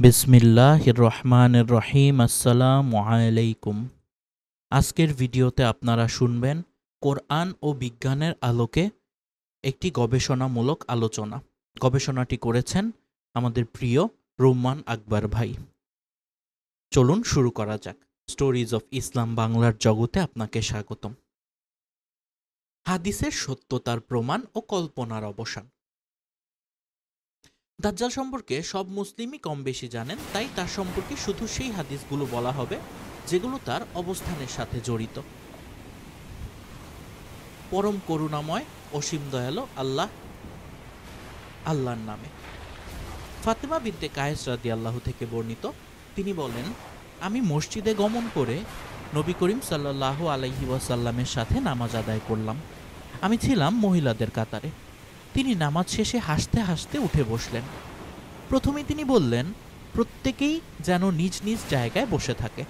বিসমিল্লাহির রহমানির রহিম। আসসালামু আলাইকুম। আজকের ভিডিওতে আপনারা শুনবেন কোরআন ও বিজ্ঞানের আলোকে একটি গবেষণামূলক আলোচনা। গবেষণাটি করেছেন আমাদের প্রিয় রুম্মান আকবর ভাই। চলুন শুরু করা যাক। স্টোরিজ অফ ইসলাম বাংলার জগতে আপনাকে স্বাগতম। হাদিসের সত্যতার প্রমাণ ও কল্পনার অবসান। দাজ্জাল সম্পর্কে সব মুসলিমই কম বেশি জানেন, তাই তার সম্পর্কে শুধু সেই হাদিসগুলো বলা হবে যেগুলো তার অবস্থানের সাথে জড়িত। পরম করুণাময় অসীম দয়ালু আল্লাহর নামে। ফাতেমা বিনতে কায়েস রাদিয়াল্লাহু থেকে বর্ণিত, তিনি বলেন, আমি মসজিদে গমন করে নবী করিম সাল্লাল্লাহু আলাইহি ওয়াসাল্লামের সাথে নামাজ আদায় করলাম। আমি ছিলাম মহিলাদের কাতারে। তিনি নামাজ শেষে হাসতে হাসতে উঠে বসলেন। প্রথমে তিনি বললেন, প্রত্যেকেই যেন নিজ নিজ জায়গায় বসে থাকে।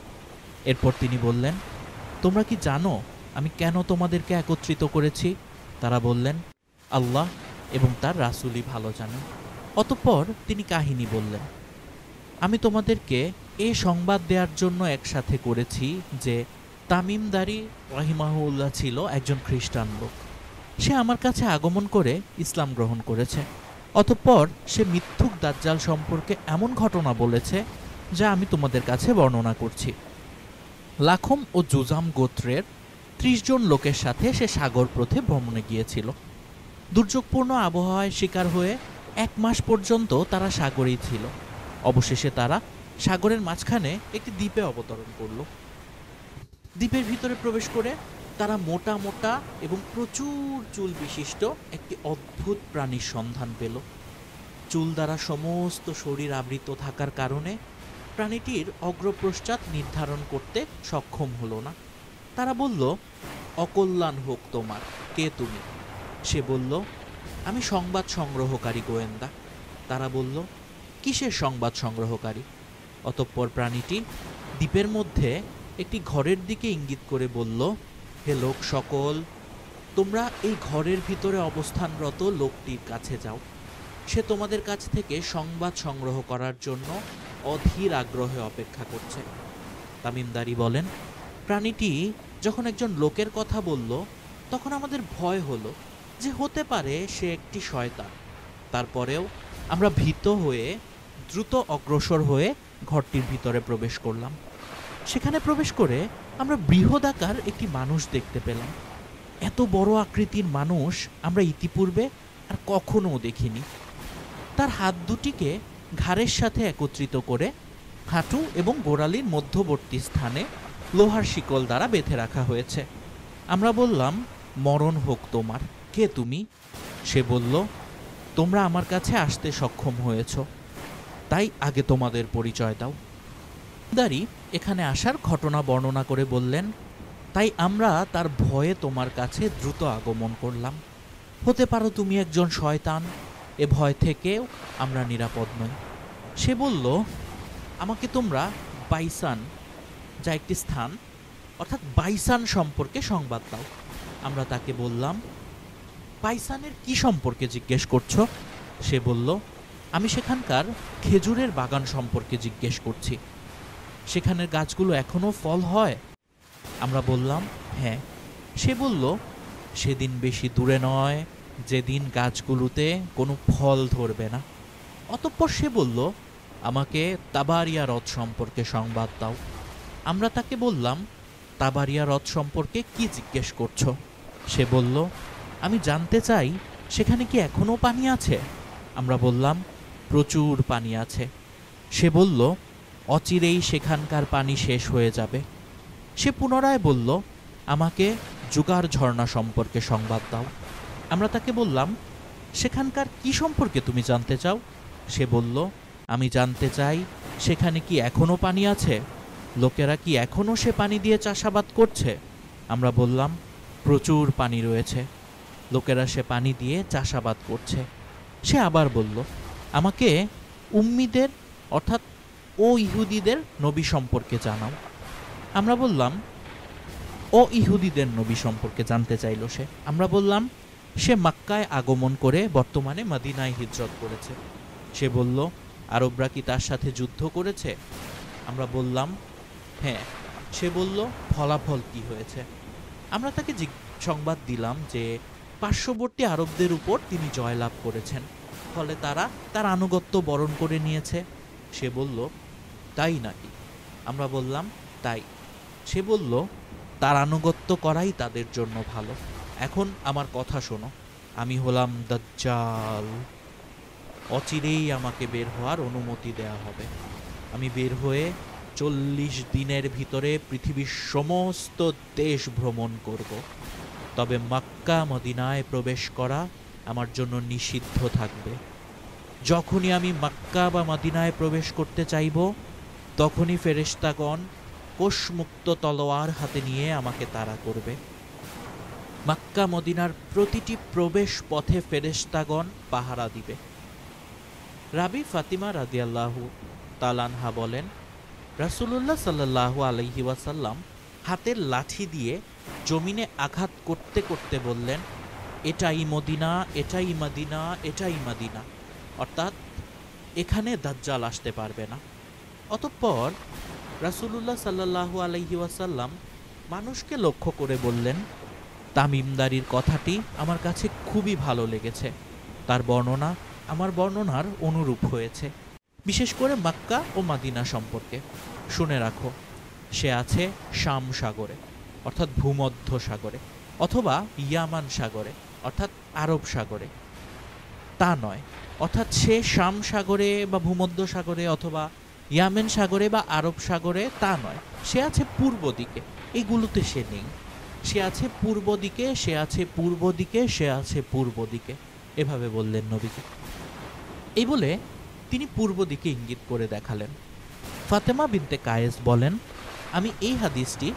এরপর তিনি বললেন, তোমরা কি জানো আমি কেন তোমাদেরকে একত্রিত করেছি? তারা বললেন, আল্লাহ এবং তার রাসূলই ভালো জানেন। অতঃপর তিনি কাহিনী বললেন, আমি তোমাদেরকে এ সংবাদ দেওয়ার জন্য একসাথে করেছি যে তামিমদারি রাহিমাহুল্লাহ ছিল একজন খ্রিস্টান লোক। সে আমার কাছে আগমন করে ইসলাম গ্রহণ করেছে। অতঃপর সে মিথ্যুক দাজ্জাল সম্পর্কে এমন ঘটনা বলেছে যা আমি তোমাদের কাছে বর্ণনা করছি। লাখম ও জুজাম গোত্রের ৩০ জন লোকের সাথে সে সাগর পথে ভ্রমণে গিয়েছিল। দুর্যোগপূর্ণ আবহাওয়ায় শিকার হয়ে ১ মাস পর্যন্ত তারা সাগরেই ছিল। অবশেষে তারা সাগরের মাঝখানে একটি দ্বীপে অবতরণ করল। দ্বীপের ভিতরে প্রবেশ করে তারা মোটা মোটা এবং প্রচুর চুল বিশিষ্ট একটি অদ্ভুত প্রাণীর সন্ধান পেল। চুল দ্বারা সমস্ত শরীর আবৃত থাকার কারণে প্রাণীটির অগ্রপশ্চাৎ নির্ধারণ করতে সক্ষম হলো না। তারা বলল, অকল্যাণ হোক তোমার, কে তুমি? সে বলল, আমি সংবাদ সংগ্রহকারী গোয়েন্দা। তারা বলল, কিসের সংবাদ সংগ্রহকারী? অতঃপর প্রাণীটি দ্বীপের মধ্যে একটি ঘরের দিকে ইঙ্গিত করে বলল, হে লোক সকল, তোমরা এই ঘরের ভিতরে অবস্থানরত লোকটির কাছে যাও। সে তোমাদের কাছ থেকে সংবাদ সংগ্রহ করার জন্য অধীর আগ্রহে অপেক্ষা করছে। তামিমদারি বলেন, প্রাণীটি যখন একজন লোকের কথা বলল, তখন আমাদের ভয় হলো যে হতে পারে সে একটি শয়তান। তারপরেও আমরা ভীত হয়ে দ্রুত অগ্রসর হয়ে ঘরটির ভিতরে প্রবেশ করলাম। সেখানে প্রবেশ করে আমরা বৃহদাকার একটি মানুষ দেখতে পেলাম। এত বড় আকৃতির মানুষ আমরা ইতিপূর্বে আর কখনো দেখিনি। তার হাত দুটিকে ঘাড়ের সাথে একত্রিত করে হাঁটু এবং গোড়ালির মধ্যবর্তী স্থানে লোহার শিকল দ্বারা বেঁধে রাখা হয়েছে। আমরা বললাম, মরণ হোক তোমার, কে তুমি? সে বলল, তোমরা আমার কাছে আসতে সক্ষম হয়েছ, তাই আগে তোমাদের পরিচয় দাও। দারি এখানে আসার ঘটনা বর্ণনা করে বললেন, তাই আমরা তার ভয়ে তোমার কাছে দ্রুত আগমন করলাম। হতে পারো তুমি একজন শয়তান, এ ভয় থেকেও আমরা নিরাপদ নই। সে বলল, আমাকে তোমরা বাইসান, যা একটি স্থান অর্থাৎ বাইসান সম্পর্কে সংবাদ দাও। আমরা তাকে বললাম, বাইসানের কি সম্পর্কে জিজ্ঞেস করছো? সে বলল, আমি সেখানকার খেজুরের বাগান সম্পর্কে জিজ্ঞেস করছি। সেখানের গাছগুলো এখনো ফল হয়? আমরা বললাম, হ্যাঁ। সে বলল, সেদিন বেশি দূরে নয় যেদিন গাছগুলোতে কোনো ফল ধরবে না। অতঃপর সে বলল, আমাকে তাবারিয়া হ্রদ সম্পর্কে সংবাদ দাও। আমরা তাকে বললাম, তাবারিয়া হ্রদ সম্পর্কে কি জিজ্ঞেস করছো? সে বলল, আমি জানতে চাই সেখানে কি এখনো পানি আছে? আমরা বললাম, প্রচুর পানি আছে। সে বলল, অচিরেই সেখানকার পানি শেষ হয়ে যাবে। সে পুনরায় বলল, আমাকে জুগার ঝর্ণা সম্পর্কে সংবাদ দাও। আমরা তাকে বললাম, সেখানকার কি সম্পর্কে তুমি জানতে চাও? সে বলল, আমি জানতে চাই সেখানে কি এখনো পানি আছে? লোকেরা কি এখনো সে পানি দিয়ে চাষাবাদ করছে? আমরা বললাম, প্রচুর পানি রয়েছে, লোকেরা সে পানি দিয়ে চাষাবাদ করছে। সে আবার বলল, আমাকে উম্মিদের অর্থাৎ ও ইহুদিদের নবী সম্পর্কে জানাও। আমরা বললাম, ও ইহুদিদের নবী সম্পর্কে জানতে চাইল সে। আমরা বললাম, সে মক্কায় আগমন করে বর্তমানে মদিনায় হিজরত করেছে। সে বলল, আরবরা কি তার সাথে যুদ্ধ করেছে? আমরা বললাম হ্যাঁ। সে বলল, ফলাফল কি হয়েছে? আমরা তাকে সংবাদ দিলাম যে পার্শ্ববর্তী আরবদের উপর তিনি জয়লাভ করেছেন, ফলে তারা তার আনুগত্য বরণ করে নিয়েছে। সে বলল, তাই নাকি? আমরা বললাম তাই। সে বলল, তার আনুগত্য করাই তাদের জন্য ভালো। এখন আমার কথা শোনো, আমি হলাম দাজ্জাল। অচিরেই আমাকে বের হওয়ার অনুমতি দেয়া হবে। আমি বের হয়ে 40 দিনের ভিতরে পৃথিবীর সমস্ত দেশ ভ্রমণ করব। তবে মক্কা মদিনায় প্রবেশ করা আমার জন্য নিষিদ্ধ থাকবে। যখনই আমি মক্কা বা মদিনায় প্রবেশ করতে চাইব, তখনই ফেরেশতাগণ কোষমুক্ত তলোয়ার হাতে নিয়ে আমাকে তাড়া করবে। মক্কা মদিনার প্রতিটি প্রবেশ পথে ফেরেশতাগণ পাহারা দিবে। রাবি ফাতিমা রাদিয়াল্লাহু তাআলা আনহা বলেন, রাসূলুল্লাহ সাল্লাল্লাহু আলাইহি ওয়াসাল্লাম হাতের লাঠি দিয়ে জমিনে আঘাত করতে করতে বললেন, এটাই মদিনা, এটাই মদিনা, এটাই মদিনা, অর্থাৎ এখানে দাজ্জাল আসতে পারবে না। অতঃপর রাসূলুল্লাহ সাল্লাল্লাহু আলাইহি ওয়াসাল্লাম মানুষকে লক্ষ্য করে বললেন, তামিমদারির কথাটি আমার কাছে খুবই ভালো লেগেছে। তার বর্ণনা আমার বর্ণনার অনুরূপ হয়েছে, বিশেষ করে মক্কা ও মদিনা সম্পর্কে। শুনে রাখো, সে আছে শাম সাগরে অর্থাৎ ভূমধ্য সাগরে, অথবা ইয়ামান সাগরে অর্থাৎ আরব সাগরে। তা নয়, অর্থাৎ সে শাম সাগরে বা ভূমধ্য সাগরে অথবা ইয়ামেন সাগরে বা আরব সাগরে তা নয়। সে আছে পূর্ব দিকে, এগুলোতে সে নেই। সে আছে পূর্ব দিকে, সে আছে পূর্ব দিকে, সে আছে পূর্ব দিকে, এভাবে বললেন নবীকে। এই বলে তিনি পূর্ব দিকে ইঙ্গিত করে দেখালেন। ফাতেমা বিনতে কায়েস বলেন, আমি এই হাদিসটি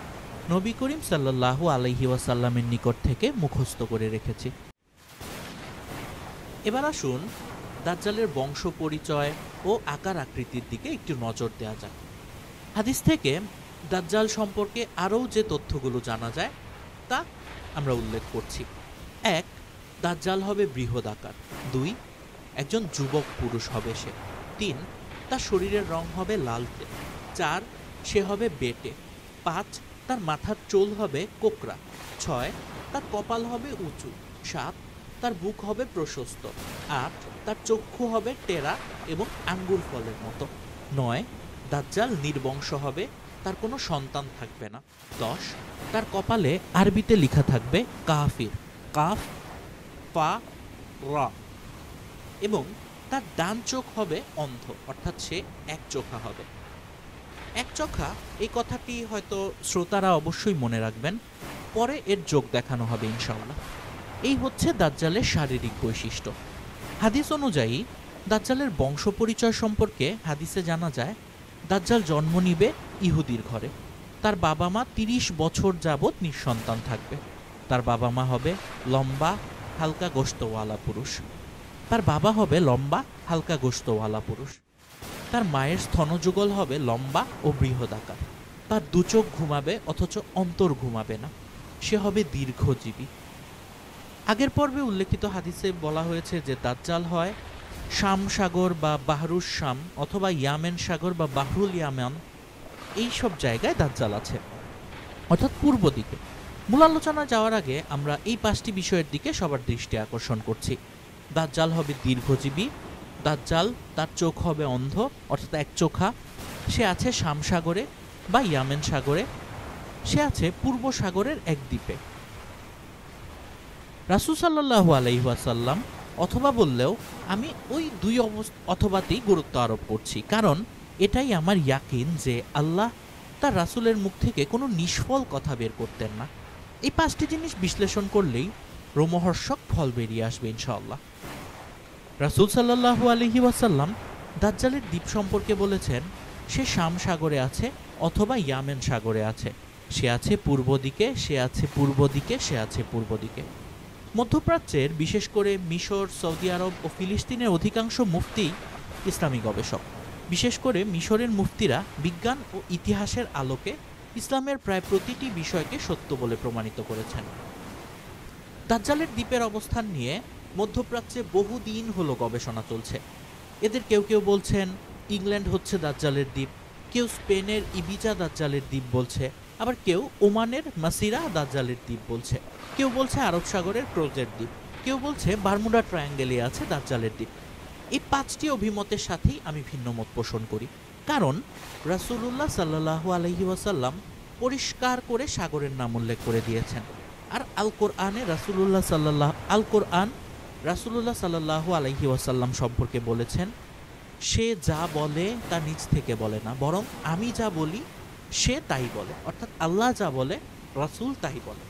নবী করিম সাল্লাল্লাহু আলাইহি ওয়াসাল্লামের নিকট থেকে মুখস্থ করে রেখেছি। এবার আসুন দাজ্জালের বংশ পরিচয় ও আকার আকৃতির দিকে একটু নজর দেওয়া যাক। হাদিস থেকে দাজ্জাল সম্পর্কে আরও যে তথ্যগুলো জানা যায় তা আমরা উল্লেখ করছি। 1. দাজ্জাল হবে বৃহদাকার। 2. একজন যুবক পুরুষ হবে সে। 3. তার শরীরের রং হবে লালচে। 4. সে হবে বেটে। 5. তার মাথার চুল হবে কোকড়া। 6. তার কপাল হবে উঁচু। 7. তার বুক হবে প্রশস্ত। 8. তার চক্ষু হবে টেরা এবং আঙ্গুর ফলের মতো। 9. দাজ্জাল নির্বংশ হবে, তার কোনো সন্তান থাকবে না। 10. তার কপালে আরবিতে লেখা থাকবে কাফির, কাফ ফা রা, এবং তার ডান চোখ হবে অন্ধ, অর্থাৎ সে একচোখা হবে। একচোখা এই কথাটি হয়তো শ্রোতারা অবশ্যই মনে রাখবেন, পরে এর যোগ দেখানো হবে ইনশাআল্লাহ। এই হচ্ছে দাজ্জালের শারীরিক বৈশিষ্ট্য। হাদিস অনুযায়ী দাজ্জালের বংশ পরিচয় সম্পর্কে হাদিসে জানা যায়, দাজ্জাল জন্ম নিবে ইহুদির ঘরে। তার বাবা মা 30 বছর যাবৎ নিঃসন্তান থাকবে। তার বাবা মা হবে লম্বা হালকা গোশতওয়ালা পুরুষ। তার বাবা হবে লম্বা হালকা গোশতওয়ালা পুরুষ। তার মায়ের স্তনযুগল হবে লম্বা ও বৃহদাকার। তার দুচোখ ঘুমাবে অথচ অন্তর ঘুমাবে না। সে হবে দীর্ঘজীবী। আগের পর্বে উল্লেখিত হাদিসে বলা হয়েছে যে দাজ্জাল হয় শাম সাগর বা বাহরুস শাম অথবা ইয়ামেন সাগর বা বাহরুল ইয়ামান, এই সব জায়গায় দাজ্জাল আছে, অর্থাৎ পূর্ব দিকে। মূল আলোচনা যাওয়ার আগে আমরা এই 5টি বিষয়ের দিকে সবার দৃষ্টি আকর্ষণ করছি। দাজ্জাল হবে দীর্ঘজীবী। দাজ্জাল তার চোখ হবে অন্ধ অর্থাৎ একচোখা। সে আছে শাম সাগরে বা ইয়ামেন সাগরে। সে আছে পূর্ব সাগরের এক দ্বীপে। রাসূল সাল্লাল্লাহু আলাইহি ওয়াসাল্লাম অথবা বললেও আমি ওই দুই অথবাতেই গুরুত্ব আরোপ করছি, কারণ এটাই আমার ইয়াকিন যে আল্লাহ তার রাসূলের মুখ থেকে কোনো নিষ্ফল কথা বের করতেন না। এই 5টি জিনিস বিশ্লেষণ করলেই রোমহর্ষক ফল বেরিয়ে আসবে ইনশাআল্লাহ। রাসূল সাল্লাল্লাহু আলাইহি ওয়াসাল্লাম দাজ্জালের দ্বীপ সম্পর্কে বলেছেন, সে শাম সাগরে আছে অথবা ইয়ামেন সাগরে আছে। সে আছে পূর্ব দিকে, সে আছে পূর্ব দিকে, সে আছে পূর্ব দিকে। মধ্যপ্রাচ্যের বিশেষ করে মিশর, সৌদি আরব ও ফিলিস্তিনের অধিকাংশ মুফতি ইসলামী গবেষক। বিশেষ করে মিশরের মুফতিরা বিজ্ঞান ও ইতিহাসের আলোকে ইসলামের প্রায় প্রতিটি বিষয়কে সত্য বলে প্রমাণিত করেছেন। দাজ্জালের দ্বীপের অবস্থান নিয়ে মধ্যপ্রাচ্যে বহুদিন হলো গবেষণা চলছে। এদের কেউ কেউ বলছেন ইংল্যান্ড হচ্ছে দাজ্জালের দ্বীপ, কেউ স্পেনের ইবিজা দাজ্জালের দ্বীপ বলছে, আবার কেউ ওমানের মাসিরা দাজ্জালের দ্বীপ বলছে, কেউ বলছে আরব সাগরের ক্রোজের দ্বীপ, কেউ বলছে বারমুডা ট্রায়াঙ্গেলে আছে দাজ্জালের দ্বীপ। এই 5টি অভিমতের সাথেই আমি ভিন্ন মত পোষণ করি, কারণ রাসূলুল্লাহ সাল্লাল্লাহু আলাইহি ওয়াসাল্লাম পরিষ্কার করে সাগরের নাম উল্লেখ করে দিয়েছেন। আর আল কোরআন রাসূলুল্লাহ সাল্লাল্লাহু আলাইহি ওয়াসাল্লাম সম্পর্কে বলেছেন, সে যা বলে তা নিজ থেকে বলে না, বরং আমি যা বলি সে তাই বলে, অর্থাৎ আল্লাহ যা বলে রাসূল তাই বলে।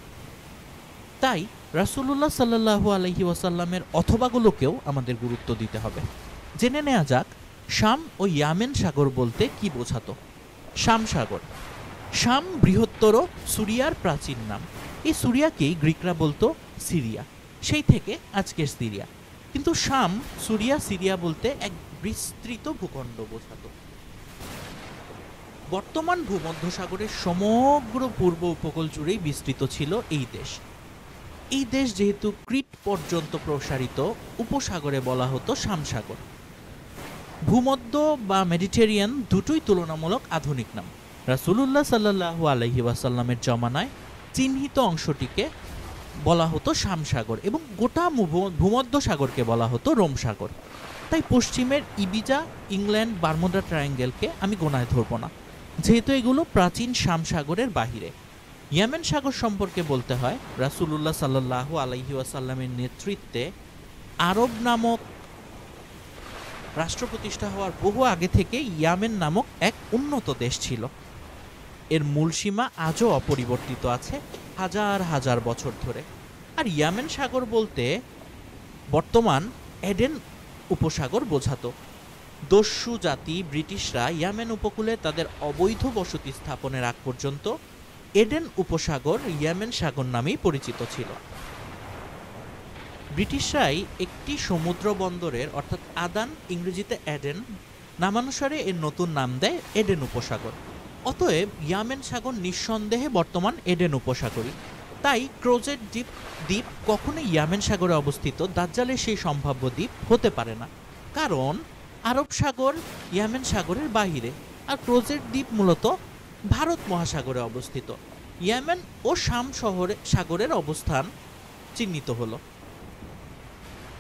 তাই রাসূলুল্লাহ সাল্লাল্লাহু আলাইহি ওয়াসাল্লামের অথবাগুলোকেও আমাদের গুরুত্ব দিতে হবে। জেনে নেওয়া যাক শাম ও ইয়ামেন সাগর বলতে কি বোঝাতো। শাম সাগর, শাম বৃহত্তর সুরিয়ার প্রাচীন নাম। এই সুরিয়াকেই গ্রিকরা বলতো সিরিয়া, সেই থেকে আজকের সিরিয়া। কিন্তু শাম সিরিয়া বলতে এক বিস্তৃত ভূখণ্ড বোঝাতো। বর্তমান ভূমধ্যসাগরের সমগ্র পূর্ব উপকূল জুড়েই বিস্তৃত ছিল এই দেশ। এই দেশ যেহেতু ক্রিট পর্যন্ত প্রসারিত, উপসাগরে বলা হতো শামসাগর। ভূমধ্য বা মেডিটেরিয়ান দুটোই তুলনামূলক আধুনিক নাম। রাসূলুল্লাহ সাল্লাল্লাহু আলাইহি ওয়াসাল্লামের জমানায় চিহ্নিত অংশটিকে বলা হতো শামসাগর এবং গোটা ভূমধ্য সাগরকে বলা হতো রোম সাগর। তাই পশ্চিমের ইবিজা, ইংল্যান্ড, বারমুডা ট্রায়াঙ্গেলকে আমি গোনায় ধরব না, যেহেতু এগুলো প্রাচীন শামসাগরের বাহিরে। ইয়েমেন সাগর সম্পর্কে বলতে হয় রাসূলুল্লাহ সাল্লাল্লাহু আলাইহি ওয়াসাল্লামের নেতৃত্বে আরব নামক রাষ্ট্র প্রতিষ্ঠা হওয়ার বহু আগে থেকে ইয়ামেন নামক এক উন্নত দেশ ছিল। এর মূল সীমা আজও অপরিবর্তিত আছে হাজার হাজার বছর ধরে। আর ইয়ামেন সাগর বলতে বর্তমান এডেন উপসাগর বোঝাতো। দস্যু জাতি ব্রিটিশরা ইয়ামেন উপকূলে তাদের অবৈধ বসতি স্থাপনের আগ পর্যন্ত এডেন উপসাগর ইয়েমেন সাগর নামেই পরিচিত ছিল। ব্রিটিশরাই একটি সমুদ্র বন্দরের অর্থাৎ আদান, ইংরেজিতে এডেন নামানুসারে এর নতুন নাম দেয় এডেন উপসাগর। অতএব ইয়ামেন সাগর নিঃসন্দেহে বর্তমান এডেন উপসাগরই। তাই ক্রোজেট দ্বীপ কখনোই ইয়ামেন সাগরে অবস্থিত দাজ্জালের সেই সম্ভাব্য দ্বীপ হতে পারে না, কারণ আরব সাগর ইয়ামেন সাগরের বাহিরে, আর ক্রোজেট দ্বীপ মূলত ভারত মহাসাগরে অবস্থিত। ইয়েমেন ও শাম সাগরের অবস্থান চিহ্নিত হলো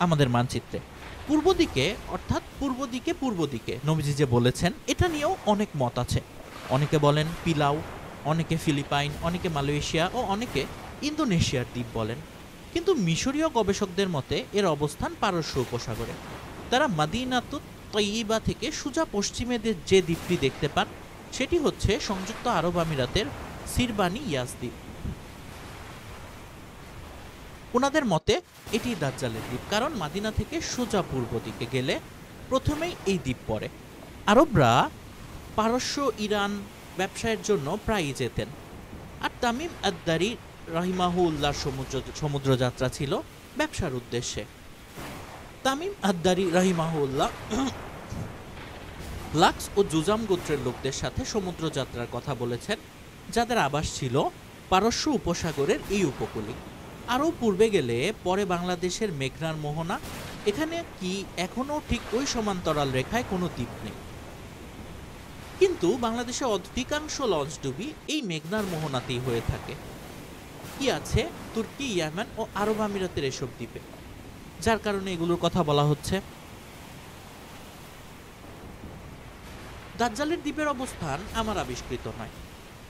আমাদের মানচিত্রে পূর্ব দিকে, অর্থাৎ পূর্ব দিকে নবীজি যে বলেছেন এটা নিয়েও অনেক মত আছে। অনেকে বলেন পিলাউ, অনেকে ফিলিপাইন, অনেকে মালয়েশিয়া ও অনেকে ইন্দোনেশিয়ার দ্বীপ বলেন। কিন্তু মিশরীয় গবেষকদের মতে এর অবস্থান পারস্য উপসাগরে। তারা মাদিনাতুত তয়্যিবা থেকে সোজা পশ্চিমে যে দ্বীপটি দেখতে পান সেটি হচ্ছে সংযুক্ত আরব আমিরাতের সিরবানি ইয়াস দ্বীপ। ওনাদের মতে এটি দাজ্জালের দ্বীপ, কারণ মাদিনা থেকে সোজা পূর্ব দিকে গেলে প্রথমেই এই দ্বীপ পড়ে। আরবরা পারস্য, ইরান ব্যবসায়ের জন্য প্রায়ই যেতেন। আর তামিম আদ-দারি রাহিমাহুল্লাহর সমুদ্রযাত্রা ছিল ব্যবসার উদ্দেশ্যে। তামিম আদ-দারি রাহিমাহুল্লাহ লাক্স ও জুজাম গোত্রের লোকদের সাথে সমুদ্রযাত্রার কথা বলেছেন, যাদের আবাস ছিল পারস্য উপসাগরের এই উপকূলে। আরও পূর্বে গেলে পরে বাংলাদেশের মেঘনার মোহনা, এখানে কি এখনও ঠিক ওই সমান্তরাল রেখায় কোনো দ্বীপ নেই, কিন্তু বাংলাদেশে অধিকাংশ লঞ্চডুবি এই মেঘনার মোহনাতেই হয়ে থাকে। কি আছে তুর্কি, ইয়েমেন ও আরব আমিরাতের এসব দ্বীপে, যার কারণে এগুলোর কথা বলা হচ্ছে। দাজ্জালের দ্বীপের অবস্থান আমার আবিষ্কৃত নয়।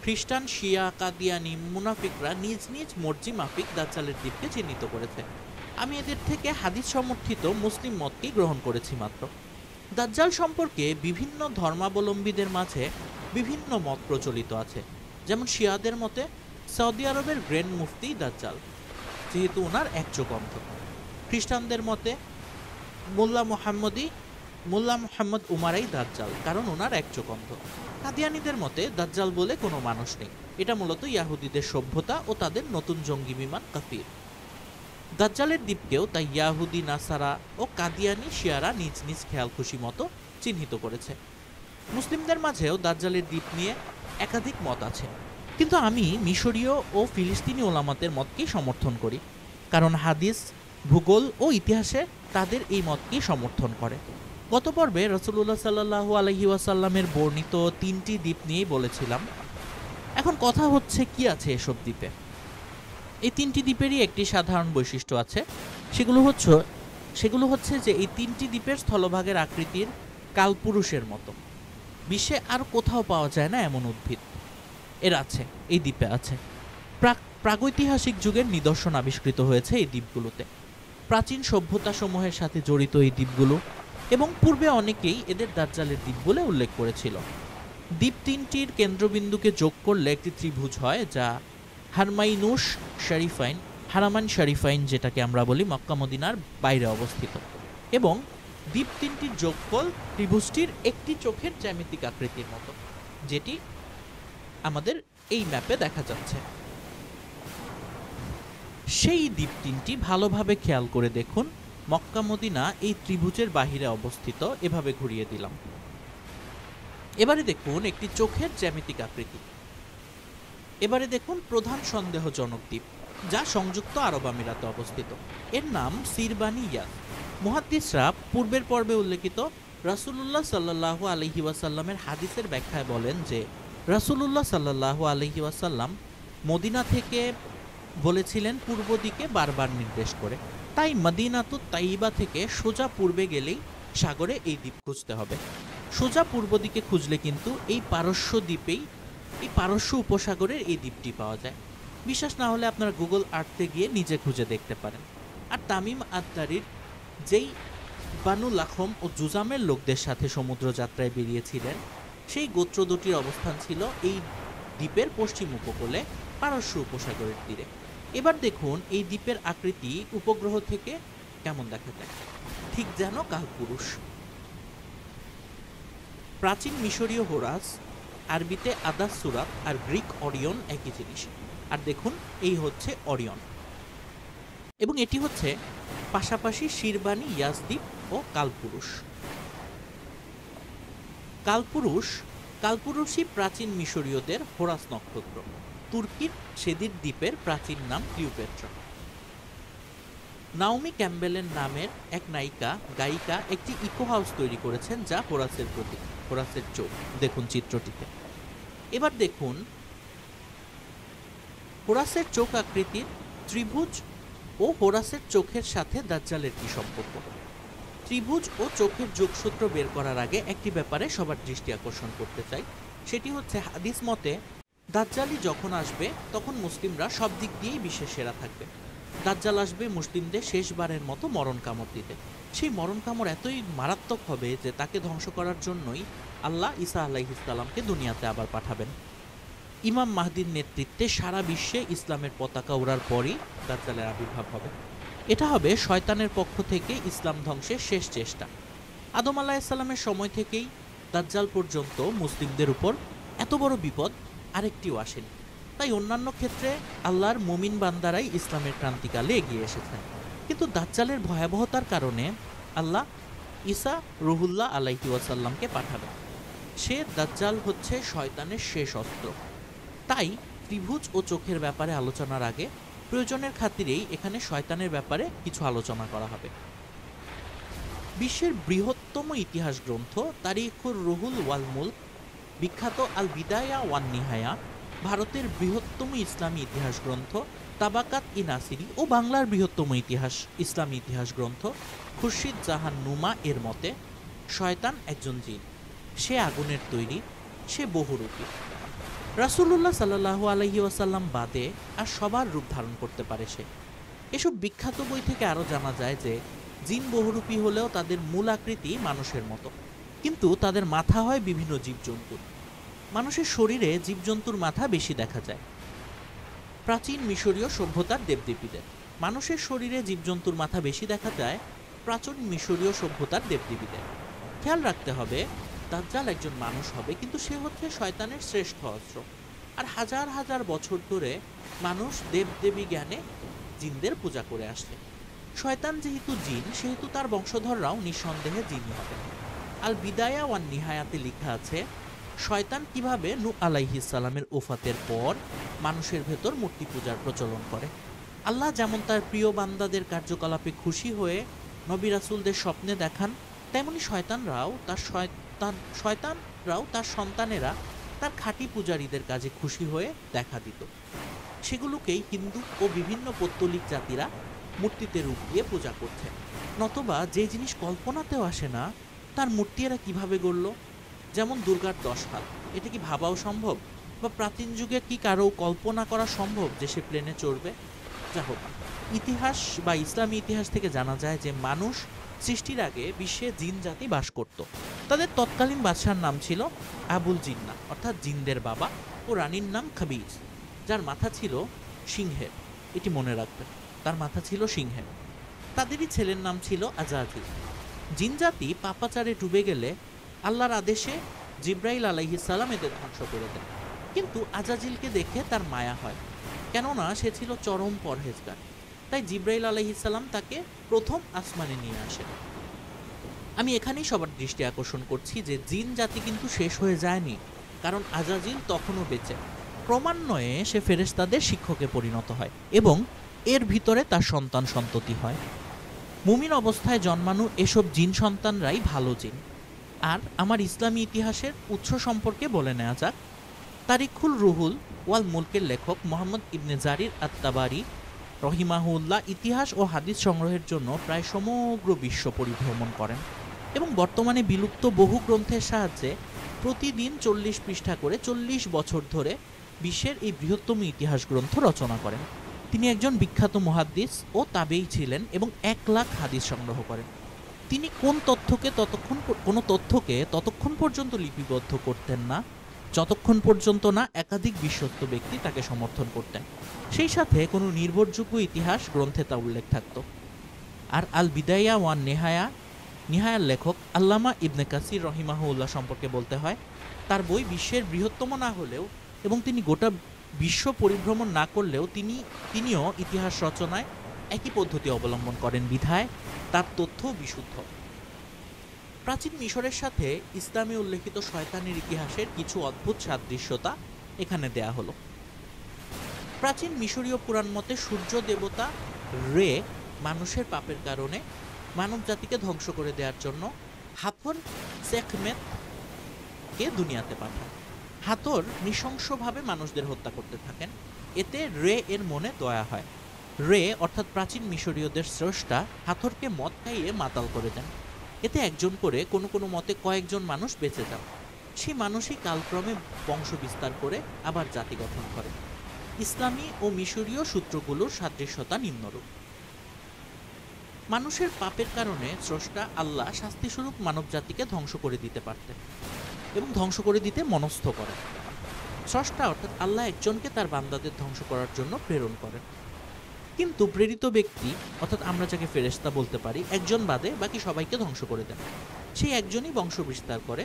খ্রিস্টান, শিয়া, কাদিয়ানি, মুনাফিকরা নিজ নিজ মর্জি মাফিক দাজ্জালের দ্বীপকে চিহ্নিত করেছে। আমি এদের থেকে হাদিস সমর্থিত মুসলিম মতকেই গ্রহণ করেছি মাত্র। দাজ্জাল সম্পর্কে বিভিন্ন ধর্মাবলম্বীদের মাঝে বিভিন্ন মত প্রচলিত আছে। যেমন শিয়াদের মতে সৌদি আরবের গ্র্যান্ড মুফতি দাজ্জাল, যেহেতু ওনার এক চোখ অন্ধ। খ্রিস্টানদের মতে মোল্লা মোহাম্মদ উমারাই দাজ্জাল, কারণ ওনার এক চোখ অন্ধ। কাদিয়ানীদের মতে দাজ্জাল বলে কোনো মানুষ নেই, এটা মূলত ইয়াহুদীদের সভ্যতা ও তাদের নতুন জঙ্গি বিমান কাফির। দাজ্জালের দ্বীপকেও তাই ইয়াহুদি, নাসারা ও কাদিয়ানি শিয়ারা নিজ নিজ খেয়াল খুশি মতো চিহ্নিত করেছে। মুসলিমদের মাঝেও দাজ্জালের দ্বীপ নিয়ে একাধিক মত আছে, কিন্তু আমি মিশরীয় ও ফিলিস্তিনি ওলামাদের মতকেই সমর্থন করি, কারণ হাদিস, ভূগোল ও ইতিহাসে তাদের এই মতকেই সমর্থন করে। গত পর্বে রাসূলুল্লাহ সাল্লাল্লাহু আলাইহি ওয়াসাল্লামের বর্ণিত 3টি দ্বীপ নিয়েই বলেছিলাম। এখন কথা হচ্ছে কি আছে এসব দ্বীপে। এই 3টি দ্বীপেরই একটি সাধারণ বৈশিষ্ট্য আছে, সেগুলো হচ্ছে যে এই 3টি দ্বীপের স্থলভাগের আকৃতির কালপুরুষের মতো। বিশ্বে আর কোথাও পাওয়া যায় না এমন উদ্ভিদ এই দ্বীপে আছে। প্রাগৈতিহাসিক যুগের নিদর্শন আবিষ্কৃত হয়েছে এই দ্বীপগুলোতে। প্রাচীন সভ্যতাসমূহের সাথে জড়িত এই দ্বীপগুলো, এবং পূর্বে অনেকেই এদের দাজ্জালের দ্বীপ বলে উল্লেখ করেছিল। দ্বীপ 3টির কেন্দ্রবিন্দুকে যোগ করলে একটি ত্রিভুজ হয়, যা হারামান শরীফাইন যেটাকে আমরা বলি মক্কা মদিনার বাইরে অবস্থিত, এবং দ্বীপ 3টির যোগফল ত্রিভুজটির একটি চোখের জ্যামিতিক আকৃতির মতো, যেটি আমাদের এই ম্যাপে দেখা যাচ্ছে। সেই দ্বীপ 3টি ভালোভাবে খেয়াল করে দেখুন। মক্কা মদিনা এই ত্রিভুজের বাহিরে অবস্থিত, এভাবে ঘুরিয়ে দিলাম। এবারে দেখুন একটি চোখের জ্যামিতিক আকৃতি। এবারে দেখুন প্রধান সন্দেহজনক দ্বীপ, যা সংযুক্ত আরব আমিরাতে অবস্থিত। এর নাম সিরবানি ইয়াস। মুহাদ্দিসরা পূর্বের পর্বে উল্লেখিত রাসূলুল্লাহ সাল্লাল্লাহু আলাইহি ওয়াসাল্লামের হাদিসের ব্যাখ্যায় বলেন যে রাসূলুল্লাহ সাল্লাল্লাহু আলাইহি ওয়াসাল্লাম মদিনা থেকে বলেছিলেন পূর্ব দিকে বারবার নির্দেশ করে। তাই মদিনাতুত তাইয়্যিবা থেকে সোজা পূর্বে গেলেই সাগরে এই দ্বীপ খুঁজতে হবে। সোজা পূর্ব দিকে খুঁজলে কিন্তু এই পারস্য উপসাগরের এই দ্বীপটি পাওয়া যায়। বিশ্বাস না হলে আপনারা গুগল আর্থে গিয়ে নিজে খুঁজে দেখতে পারেন। আর তামিম আদ-দারির যেই বানু লাখম ও জুজামের লোকদের সাথে সমুদ্র যাত্রায় বেরিয়েছিলেন, সেই গোত্র দুটির অবস্থান ছিল এই দ্বীপের পশ্চিম উপকূলে পারস্য উপসাগরের তীরে। এবার দেখুন এই দ্বীপের আকৃতি উপগ্রহ থেকে কেমন দেখা যায়, ঠিক যেন কালপুরুষ। প্রাচীন মিশরীয় হোরাস, আরবিতে আদাস সুরাত আর গ্রিক অরিয়ন একই জিনিস। আর দেখুন এই হচ্ছে অরিয়ন, এবং এটি হচ্ছে পাশাপাশি শিরবানি ইয়াস দ্বীপ ও কালপুরুষ। কালপুরুষই প্রাচীন মিশরীয়দের হোরাস নক্ষত্র। তুর্কির সেদির দ্বীপের প্রাচীন নাম ক্লিওপেট্রা। নাওমি ক্যাম্বেলের নামের এক গায়িকা একটি ইকো হাউস তৈরি করেছেন, যা হোরাসের প্রতীক, হোরাসের চোখ। দেখুন চিত্রটিতে। এবার দেখুন হোরাসের চোখ আকৃতির ত্রিভুজ ও হোরাসের চোখের সাথে দাজ্জালের কি সম্পর্ক। ত্রিভুজ ও চোখের যোগসূত্র বের করার আগে একটি ব্যাপারে সবার দৃষ্টি আকর্ষণ করতে চাই। সেটি হচ্ছে হাদিস মতে দাজ্জালি যখন আসবে তখন মুসলিমরা সব দিক দিয়েই বিশ্বের সেরা থাকবে। দাজ্জাল আসবে মুসলিমদের শেষবারের মতো মরণ কামড় দিতে। সেই মরণ কামড় এতই মারাত্মক হবে যে তাকে ধ্বংস করার জন্যই আল্লাহ ঈসা আলাইহিস সালামকে দুনিয়াতে আবার পাঠাবেন। ইমাম মাহদির নেতৃত্বে সারা বিশ্বে ইসলামের পতাকা ওড়ার পরই দাজ্জালের আবির্ভাব হবে। এটা হবে শয়তানের পক্ষ থেকে ইসলাম ধ্বংসের শেষ চেষ্টা। আদম আলাইহিস সালামের সময় থেকেই দাজ্জাল পর্যন্ত মুসলিমদের উপর এত বড় বিপদ আরেকটিও আসেনি। তাই অন্যান্য ক্ষেত্রে আল্লাহর মুমিন বান্দারাই ইসলামের ক্রান্তিকালে এগিয়ে এসেছেন, কিন্তু দাজ্জালের ভয়াবহতার কারণে আল্লাহ ঈসা রুহুল্লাহ আলাইহি ওয়াসাল্লামকে পাঠাবেন। সে দাজ্জাল হচ্ছে শয়তানের শেষ অস্ত্র। তাই ত্রিভুজ ও চোখের ব্যাপারে আলোচনার আগে প্রয়োজনের খাতিরেই এখানে শয়তানের ব্যাপারে কিছু আলোচনা করা হবে। বিশ্বের বৃহত্তম ইতিহাস গ্রন্থ তারিখুর রুহুল ওয়াল মুলক, বিখ্যাত আল বিদায়া ওয়ান নিহায়া, ভারতের বৃহত্তম ইসলামী ইতিহাস গ্রন্থ তাবাকাত ই নাসিরি ও বাংলার বৃহত্তম ইসলামী ইতিহাস গ্রন্থ খুরশিদ জাহান নুমা এর মতে শয়তান একজন জিন। সে আগুনের তৈরি, সে বহুরূপী। রাসূলুল্লাহ সাল্লাল্লাহু আলাইহি ওয়াসাল্লাম বাদে আর সবার রূপ ধারণ করতে পারে সে। এসব বিখ্যাত বই থেকে আরও জানা যায় যে জিন বহুরূপী হলেও তাদের মূল আকৃতি মানুষের মতো, কিন্তু তাদের মাথা হয় বিভিন্ন জীবজন্তুর। মানুষের শরীরে জীবজন্তুর মাথা বেশি দেখা যায় প্রাচীন মিশরীয় সভ্যতার দেবদেবীদের। মানুষের শরীরে জীবজন্তুর মাথা বেশি দেখা যায় প্রাচীন মিশরীয় সভ্যতার দেবদেবীদের। খেয়াল রাখতে হবে দাজ্জাল একজন মানুষ হবে, কিন্তু সে হচ্ছে শয়তানের শ্রেষ্ঠ অস্ত্র। আর হাজার হাজার বছর ধরে মানুষ দেবদেবী জ্ঞানে জিনদের পূজা করে আসছে। শয়তান যেহেতু জিন, সেহেতু তার বংশধররাও নিঃসন্দেহে জিনই হবে। আল বিদায়া ওয়ান নিহায়াতে লেখা আছে শয়তান কিভাবে নূহ আলাইহিস সালামের ওফাতের পর মানুষের ভেতর মূর্তি পূজার প্রচলন করে। আল্লাহ যেমন তার প্রিয় বান্দাদের কার্যকলাপে খুশি হয়ে নবী রাসূলদের স্বপ্নে দেখান, তেমনি শয়তানরাও তার সন্তানেরা তার খাঁটি পূজারীদের কাজে খুশি হয়ে দেখা দিত। সেগুলোকেই হিন্দু ও বিভিন্ন পৌত্তলিক জাতিরা মূর্তিতে রূপ দিয়ে পূজা করছে। নতবা যে জিনিস কল্পনাতেও আসে না তার মূর্তি এরা কীভাবে গড়ল? যেমন দুর্গার 10 হাত, এটা কি ভাবাও সম্ভব? বা প্রাচীন যুগে কি কারো কল্পনা করা সম্ভব যে সে প্লেনে চড়বে? যা হোক, ইতিহাস বা ইসলামী ইতিহাস থেকে জানা যায় যে মানুষ সৃষ্টির আগে বিশ্বে জিন জাতি বাস করত। তাদের তৎকালীন বাদশার নাম ছিল আবুল জিন্না, অর্থাৎ জিনদের বাবা, ও রানীর নাম খাবিজ, যার মাথা ছিল সিংহের। এটি মনে রাখবেন, তার মাথা ছিল সিংহের। তাদেরই ছেলের নাম ছিল আজাজিল। জিন জাতি পাপাচারে ডুবে গেলে আল্লাহর আদেশে জিব্রাইল আলাইহিস সালাম এদের ধ্বংস করে দেন। কিন্তু আজাজিলকে দেখে তার মায়া হয়, কেননা সে ছিল চরম পরহেজগার। তাই জিব্রাইল আলাইহিস সালাম তাকে প্রথম আসমানে নিয়ে আসেন। আমি এখানেই সবার দৃষ্টি আকর্ষণ করছি যে জিন জাতি কিন্তু শেষ হয়ে যায়নি, কারণ আজাজিল তখনও বেঁচে। ক্রমান্বয়ে সে ফেরেশতাদের শিক্ষকে পরিণত হয় এবং এর ভিতরে তার সন্তান সন্ততি হয়। মুমিন অবস্থায় জন্মানো এসব জিন সন্তানরাই ভালো জিন। আর আমার ইসলামী ইতিহাসের উৎস সম্পর্কে বলে নেওয়া যাক। তারিখুল রুহুল ওয়াল মুলকের লেখক মোহাম্মদ ইবনে জারির আত-তাবারি রহিমাহুল্লাহ ইতিহাস ও হাদিস সংগ্রহের জন্য প্রায় সমগ্র বিশ্ব পরিভ্রমণ করেন এবং বর্তমানে বিলুপ্ত বহু গ্রন্থের সাহায্যে প্রতিদিন 40 পৃষ্ঠা করে 40 বছর ধরে বিশ্বের এই বৃহত্তম ইতিহাস গ্রন্থ রচনা করেন। তিনি একজন বিখ্যাত মুহাদ্দিস ও তাবেঈ ছিলেন এবং 1 লাখ হাদিস সংগ্রহ করেন। তিনি কোনো তথ্যকে ততক্ষণ পর্যন্ত লিপিবদ্ধ করতেন না যতক্ষণ পর্যন্ত না একাধিক বিশ্বস্ত ব্যক্তি তাকে সমর্থন করতেন। সেই সাথে কোনো নির্ভরযোগ্য ইতিহাস গ্রন্থে তা উল্লেখ থাকত। আর আল বিদায়া ওয়ান নিহায়ার লেখক আল্লামা ইবনে কাসির রহিমাহুল্লাহ সম্পর্কে বলতে হয়, তার বই বিশ্বের বৃহত্তম না হলেও এবং তিনি গোটা বিশ্ব পরিভ্রমণ না করলেও তিনিও ইতিহাস রচনায় একই পদ্ধতি অবলম্বন করেন বিধায় তার তথ্য বিশুদ্ধ। প্রাচীন মিশরের সাথে ইসলামে উল্লেখিত শয়তানের ইতিহাসের কিছু অদ্ভুত সাদৃশ্যতা এখানে দেয়া হলো। প্রাচীন মিশরীয় পুরাণ মতে সূর্য দেবতা রে মানুষের পাপের কারণে মানব জাতিকে ধ্বংস করে দেওয়ার জন্য হাথর সেখমেতকে দুনিয়াতে পাঠান। হাথর নৃশংসভাবে মানুষদের হত্যা করতে থাকেন। এতে রে এর মনে দয়া হয়। রে অর্থাৎ প্রাচীন মিশরীয়দের স্রষ্টা হাথরকে মদ খাইয়ে মাতাল করে দেন। এতে একজন করে কোনো কোনো মতে কয়েকজন মানুষ বেঁচে যান। সেই মানুষই কালক্রমে বংশ বিস্তার করে আবার জাতি গঠন করে। ইসলামী ও মিশরীয় সূত্রগুলোর সাদৃশ্যতা নিম্নরূপ। মানুষের পাপের কারণে স্রষ্টা আল্লাহ শাস্তিস্বরূপ মানব জাতিকে ধ্বংস করে দিতে পারতেন এবং ধ্বংস করে দিতে মনস্থ করেন। স্রষ্টা অর্থাৎ আল্লাহ একজনকে তার বান্দাদের ধ্বংস করার জন্য প্রেরণ করেন, কিন্তু প্রেরিত ব্যক্তি অর্থাৎ আমরা যাকে ফেরেশতা বলতে পারি একজন বাদে বাকি সবাইকে ধ্বংস করে দেন। সেই একজনই বংশ বিস্তার করে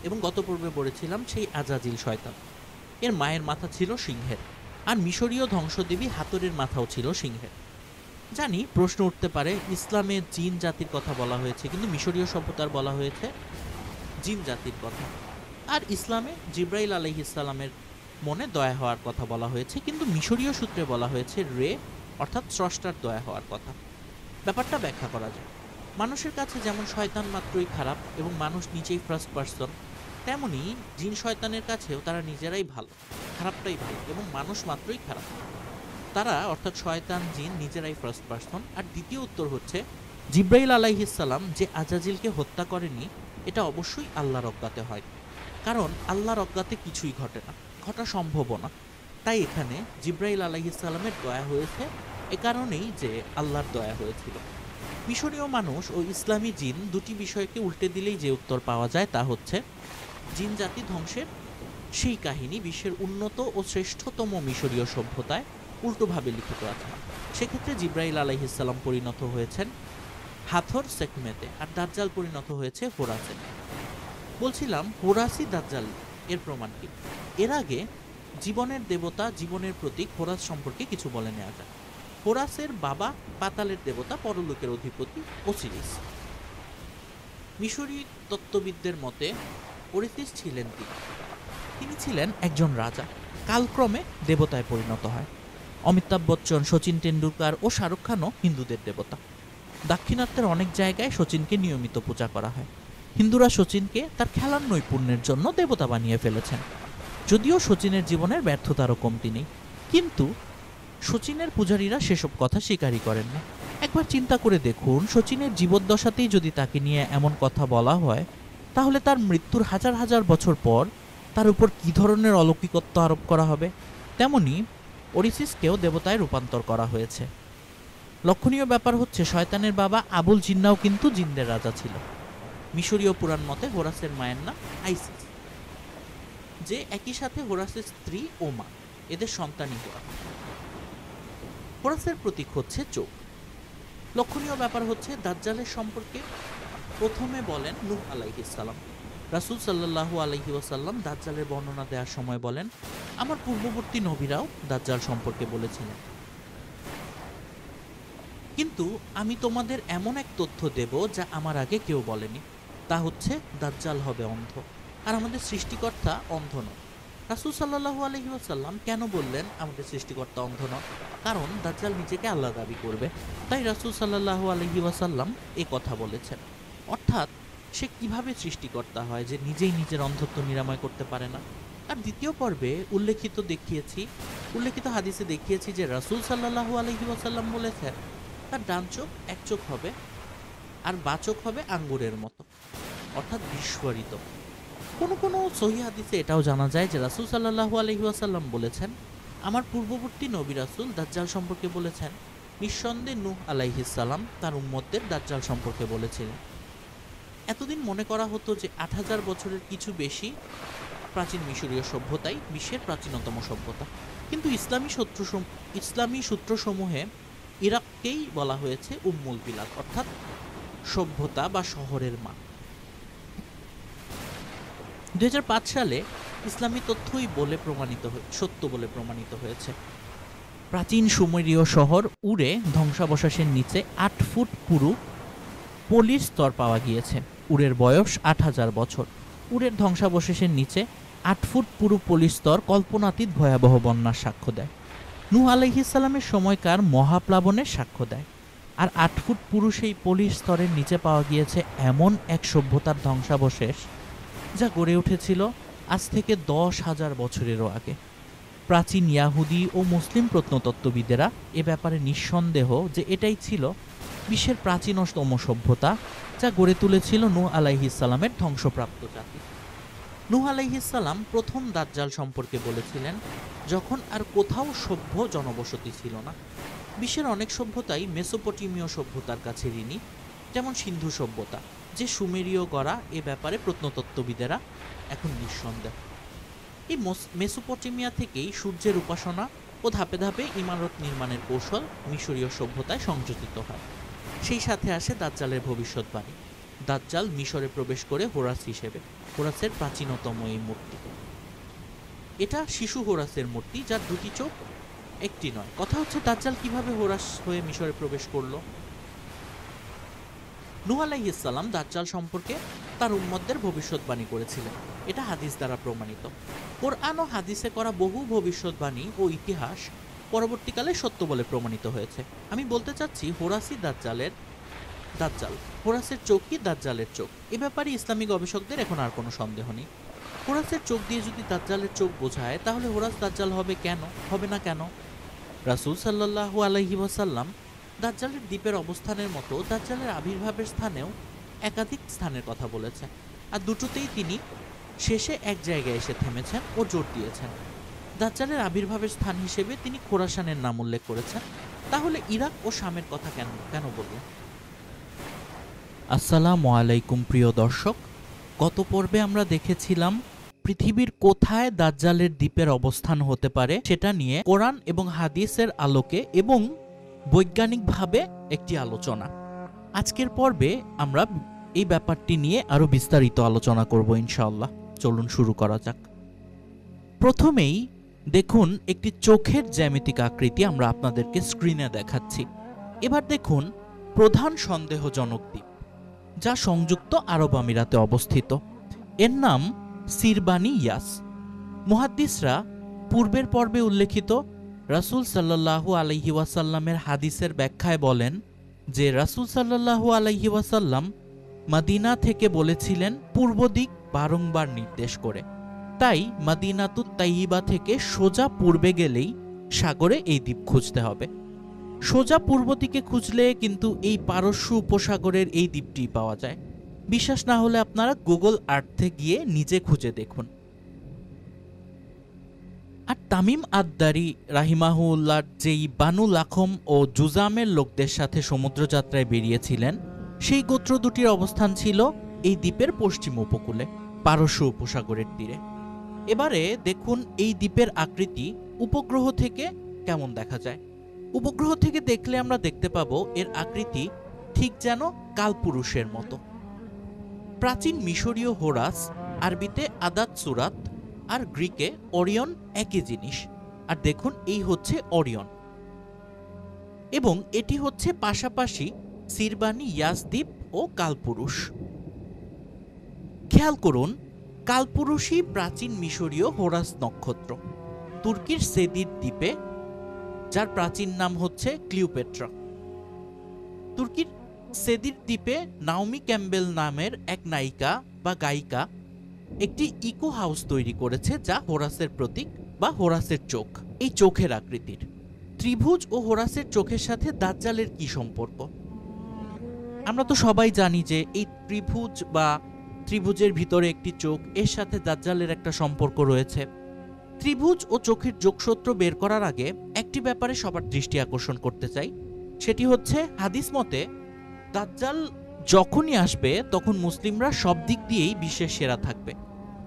এবং গত পর্বে বলেছিলাম সেই আজাজিল শয়তান। এর মায়ের মাথা ছিল সিংহের, আর মিশরীয় ধ্বংসদেবী হাতরের মাথাও ছিল সিংহের। জানি প্রশ্ন উঠতে পারে, ইসলামে জিন জাতির কথা বলা হয়েছে কিন্তু মিশরীয় সভ্যতার বলা হয়েছে জিন জাতির কথা, আর ইসলামে জিব্রাইল আলাইহিস সালামের মনে দয়া হওয়ার কথা বলা হয়েছে, কিন্তু মিশরীয় সূত্রে বলা হয়েছে রে অর্থাৎ স্রষ্টার দয়া হওয়ার কথা। ব্যাপারটা ব্যাখ্যা করা যায়। মানুষের কাছে যেমন শয়তান মাত্রই খারাপ এবং মানুষ নিজেই ফার্স্ট পার্সন, তেমনি জিন শয়তানের কাছেও তারা নিজেরাই ভালো, খারাপটাই ভালো, এবং মানুষ মাত্রই খারাপ। তারা অর্থাৎ শয়তান জিন নিজেরাই ফার্স্ট পার্সন। আর দ্বিতীয় উত্তর হচ্ছে জিব্রাইল আলাইহিস সালাম যে আজাজিলকে হত্যা করেনি এটা অবশ্যই আল্লাহর অজ্ঞাতে হয়, কারণ আল্লাহর অজ্ঞাতে কিছুই ঘটে না, ঘটা সম্ভবও না। তাই এখানে জিব্রাইল আলাইহিস সালামের দয়া হয়েছে, এ কারণেই যে আল্লাহর দয়া হয়েছিল। মিশরীয় মানুষ ও ইসলামী জিন দুটি বিষয়কে উল্টে দিলেই যে উত্তর পাওয়া যায় তা হচ্ছে জিন জাতি ধ্বংসের সেই কাহিনী বিশ্বের উন্নত ও শ্রেষ্ঠতম মিশরীয় সভ্যতায় উল্টোভাবে লিখিত আছে। সেক্ষেত্রে জিব্রাইল আলাইহিস সালাম পরিণত হয়েছেন হাথর সেকমেতে, আর দাজ্জাল পরিণত হয়েছে হোরাসে। বলছিলাম হোরাসি দাজ্জাল, এর প্রমাণ কি? এর আগে জীবনের দেবতা, জীবনের প্রতীক হোরাস সম্পর্কে কিছু বলে নেওয়া যায়। হোরাসের বাবা পাতালের দেবতা, পরলোকের অধিপতি ওসিরিস। মিশরী তত্ত্ববিদদের মতে ওরিসিস ছিলেন তিনি ছিলেন একজন রাজা, কালক্রমে দেবতায় পরিণত হয়। অমিতাভ বচ্চন, সচিন টেন্ডুলকার ও শাহরুখ খানও হিন্দুদের দেবতা। দাক্ষিণাত্যের অনেক জায়গায় শচীনকে নিয়মিত পূজা করা হয়। হিন্দুরা শচীনকে তার খেলার নৈপুণ্যের জন্য দেবতা বানিয়ে ফেলেছেন। যদিও শচীনের জীবনের ব্যর্থতারও কমতি নেই, কিন্তু শচীনের পূজারীরা সেসব কথা স্বীকারই করেন না। একবার চিন্তা করে দেখুন, শচীনের জীবদ্দশাতেই যদি তাকে নিয়ে এমন কথা বলা হয়, তাহলে তার মৃত্যুর হাজার হাজার বছর পর তার উপর কী ধরনের অলৌকিকত্ব আরোপ করা হবে। তেমনি ওরিসিসকেও দেবতায় রূপান্তর করা হয়েছে। লক্ষণীয় ব্যাপার হচ্ছে, শয়তানের বাবা আবুল জিন্নাও কিন্তু জিনদের রাজা ছিল। মিশরীয় পুরাণ মতে হোরাসের মায়ের নাম আইসিস, যে একই সাথে হোরাসের স্ত্রী ও মা। এদের সন্তানই হোরাস। হোরাসের প্রতীক হচ্ছে চোখ। লক্ষণীয় ব্যাপার হচ্ছে, দাজ্জালের সম্পর্কে প্রথমে বলেন নূহ আলাইহিস সালাম। রাসূল সাল্লাল্লাহু আলাইহি ওয়াসাল্লাম দাজ্জালের বর্ণনা দেওয়ার সময় বলেন, আমার পূর্ববর্তী নবীরাও দাজ্জাল সম্পর্কে বলেছিলেন, কিন্তু আমি তোমাদের এমন এক তথ্য দেব যা আমার আগে কেউ বলেনি। তা হচ্ছে, দাজ্জাল হবে অন্ধ, আর আমাদের সৃষ্টিকর্তা অন্ধ নন। রাসূল সাল্লাল্লাহু আলাইহি ওয়াসাল্লাম কেন বললেন আমাদের সৃষ্টিকর্তা অন্ধ নন? কারণ দাজ্জাল নিজেকে আল্লাহ দাবি করবে, তাই রাসূল সাল্লাল্লাহু আলাইহি ওয়াসাল্লাম এ কথা বলেছেন। অর্থাৎ সে কিভাবে সৃষ্টিকর্তা হয় যে নিজেই নিজের অন্ধত্ব নিরাময় করতে পারে না? আর দ্বিতীয় পর্বে উল্লেখিত হাদিসে দেখিয়েছি যে রাসূল সাল্লাল্লাহু আলাইহি ওয়াসাল্লাম বলেছেন, তার ডান চোখ এক চোখ হবে, আর বাঁ চোখ হবে আঙ্গুরের মতো, অর্থাৎ বিস্ফোরিত। কোনো সহিহ হাদিসে এটাও জানা যায় যে রাসূল সাল্লাল্লাহু আলাইহি ওয়াসাল্লাম বলেছেন, আমার পূর্ববর্তী নবী রাসূল দাজ্জাল সম্পর্কে বলেছেন, নিঃসন্দেহে নূহ আলাইহিস সালাম তার উম্মতদের দাজ্জাল সম্পর্কে বলেছিলেন। এতদিন মনে করা হতো যে ৮০০০ বছরের কিছু বেশি প্রাচীন মিশরীয় সভ্যতাই বিশ্বের প্রাচীনতম সভ্যতা, কিন্তু ইসলামী সূত্রসমূহে ইরাককেই বলা হয়েছে উম্মুল বিলাদ, অর্থাৎ সভ্যতা বা শহরের মা। ২০০৫ সালে ইসলামী তথ্যই সত্য বলে প্রমাণিত হয়েছে। প্রাচীন সুমেরীয় শহর উরে ধ্বংসাবশেষের নিচে ৮ ফুট পুরু পলির স্তর পাওয়া গিয়েছে। উরের বয়স ৮০০০ বছর। উরের ধ্বংসাবশেষের নিচে ৮ ফুট পুরু পলির স্তর কল্পনাতীত ভয়াবহ বন্যার সাক্ষ্য দেয়। নূহ আলাইহিস সালামের সময়কার মহাপ্লাবনের সাক্ষ্য দেয়। আর ৮ ফুট পুরু সেই পলির স্তরের নিচে পাওয়া গিয়েছে এমন এক সভ্যতার ধ্বংসাবশেষ যা গড়ে উঠেছিল আজ থেকে ১০,০০০ বছরেরও আগে। প্রাচীন ইয়াহুদি ও মুসলিম প্রত্নতত্ত্ববিদেরা এ ব্যাপারে নিঃসন্দেহ যে এটাই ছিল বিশ্বের প্রাচীনতম সভ্যতা, যা গড়ে তুলেছিল নূহ আলাইহিস সালামের ধ্বংসপ্রাপ্ত জাতি। নূহ আলাইহিস সালাম প্রথম দাজ্জাল সম্পর্কে বলেছিলেন যখন আর কোথাও সভ্য জনবসতি ছিল না। বিশ্বের অনেক সভ্যতাই মেসোপটেমীয় সভ্যতার কাছে ঋণী, যেমন সিন্ধু সভ্যতা, যে সুমেরীয় গড়া। এ ব্যাপারে প্রত্নতত্ত্ববিদেরা এখন নিঃসন্দেহ। এই মেসোপটেমিয়া থেকেই সূর্যের উপাসনা ও ধাপে ধাপে ইমারত নির্মাণের কৌশল মিশরীয় সভ্যতায় সংযোজিত হয়। সেই সাথে আসে দাজ্জালের ভবিষ্যৎবাণী। দাজ্জাল মিশরে প্রবেশ করে হোরাস হিসেবে, হোরাসের প্রাচীনতম এই মূর্তি। এটা শিশু হোরাসের মূর্তি, যার দুটি চোখ, একটি নয়। কথা হচ্ছে, দাজ্জাল কিভাবে হোরাস হয়ে মিশরে প্রবেশ করলো? নূহ আলাইহিস সালাম দাজ্জাল সম্পর্কে তার উম্মতদের ভবিষ্যৎবাণী করেছিলেন। এটা হাদিস দ্বারা প্রমাণিত। কোরআন ও হাদিসে করা বহু ভবিষ্যৎবাণী ও ইতিহাস পরবর্তীকালে সত্য বলে প্রমাণিত হয়েছে। আমি বলতে চাচ্ছি, দাজ্জাল হোরাসের চোখই দাজ্জালের চোখ। এ ব্যাপারে ইসলামী গবেষকদের এখন আর কোনো সন্দেহ নেই। হোরাসের চোখ দিয়ে যদি দাজ্জালের চোখ বোঝায়, তাহলে হোরাস দাজ্জাল হবে না কেন? রাসূল সাল্লাল্লাহু আলাইহি ওয়াসাল্লাম দাজ্জালের দ্বীপের অবস্থানের মতো দাজ্জালের আবির্ভাবের স্থানেও একাধিক স্থানের কথা বলেছেন, আর দুটোতেই তিনি শেষে এক জায়গায় এসে থেমেছেন ও জোর দিয়েছেন। দাজ্জালের আবির্ভাবের স্থান হিসেবে তিনি খোরাসানের নাম উল্লেখ করেছেন, তাহলে ইরাক ও শামের কথা কেন বললেন? আসসালামু আলাইকুম প্রিয় দর্শক, গত পর্বে আমরা দেখেছিলাম পৃথিবীর কোথায় দাজ্জালের দ্বীপের অবস্থান হতে পারে সেটা নিয়ে কোরআন এবং হাদিসের আলোকে এবং বৈজ্ঞানিকভাবে একটি আলোচনা। আজকের পর্বে আমরা এই ব্যাপারটি নিয়ে আরো বিস্তারিত আলোচনা করব ইনশাআল্লাহ। চলুন শুরু করা যাক। প্রথমেই দেখুন, একটি চোখের জ্যামিতিক আকৃতি আমরা আপনাদেরকে স্ক্রিনে দেখাচ্ছি। এবার দেখুন প্রধান সন্দেহজনক দ্বীপ, যা সংযুক্ত আরব আমিরাতে অবস্থিত। এর নাম সিরবানি ইয়াস। মুহাদ্দিসরা পূর্বের পর্বে উল্লেখিত রাসূল সাল্লাল্লাহু আলাইহি ওয়াসাল্লামের হাদিসের ব্যাখ্যায় বলেন, যে রাসূল সাল্লাল্লাহু আলাইহি ওয়াসাল্লাম মদিনা থেকে বলেছিলেন পূর্ব দিক বারংবার নির্দেশ করে। তাই মদিনাতুত তাইয়্যিবা থেকে সোজা পূর্বে গেলেই সাগরে এই দ্বীপ খুঁজতে হবে। সোজা পূর্ব দিকে খুঁজলে কিন্তু এই পারস্য উপসাগরের এই দ্বীপটি পাওয়া যায়। বিশ্বাস না হলে আপনারা গুগল আর্থে গিয়ে নিজে খুঁজে দেখুন। আর তামিম আদ-দারি রাহিমাহুল্লাহ যেই বানু লাখম ও জুজামের লোকদের সাথে সমুদ্রযাত্রায় বেরিয়েছিলেন, সেই গোত্র দুটির অবস্থান ছিল এই দ্বীপের পশ্চিম উপকূলে, পারস্য উপসাগরের তীরে। এবারে দেখুন এই দ্বীপের আকৃতি উপগ্রহ থেকে কেমন দেখা যায়। উপগ্রহ থেকে দেখলে আমরা দেখতে পাবো এর আকৃতি ঠিক যেন কালপুরুষের মতো। প্রাচীন মিশরীয় হোরাস, আরবিতে আদাত সুরাত, আর গ্রিকে ওরিয়ন একই জিনিস। আর দেখুন এই হচ্ছে ওরিয়ন, এবং এটি হচ্ছে পাশাপাশি সিরবানি, ইয়াসদ্বীপ ও কালপুরুষ। খেয়াল করুন, কালপুরুষই প্রাচীন মিশরীয় হোরাস নক্ষত্র, তুর্কির সেদির দ্বীপে, যার প্রাচীন নাম হচ্ছে ক্লিওপেট্রা। তুর্কির সেদির দ্বীপে নাওমি ক্যাম্বেল নামের এক নায়িকা বা গায়িকা একটি ইকো হাউস তৈরি করেছে, যা হোরাসের প্রতীক বা হোরাসের চোখ। এই চোখের আকৃতির ত্রিভুজ ও হোরাসের চোখের সাথে দাজ্জালের কি সম্পর্ক? আমরা তো সবাই জানি যে এই ত্রিভুজ বা ত্রিভুজের ভিতরে একটি চোখ, এর সাথে দাজ্জালের একটা সম্পর্ক রয়েছে। ত্রিভুজ ও চোখের যোগসূত্র বের করার আগে একটি ব্যাপারে সবার দৃষ্টি আকর্ষণ করতে চাই। সেটি হচ্ছে, হাদিস মতে দাজ্জাল যখনই আসবে তখন মুসলিমরা সব দিক দিয়েই বিশ্বের সেরা থাকবে।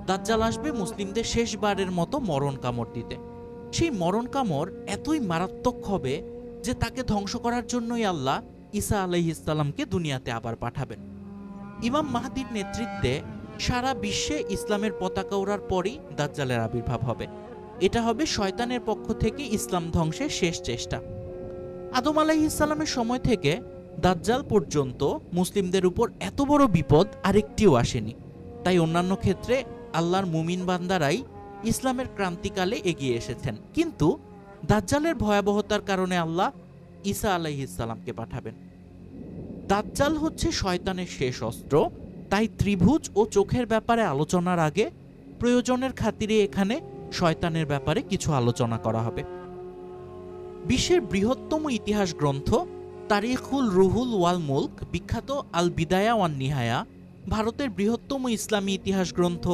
দাজ্জাল আসবে মুসলিমদের শেষবারের মতো মরণ কামড় দিতে। সেই মরণ কামড় এতই মারাত্মক হবে যে তাকে ধ্বংস করার জন্যই আল্লাহ ঈসা আলাইহিস সালামকে দুনিয়াতে আবার পাঠাবেন। ইমাম মাহদির নেতৃত্বে সারা বিশ্বে ইসলামের পতাকা ওড়ার পরই দাজ্জালের আবির্ভাব হবে। এটা হবে শয়তানের পক্ষ থেকে ইসলাম ধ্বংসের শেষ চেষ্টা। আদম আলাইহিস সালামের সময় থেকে দাজ্জাল পর্যন্ত মুসলিমদের উপর এত বড় বিপদ আরেকটিও আসেনি। তাই অন্যান্য ক্ষেত্রে আল্লাহর মুমিন বান্দারাই ইসলামের ক্রান্তিকালে এগিয়ে এসেছেন, কিন্তু দাজ্জালের ভয়াবহতার কারণে আল্লাহ ঈসা আলাইহিস সালামকে পাঠাবেন। দাজ্জাল হচ্ছে শয়তানের শেষ অস্ত্র। তাই ত্রিভুজ ও চোখের ব্যাপারে আলোচনার আগে প্রয়োজনের খাতিরে এখানে শয়তানের ব্যাপারে কিছু আলোচনা করা হবে। বিশ্বের বৃহত্তম ইতিহাস গ্রন্থ তারিখুল রুহুল ওয়াল মুলক, বিখ্যাত আল বিদায়া ওয়ান নিহায়া, ভারতের বৃহত্তম ইসলামী ইতিহাস গ্রন্থ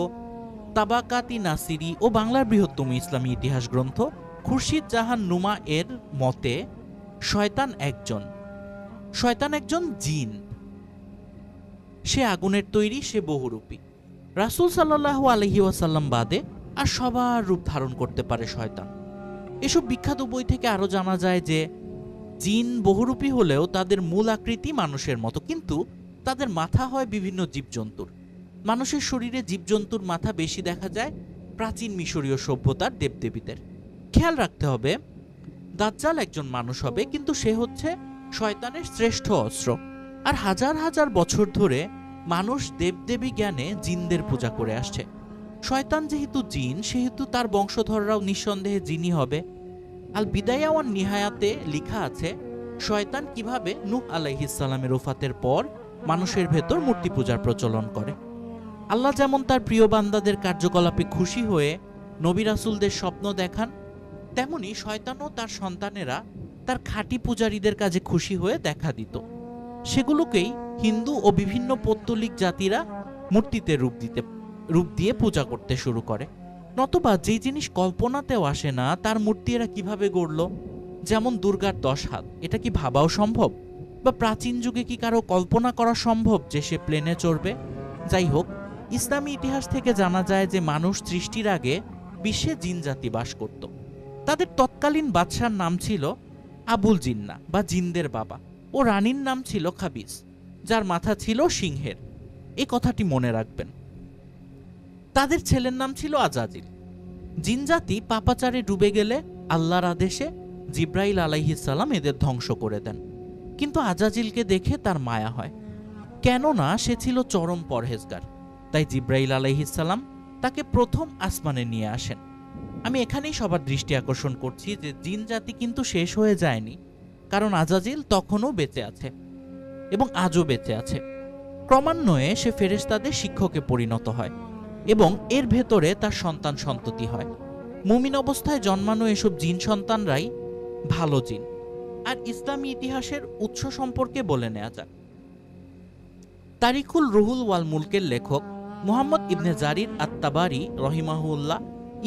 তাবাকাতি নাসিরি ও বাংলার বৃহত্তম ইসলামী ইতিহাস গ্রন্থ খুরশিদ জাহান নুমা এর মতে শয়তান একজন জিন। সে আগুনের তৈরি, সে বহুরূপী। রাসূল সাল্লাল্লাহু আলাইহি ওয়াসাল্লাম বাদে আর সবার রূপ ধারণ করতে পারে শয়তান। এসব বিখ্যাত বই থেকে আরো জানা যায় যে জিন বহুরূপী হলেও তাদের মূল আকৃতি মানুষের মতো, কিন্তু তাদের মাথা হয় বিভিন্ন জীবজন্তুর। মানুষের শরীরে জীবজন্তুর মাথা বেশি দেখা যায় প্রাচীন মিশরীয় সভ্যতার দেবদেবীদের। খেয়াল রাখতে হবে, দাজ্জাল একজন মানুষ হবে, কিন্তু সে হচ্ছে শয়তানের শ্রেষ্ঠ অস্ত্র। আর হাজার হাজার বছর ধরে মানুষ দেবদেবী জ্ঞানে জিনদের পূজা করে আসছে। শয়তান যেহেতু জিন, সেহেতু তার বংশধররাও নিঃসন্দেহে জিনই হবে। আল বিদায়া ওয়ান নিহায়াতে লেখা আছে শয়তান কিভাবে নূহ আলাইহিস সালামের ওফাতের পর মানুষের ভেতর মূর্তি পূজার প্রচলন করে। আল্লাহ যেমন তার প্রিয় বান্দাদের কার্যকলাপে খুশি হয়ে নবী রাসূলদের স্বপ্ন দেখান, তেমনি শয়তানও তার সন্তানেরা তার খাঁটি পূজারীদের কাজে খুশি হয়ে দেখা দিত। সেগুলোকেই হিন্দু ও বিভিন্ন পৌত্তলিক জাতিরা মূর্তিতে রূপ দিয়ে পূজা করতে শুরু করে। নতবা যে জিনিস কল্পনাতেও আসে না তার মূর্তি এরা কিভাবে গড়ল, যেমন দুর্গার 10 হাত, এটা কি ভাবাও সম্ভব? বা প্রাচীন যুগে কি কারো কল্পনা করা সম্ভব যে সে প্লেনে চড়বে? যাই হোক, ইসলামী ইতিহাস থেকে জানা যায় যে মানুষ সৃষ্টির আগে বিশ্বে জিন জাতি বাস করত। তাদের তৎকালীন বাদশার নাম ছিল আবুল জিন্না বা জিনদের বাবা, ও রানীর নাম ছিল খাবিস, যার মাথা ছিল সিংহের। এই কথাটি মনে রাখবেন। তাদের ছেলের নাম ছিল আজাজিল। জিনজাতি পাপাচারে ডুবে গেলে আল্লাহর আদেশে জিব্রাইল আলাইহিস সালাম এদের ধ্বংস করে দেন। কিন্তু আজাজিলকে দেখে তার মায়া হয়, কেননা সে ছিল চরম পরহেজগার। তাই জিব্রাইল আলাইহিস সালাম তাকে প্রথম আসমানে নিয়ে আসেন। আমি এখানেই সবার দৃষ্টি আকর্ষণ করছি যে জিন জাতি কিন্তু শেষ হয়ে যায়নি, কারণ আজাজিল তখনও বেঁচে আছে। এবং আজও বেঁচে আছে। ক্রমান্বয়ে সে ফেরেশতাদের শিক্ষকে পরিণত হয় এবং এর ভেতরে তার সন্তান সন্ততি হয়। মুমিন অবস্থায় জন্মানো এসব জিন সন্তানরাই ভালো জিন। আর ইসলামী ইতিহাসের উৎস সম্পর্কে বলে নেওয়া যাক। তারিখুল রুহুল ওয়াল মুলকের লেখক মুহাম্মদ ইবনে জারির আত-তাবারি রহিমাহুল্লাহ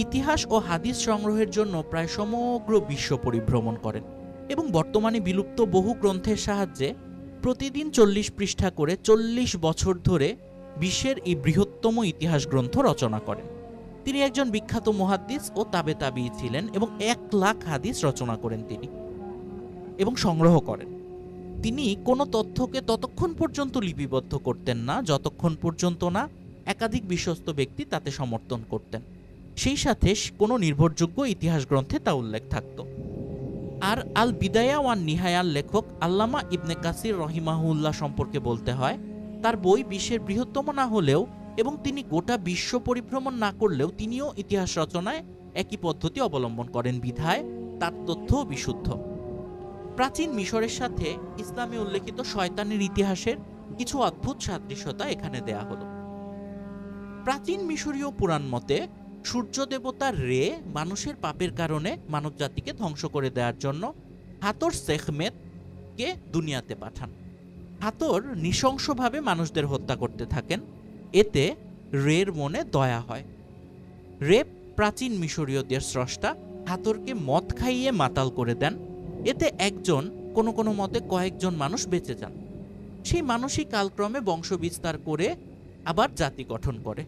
ইতিহাস ও হাদিস সংগ্রহের জন্য প্রায় সমগ্র বিশ্ব পরিভ্রমণ করেন এবং বর্তমানে বিলুপ্ত বহু গ্রন্থের সাহায্যে প্রতিদিন 40 পৃষ্ঠা করে 40 বছর ধরে বিশ্বের এই বৃহত্তম ইতিহাস গ্রন্থ রচনা করেন। তিনি একজন বিখ্যাত মুহাদ্দিস ও তাবে তাবিঈ ছিলেন এবং 1 লাখ হাদিস রচনা করেন তিনি এবং সংগ্রহ করেন। তিনি কোনো তথ্যকে ততক্ষণ পর্যন্ত লিপিবদ্ধ করতেন না যতক্ষণ পর্যন্ত না একাধিক বিশ্বস্ত ব্যক্তি তাতে সমর্থন করতেন, সেই সাথে কোনো নির্ভরযোগ্য ইতিহাস গ্রন্থে তা উল্লেখ থাকত। আর আল বিদায়া ওয়ান নিহায়ার লেখক আল্লামা ইবনে কাসির রহিমাহুল্লাহ সম্পর্কে বলতে হয়, তার বই বিশ্বের বৃহত্তম না হলেও এবং তিনি গোটা বিশ্ব পরিভ্রমণ না করলেও তিনিও ইতিহাস রচনায় একই পদ্ধতি অবলম্বন করেন বিধায় তার তথ্য বিশুদ্ধ। প্রাচীন মিশরের সাথে ইসলামে উল্লেখিত শয়তানের ইতিহাসের কিছু অদ্ভুত সাদৃশ্যতা এখানে দেয়া হলো। প্রাচীন মিশরীয় পুরাণ মতে সূর্য দেবতা রে মানুষের পাপের কারণে মানব জাতিকে ধ্বংস করে দেওয়ার জন্য হাতর সেখমেতকে দুনিয়াতে পাঠান। হাতর নৃশংসভাবে মানুষদের হত্যা করতে থাকেন, এতে রের মনে দয়া হয়। রে প্রাচীন মিশরীয়দের স্রষ্টা হাতরকে মদ খাইয়ে মাতাল করে দেন, এতে একজন কোনো কোনো মতে কয়েকজন মানুষ বেঁচে যান। সেই মানুষই কালক্রমে বংশ বিস্তার করে আবার জাতি গঠন করে।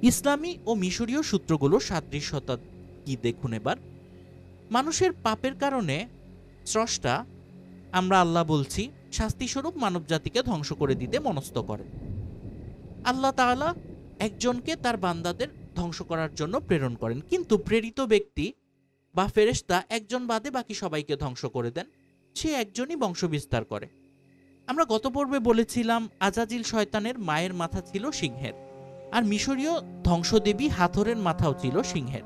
ইসলামী ও মিশরীয় সূত্রগুলোর সাদৃশ্যতা কি দেখুন এবার। মানুষের পাপের কারণে স্রষ্টা, আমরা আল্লাহ বলছি, শাস্তিস্বরূপ মানব জাতিকে ধ্বংস করে দিতে মনস্থ করেন। আল্লাহ তাআলা একজনকে তার বান্দাদের ধ্বংস করার জন্য প্রেরণ করেন, কিন্তু প্রেরিত ব্যক্তি বা ফেরেশতা একজন বাদে বাকি সবাইকে ধ্বংস করে দেন। সে একজনই বংশ বিস্তার করে। আমরা গত পর্বে বলেছিলাম আজাজিল শয়তানের মায়ের মাথা ছিল সিংহের, আর মিশরীয় ধ্বংসদেবী হাথরের মাথাও ছিল সিংহের।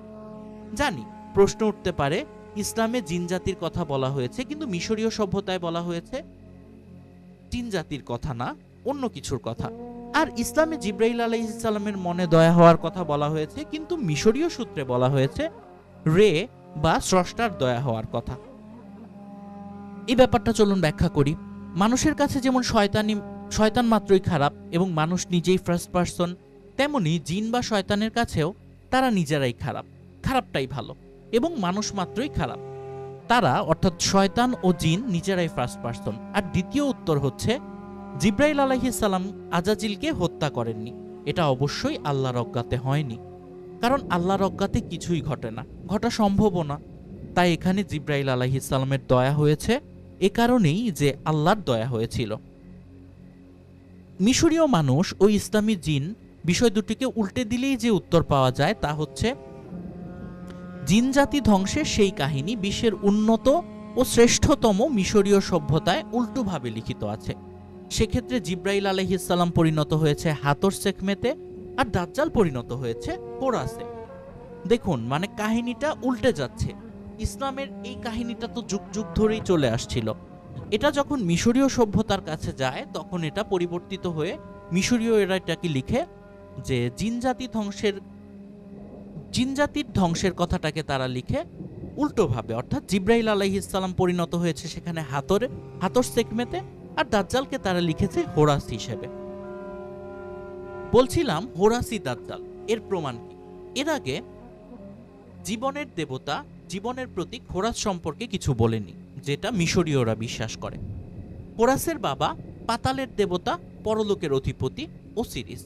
জানি প্রশ্ন উঠতে পারে, ইসলামে জিন জাতির কথা বলা হয়েছে কিন্তু মিশরীয় সভ্যতায় বলা হয়েছে জিন জাতির কথা না, অন্য কিছুর কথা। আর ইসলামে জিব্রাইল আলাইহিস সালামের মনে দয়া হওয়ার কথা বলা হয়েছে কিন্তু মিশরীয় সূত্রে বলা হয়েছে রে বা স্রষ্টার দয়া হওয়ার কথা। এই ব্যাপারটা চলুন ব্যাখ্যা করি। মানুষের কাছে যেমন শয়তান মাত্রই খারাপ এবং মানুষ নিজেই ফার্স্ট পারসন, তেমনি জিন বা শয়তানের কাছেও তারা নিজেরাই খারাপ, খারাপটাই ভালো, এবং মানুষ মাত্রই খারাপ। তারা অর্থাৎ শয়তান ও জিন নিজেরাই ফার্স্ট পারসন। আর দ্বিতীয় উত্তর হচ্ছে জিব্রাইল আলাইহিস সালাম আজাজিলকে হত্যা করেননি, এটা অবশ্যই আল্লাহর অজ্ঞাতে হয়নি, কারণ আল্লাহর অজ্ঞাতে কিছুই ঘটে না, ঘটা সম্ভবও না। তাই এখানে জিব্রাইল আলাইহিস সালামের দয়া হয়েছে এ কারণেই যে আল্লাহর দয়া হয়েছিল। মিশরীয় মানুষ ও ইসলামী জিন বিষয় দুটিকে উল্টে দিলেই যে উত্তর পাওয়া যায় তা হচ্ছে জিন জাতি ধ্বংসের সেই কাহিনী বিশ্বের উন্নত ও শ্রেষ্ঠতম মিশরীয় সভ্যতায় উল্টোভাবে লিখিত আছে। সেক্ষেত্রে জিব্রাইল আলাইহিস সালাম পরিণত হয়েছে হাতর সেখমেতে আর দাজ্জাল পরিণত হয়েছে হোরাসে। দেখুন, মানে কাহিনীটা উল্টে যাচ্ছে। ইসলামের এই কাহিনীটা তো যুগ যুগ ধরেই চলে আসছিল, এটা যখন মিশরীয় সভ্যতার কাছে যায় তখন এটা পরিবর্তিত হয়ে মিশরীয় এরা এটাকে লিখে যে জিন জাতির ধ্বংসের কথাটাকে তারা লিখে উল্টোভাবে, অর্থাৎ জিব্রাইল আলাইহিস সালাম পরিণত হয়েছে সেখানে হাতর সেখমেতে, আর দাজ্জালকে তারা লিখেছে হোরাস হিসেবে। বলছিলাম হোরাসি দাজ্জাল, এর প্রমাণ কি? এর আগে জীবনের দেবতা, জীবনের প্রতীক হোরাস সম্পর্কে কিছু বলেনি, যেটা মিশরীয়রা বিশ্বাস করে। হোরাসের বাবা পাতালের দেবতা, পরলোকের অধিপতি ওসিরিস।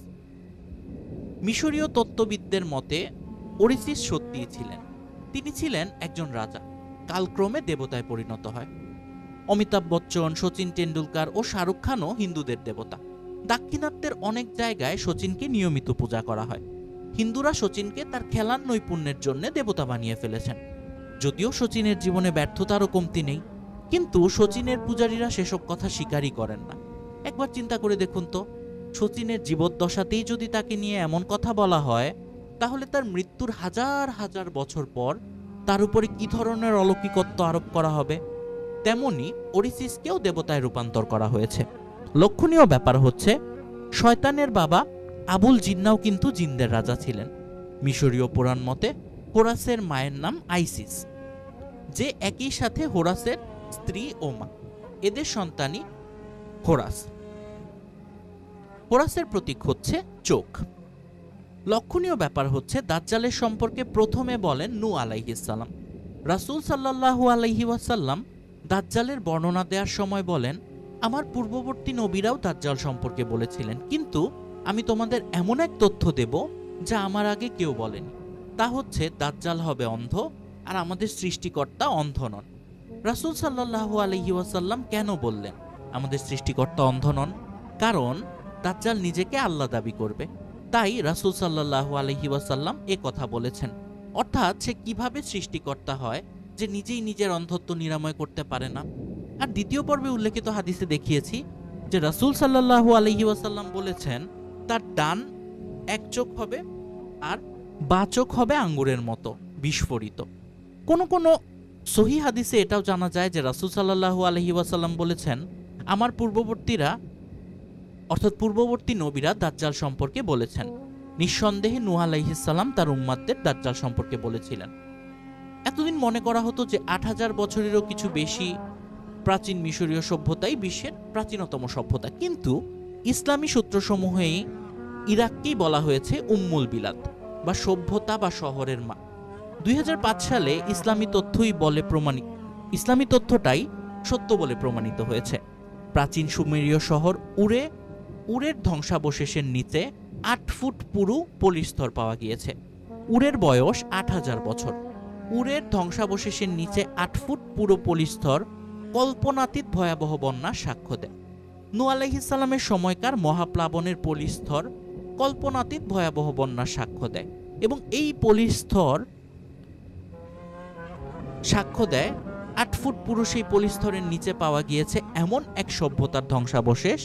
মিশরীয় তত্ত্ববিদদের মতে ওরিসিস সত্যিই ছিলেন। তিনি ছিলেন একজন রাজা, কালক্রমে দেবতায় পরিণত হয়। অমিতাভ বচ্চন, সচিন টেন্ডুলকার ও শাহরুখ খানও হিন্দুদের দেবতা। দাক্ষিণাত্যের অনেক জায়গায় সচিনকে নিয়মিত পূজা করা হয়। হিন্দুরা সচিনকে তার খেলার নৈপুণ্যের জন্য দেবতা বানিয়ে ফেলেছেন। যদিও সচিনের জীবনে ব্যর্থতারও কমতি নেই, কিন্তু সচিনের পূজারীরা সেসব কথা স্বীকারই করেন না। একবার চিন্তা করে দেখুন তো, সচিনের জীবদ্দশাতেই যদি তাকে নিয়ে এমন কথা বলা হয়, তাহলে তার মৃত্যুর হাজার হাজার বছর পর তার উপরে কি ধরনের অলৌকিকত্ব আরোপ করা হবে। তেমনি ওরিসিসকেও দেবতায় রূপান্তর করা হয়েছে। লক্ষণীয় ব্যাপার হচ্ছে শয়তানের বাবা আবুল জিন্নাও কিন্তু জিনদের রাজা ছিলেন। মিশরীয় পুরাণ মতে হোরাসের মায়ের নাম আইসিস, যে একই সাথে হোরাসের স্ত্রী ও মা। এদের সন্তানই হোরাস। হোরাসের প্রতীক হচ্ছে চোখ। লক্ষণীয় ব্যাপার হচ্ছে দাজ্জালের সম্পর্কে প্রথমে বলেন নূহ আলাইহিস সালাম। রাসূল সাল্লাল্লাহু আলাইহি ওয়াসাল্লাম দাজ্জালের বর্ণনা দেওয়ার সময় বলেন, আমার পূর্ববর্তী নবীরাও দাজ্জাল সম্পর্কে বলেছিলেন, কিন্তু আমি তোমাদের এমন এক তথ্য দেব যা আমার আগে কেউ বলেনি। তা হচ্ছে দাজ্জাল হবে অন্ধ, আর আমাদের সৃষ্টিকর্তা অন্ধ নন। রাসূল সাল্লাল্লাহু আলাইহি ওয়াসাল্লাম কেন বললেন আমাদের সৃষ্টিকর্তা অন্ধ নন? কারণ দাজ্জাল নিজেকে আল্লাহ দাবি করবে, তাই রাসূল সাল্লাল্লাহু আলাইহি ওয়াসাল্লাম এ কথা বলেছেন। অর্থাৎ সে কিভাবে সৃষ্টিকর্তা হয় যে নিজেই নিজের অন্ধত্ব নিরাময় করতে পারে না। আর দ্বিতীয় পর্বে উল্লেখিত হাদিসে দেখিয়েছি যে রাসূল সাল্লাল্লাহু আলাইহি ওয়াসাল্লাম বলেছেন তার ডান এক চোখ হবে আর বাঁ চোখ হবে আঙ্গুরের মতো বিস্ফোরিত। কোন কোন সহিহ হাদিসে এটাও জানা যায় যে রাসূল সাল্লাল্লাহু আলাইহি ওয়াসাল্লাম বলেছেন, আমার পূর্ববর্তীরা অর্থাৎ পূর্ববর্তী নবীরা দাজ্জাল সম্পর্কে বলেছেন। নিঃসন্দেহে নূহ আলাইহিস সালাম তার উম্মাতদের দাজ্জাল সম্পর্কে বলেছিলেন। এতদিন মনে করা হতো যে ৮০০০ বছরেরও কিছু বেশি প্রাচীন মিশরীয় সভ্যতাই বিশ্বের প্রাচীনতম সভ্যতা, কিন্তু ইসলামী সূত্রসমূহেই ইরাককেই বলা হয়েছে উম্মুল বিলাদ বা সভ্যতা বা শহরের মা। ২০০৫ সালে ইসলামী তথ্যটাই সত্য বলে প্রমাণিত হয়েছে। প্রাচীন সুমেরীয় শহর উরের ধ্বংসাবশেষের নিচে ৮ ফুট পুরু পলিস্তর পাওয়া গিয়েছে। উরের বয়স ৮০০০ বছর। উরের ধ্বংসাবশেষের নিচে ৮ ফুট পুরো পলিস্তর কল্পনাতীত ভয়াবহ বন্যার সাক্ষ্য দেয়। নূহ আলাইহিস সালামের সময়কার মহাপ্লাবনের পলিস্তর কল্পনাতীত ভয়াবহ বন্যার সাক্ষ্য দেয়, এবং এই পলিস্তর সাক্ষ্য দেয় ৮ ফুট পুরো সেই পলিস্তরের নিচে পাওয়া গিয়েছে এমন এক সভ্যতার ধ্বংসাবশেষ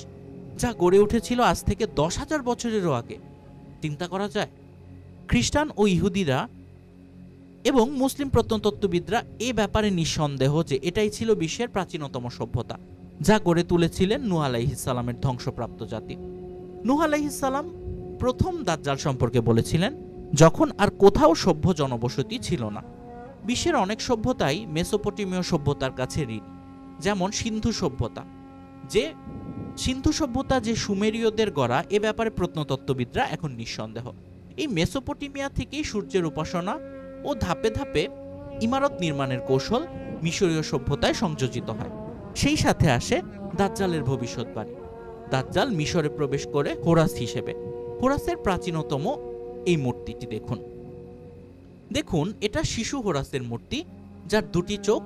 যা গড়ে উঠেছিল আজ থেকে ১০,০০০ বছরেরও আগে। চিন্তা করা যায়। খ্রিস্টান ও ইহুদিরা এবং মুসলিম প্রত্নতত্ত্ববিদরা এ ব্যাপারে নিঃসন্দেহ যে এটাই ছিল বিশ্বের প্রাচীনতম সভ্যতা, যা গড়ে তুলেছিলেন নূহ আলাইহিস সালামের ধ্বংসপ্রাপ্ত জাতি। নূহ আলাইহিস সালাম প্রথম দাজ্জাল সম্পর্কে বলেছিলেন যখন আর কোথাও সভ্য জনবসতি ছিল না। বিশ্বের অনেক সভ্যতাই মেসোপটেমীয় সভ্যতার কাছে ঋণী, যেমন সিন্ধু সভ্যতা। সিন্ধু সভ্যতা যে সুমেরীয়দের গড়া, এ ব্যাপারে প্রত্নতত্ত্ববিদরা এখন নিঃসন্দেহ। এই মেসোপটেমিয়া থেকেই সূর্যের উপাসনা ও ধাপে ধাপে ইমারত নির্মাণের কৌশল মিশরীয় সভ্যতায় সংযোজিত হয়। সেই সাথে আসে দাজ্জালের ভবিষ্যৎবাণী। দাজ্জাল মিশরে প্রবেশ করে হোরাস হিসেবে। হোরাসের প্রাচীনতম এই মূর্তিটি দেখুন, এটা শিশু হোরাসের মূর্তি, যার দুটি চোখ,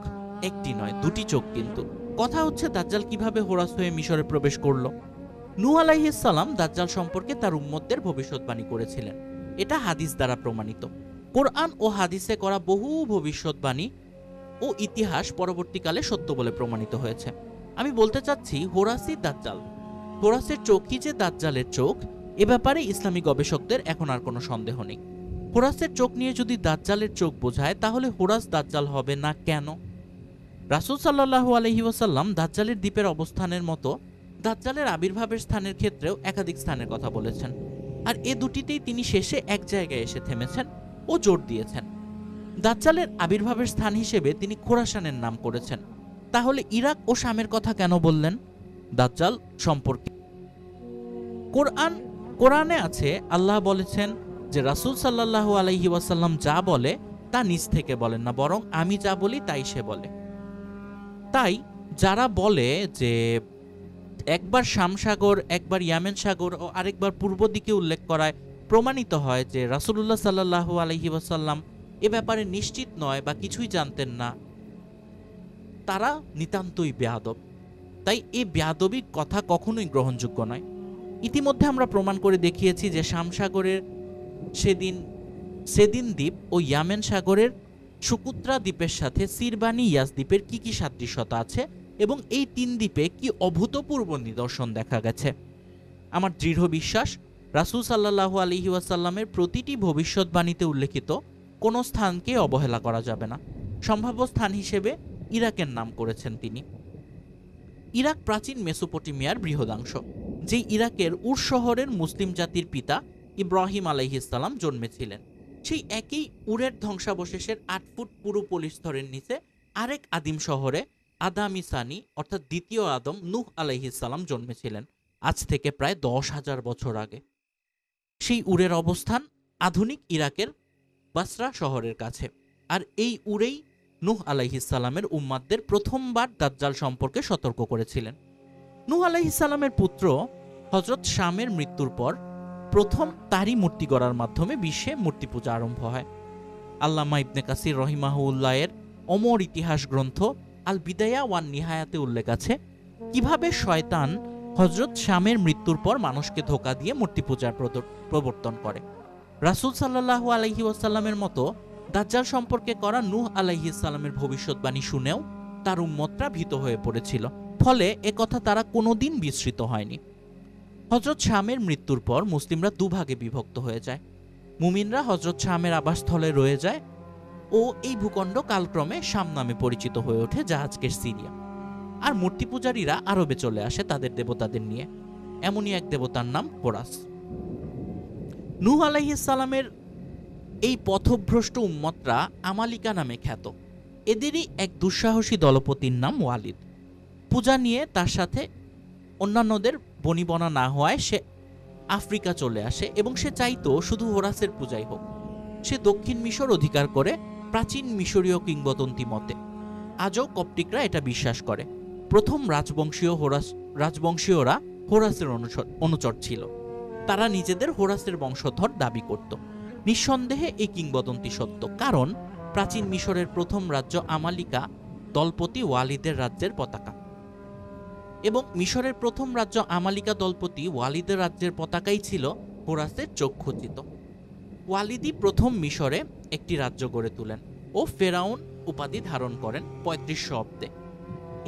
একটি নয় দুটি চোখ। কিন্তু কথা হচ্ছে দাজ্জাল কিভাবে হোরাস হয়ে মিশরে প্রবেশ করলো। নূহ আলাইহিস সালাম দাজ্জাল সম্পর্কে তার উম্মতদের ভবিষ্যৎবাণী করেছিলেন। এটা হাদিস দ্বারা প্রমাণিত। কোরআন ও হাদিসে করা বহু ভবিষ্যৎবাণী ও ইতিহাস পরবর্তীকালে সত্য বলে প্রমাণিত হয়েছে। আমি বলতে চাচ্ছি হোরাসই দাজ্জাল। হোরাসের চোখই যে দাজ্জালের চোখ, এ ব্যাপারে ইসলামী গবেষকদের এখন আর কোনো সন্দেহ নেই। হোরাসের চোখ নিয়ে যদি দাজ্জালের চোখ বোঝায়, তাহলে হোরাস দাজ্জাল হবে না কেন? রাসূল সাল্লাল্লাহু আলাইহি ওয়াসাল্লাম দাজ্জালের দ্বীপের অবস্থানের মতো দাজ্জালের আবির্ভাবের স্থানের ক্ষেত্রেও একাধিক স্থানের কথা বলেছেন, আর এ দুটিতেই তিনি শেষে এক জায়গায় এসে থেমেছেন ও জোর দিয়েছেন। দাজ্জালের আবির্ভাবের স্থান হিসেবে তিনি খোরাসানের নাম করেছেন। তাহলে ইরাক ও শামের কথা কেন বললেন দাজ্জাল সম্পর্কে? কোরআনে আছে, আল্লাহ বলেছেন যে রাসূল সাল্লাল্লাহু আলাইহি ওয়াসাল্লাম যা বলে তা নিজ থেকে বলেন না, বরং আমি যা বলি তাই সে বলে। তাই যারা বলে যে একবার শাম সাগর, একবার ইয়ামেন সাগর ও আরেকবার পূর্ব দিকে উল্লেখ করায় প্রমাণিত হয় যে রাসূলুল্লাহ সাল্লাল্লাহু আলাইহি ওয়াসাল্লাম এ ব্যাপারে নিশ্চিত নয় বা কিছুই জানতেন না, তারা নিতান্তই বেয়াদব। তাই এই বেয়াদবি কথা কখনোই গ্রহণযোগ্য নয়। ইতিমধ্যে আমরা প্রমাণ করে দেখিয়েছি যে শাম সাগরের সেদিন দ্বীপ ও ইয়ামেন সাগরের সুকুত্রা দ্বীপের সাথে সিরবানি ইয়াস দ্বীপের কি কি সাদৃশ্যতা আছে এবং এই ৩ দ্বীপে কি অভূতপূর্ব নিদর্শন দেখা গেছে। আমার দৃঢ় বিশ্বাস, রাসূল সাল্লাল্লাহু আলাইহি ওয়াসাল্লামের প্রতিটি ভবিষ্যৎবাণীতে উল্লেখিত কোনো স্থানকে অবহেলা করা যাবে না। সম্ভাব্য স্থান হিসেবে ইরাকের নাম করেছেন তিনি। ইরাক প্রাচীন মেসোপটেমিয়ার বৃহদাংশ, যেই ইরাকের উর শহরের মুসলিম জাতির পিতা ইব্রাহিম আলাইহিস সালাম জন্মেছিলেন। সেই একই উরের ধ্বংসাবশেষের ৮ ফুট পুরো পলিস্তরের নিচে আরেক আদিম শহরে আদাম ইসানি অর্থাৎ দ্বিতীয় আদম নূহ আলাইহিস সালাম জন্মেছিলেন আজ থেকে প্রায় ১০,০০০ বছর আগে। সেই উরের অবস্থান আধুনিক ইরাকের বাসরা শহরের কাছে। আর এই উরেই নূহ আলাইহিস সালামের উম্মাতদের প্রথমবার দাজ্জাল সম্পর্কে সতর্ক করেছিলেন। নূহ আলাইহিস সালামের পুত্র হযরত শামের মৃত্যুর পর প্রথম তারই মূর্তি গড়ার মাধ্যমে বিশ্বে মূর্তি পূজা আরম্ভ হয়। আল্লামা ইবনে কাসির রহিমাহুল্লাহের অমর ইতিহাস গ্রন্থ আল বিদায়া ওয়ান নিহায়াতে উল্লেখ আছে কিভাবে শয়তান হযরত শামের মৃত্যুর পর মানুষকে ধোঁকা দিয়ে মূর্তি পূজার প্রবর্তন করে। রাসূল সাল্লাল্লাহু আলাইহি ওয়াসাল্লামের মতো দাজ্জাল সম্পর্কে করা নূহ আলাইহিস সালামের ভবিষ্যৎবাণী শুনেও তার উম্মতরা ভীত হয়ে পড়েছিল, ফলে একথা তারা কোনোদিন বিস্মৃত হয়নি। হযরত শামের মৃত্যুর পর মুসলিমরা দুভাগে বিভক্ত হয়ে যায়। মুমিনরা হযরত শামের আবাসস্থলে রয়ে যায় ও এই ভূখণ্ড কালক্রমে শাম নামে পরিচিত হয়ে ওঠে, যা আজকের সিরিয়া। আর মূর্তি পূজারীরা আরবে চলে আসে তাদের দেবতাদের নিয়ে। এমনই এক দেবতার নাম হোরাস। নূহ আলাইহিস সালামের এই পথভ্রষ্ট উম্মতরা আমালিকা নামে খ্যাত। এদেরই এক দুঃসাহসী দলপতির নাম ওয়ালিদ। পূজা নিয়ে তার সাথে অন্যান্যদের বনিবনা না হওয়ায় সে আফ্রিকা চলে আসে এবং সে চাইতো শুধু হোরাসের পূজাই হোক। সে দক্ষিণ মিশর অধিকার করে প্রাচীন মিশরীয় কিংবদন্তি মতে। আজও কপ্টিকরা এটা বিশ্বাস করে। প্রথম রাজবংশীয়রা হোরাসের অনুচর ছিল। তারা নিজেদের হোরাসের বংশধর দাবি করত। নিঃসন্দেহে এই কিংবদন্তি সত্য, কারণ প্রাচীন মিশরের প্রথম রাজ্য আমালিকা দলপতি ওয়ালিদের রাজ্যের পতাকা, এবং মিশরের প্রথম রাজ্য আমালিকা দলপতি ওয়ালিদের রাজ্যের পতাকাই ছিল হোরাসের চক্ষুচিত। ওয়ালিদি প্রথম মিশরে একটি রাজ্য গড়ে তোলেন ও ফেরাউন উপাধি ধারণ করেন ৩৫০০ অব্দে।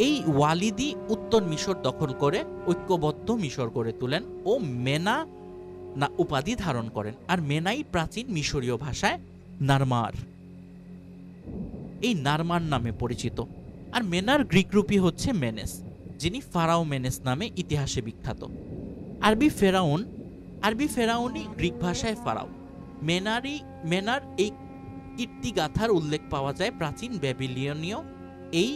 এই ওয়ালিদি উত্তর মিশর দখল করে ঐক্যবদ্ধ মিশর গড়ে তোলেন ও মেনা না উপাধি ধারণ করেন। আর মেনাই প্রাচীন মিশরীয় ভাষায় নারমার, এই নারমার নামে পরিচিত। আর মেনার গ্রিক রূপী হচ্ছে মেনেস, যিনি ফারাও মেনেস নামে ইতিহাসে বিখ্যাত। আরবি ফেরাউনই গ্রিক ভাষায় ফারাও। মেনার এই কীর্তিগাথার উল্লেখ পাওয়া যায় প্রাচীন ব্যাবিলিয়নীয় এই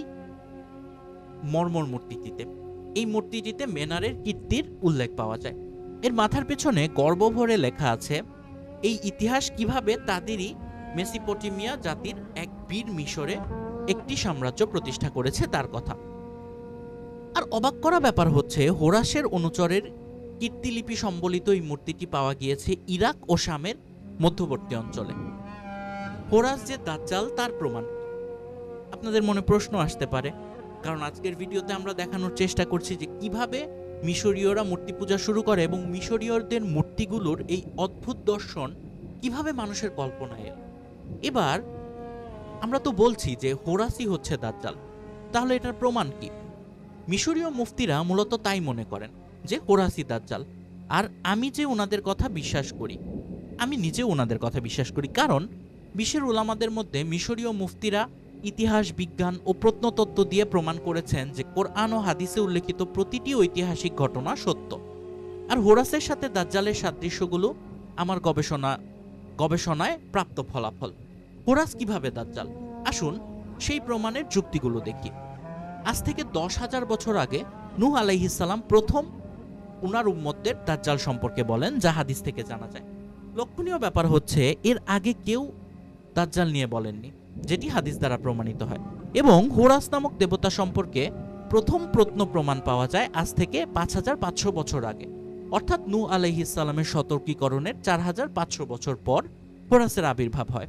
মর্মর মূর্তিটিতে। এই মূর্তিটিতে মেনারের কীর্তির উল্লেখ পাওয়া যায়। এর মাথার পেছনে গর্ব ভরে লেখা আছে এই ইতিহাস কিভাবে তাদেরই মেসোপটেমিয়া জাতির এক বীর মিশরে একটি সাম্রাজ্য প্রতিষ্ঠা করেছে তার কথা। আর অবাক করা ব্যাপার হচ্ছে হোরাসের অনুচরের কীর্তিলিপি সম্বলিত এই মূর্তিটি পাওয়া গিয়েছে ইরাক ও শামের মধ্যবর্তী অঞ্চলে। হোরাস যে দাজ্জাল তার প্রমাণ। আপনাদের মনে প্রশ্ন আসতে পারে, কারণ আজকের ভিডিওতে আমরা দেখানোর চেষ্টা করছি যে কিভাবে মিশরীয়রা মূর্তি পূজা শুরু করে এবং মিশরীয়দের মূর্তিগুলোর এই অদ্ভুত দর্শন কিভাবে মানুষের কল্পনায় এলো। এবার আমরা তো বলছি যে হোরাসই হচ্ছে দাজ্জাল, তাহলে এটার প্রমাণ কি? মিশরীয় মুফতিরা মূলত তাই মনে করেন যে হোরাসই দাজ্জাল। আর আমি যে ওনাদের কথা বিশ্বাস করি, আমি নিজে ওনাদের কথা বিশ্বাস করি, কারণ বিশ্বের উলামাদের মধ্যে মিশরীয় মুফতিরা ইতিহাস, বিজ্ঞান ও প্রত্নতত্ত্ব দিয়ে প্রমাণ করেছেন যে কোরআন ও হাদিসে উল্লেখিত প্রতিটি ঐতিহাসিক ঘটনা সত্য। আর হোরাসের সাথে দাজ্জালের সাদৃশ্যগুলো আমার গবেষণায় প্রাপ্ত ফলাফল। হোরাস কিভাবে দাজ্জাল? আসুন সেই প্রমাণের যুক্তিগুলো দেখি। আজ থেকে ১০,০০০ বছর আগে নূহ আলাইহিস সালাম প্রথম উনার উম্মতদের দাজ্জাল সম্পর্কে বলেন, যা হাদিস থেকে জানা যায়। লক্ষণীয় ব্যাপার হচ্ছে এর আগে কেউ দাজ্জাল নিয়ে বলেননি, যেটি হাদিস দ্বারা প্রমাণিত হয়। এবং হোরাস নামক দেবতা সম্পর্কে প্রথম প্রত্ন প্রমাণ পাওয়া যায় আজ থেকে ৫৫০০ বছর আগে, অর্থাৎ নূহ আলাইহিস সালামের সতর্কীকরণের ৪৫০০ বছর পর হোরাসের আবির্ভাব হয়।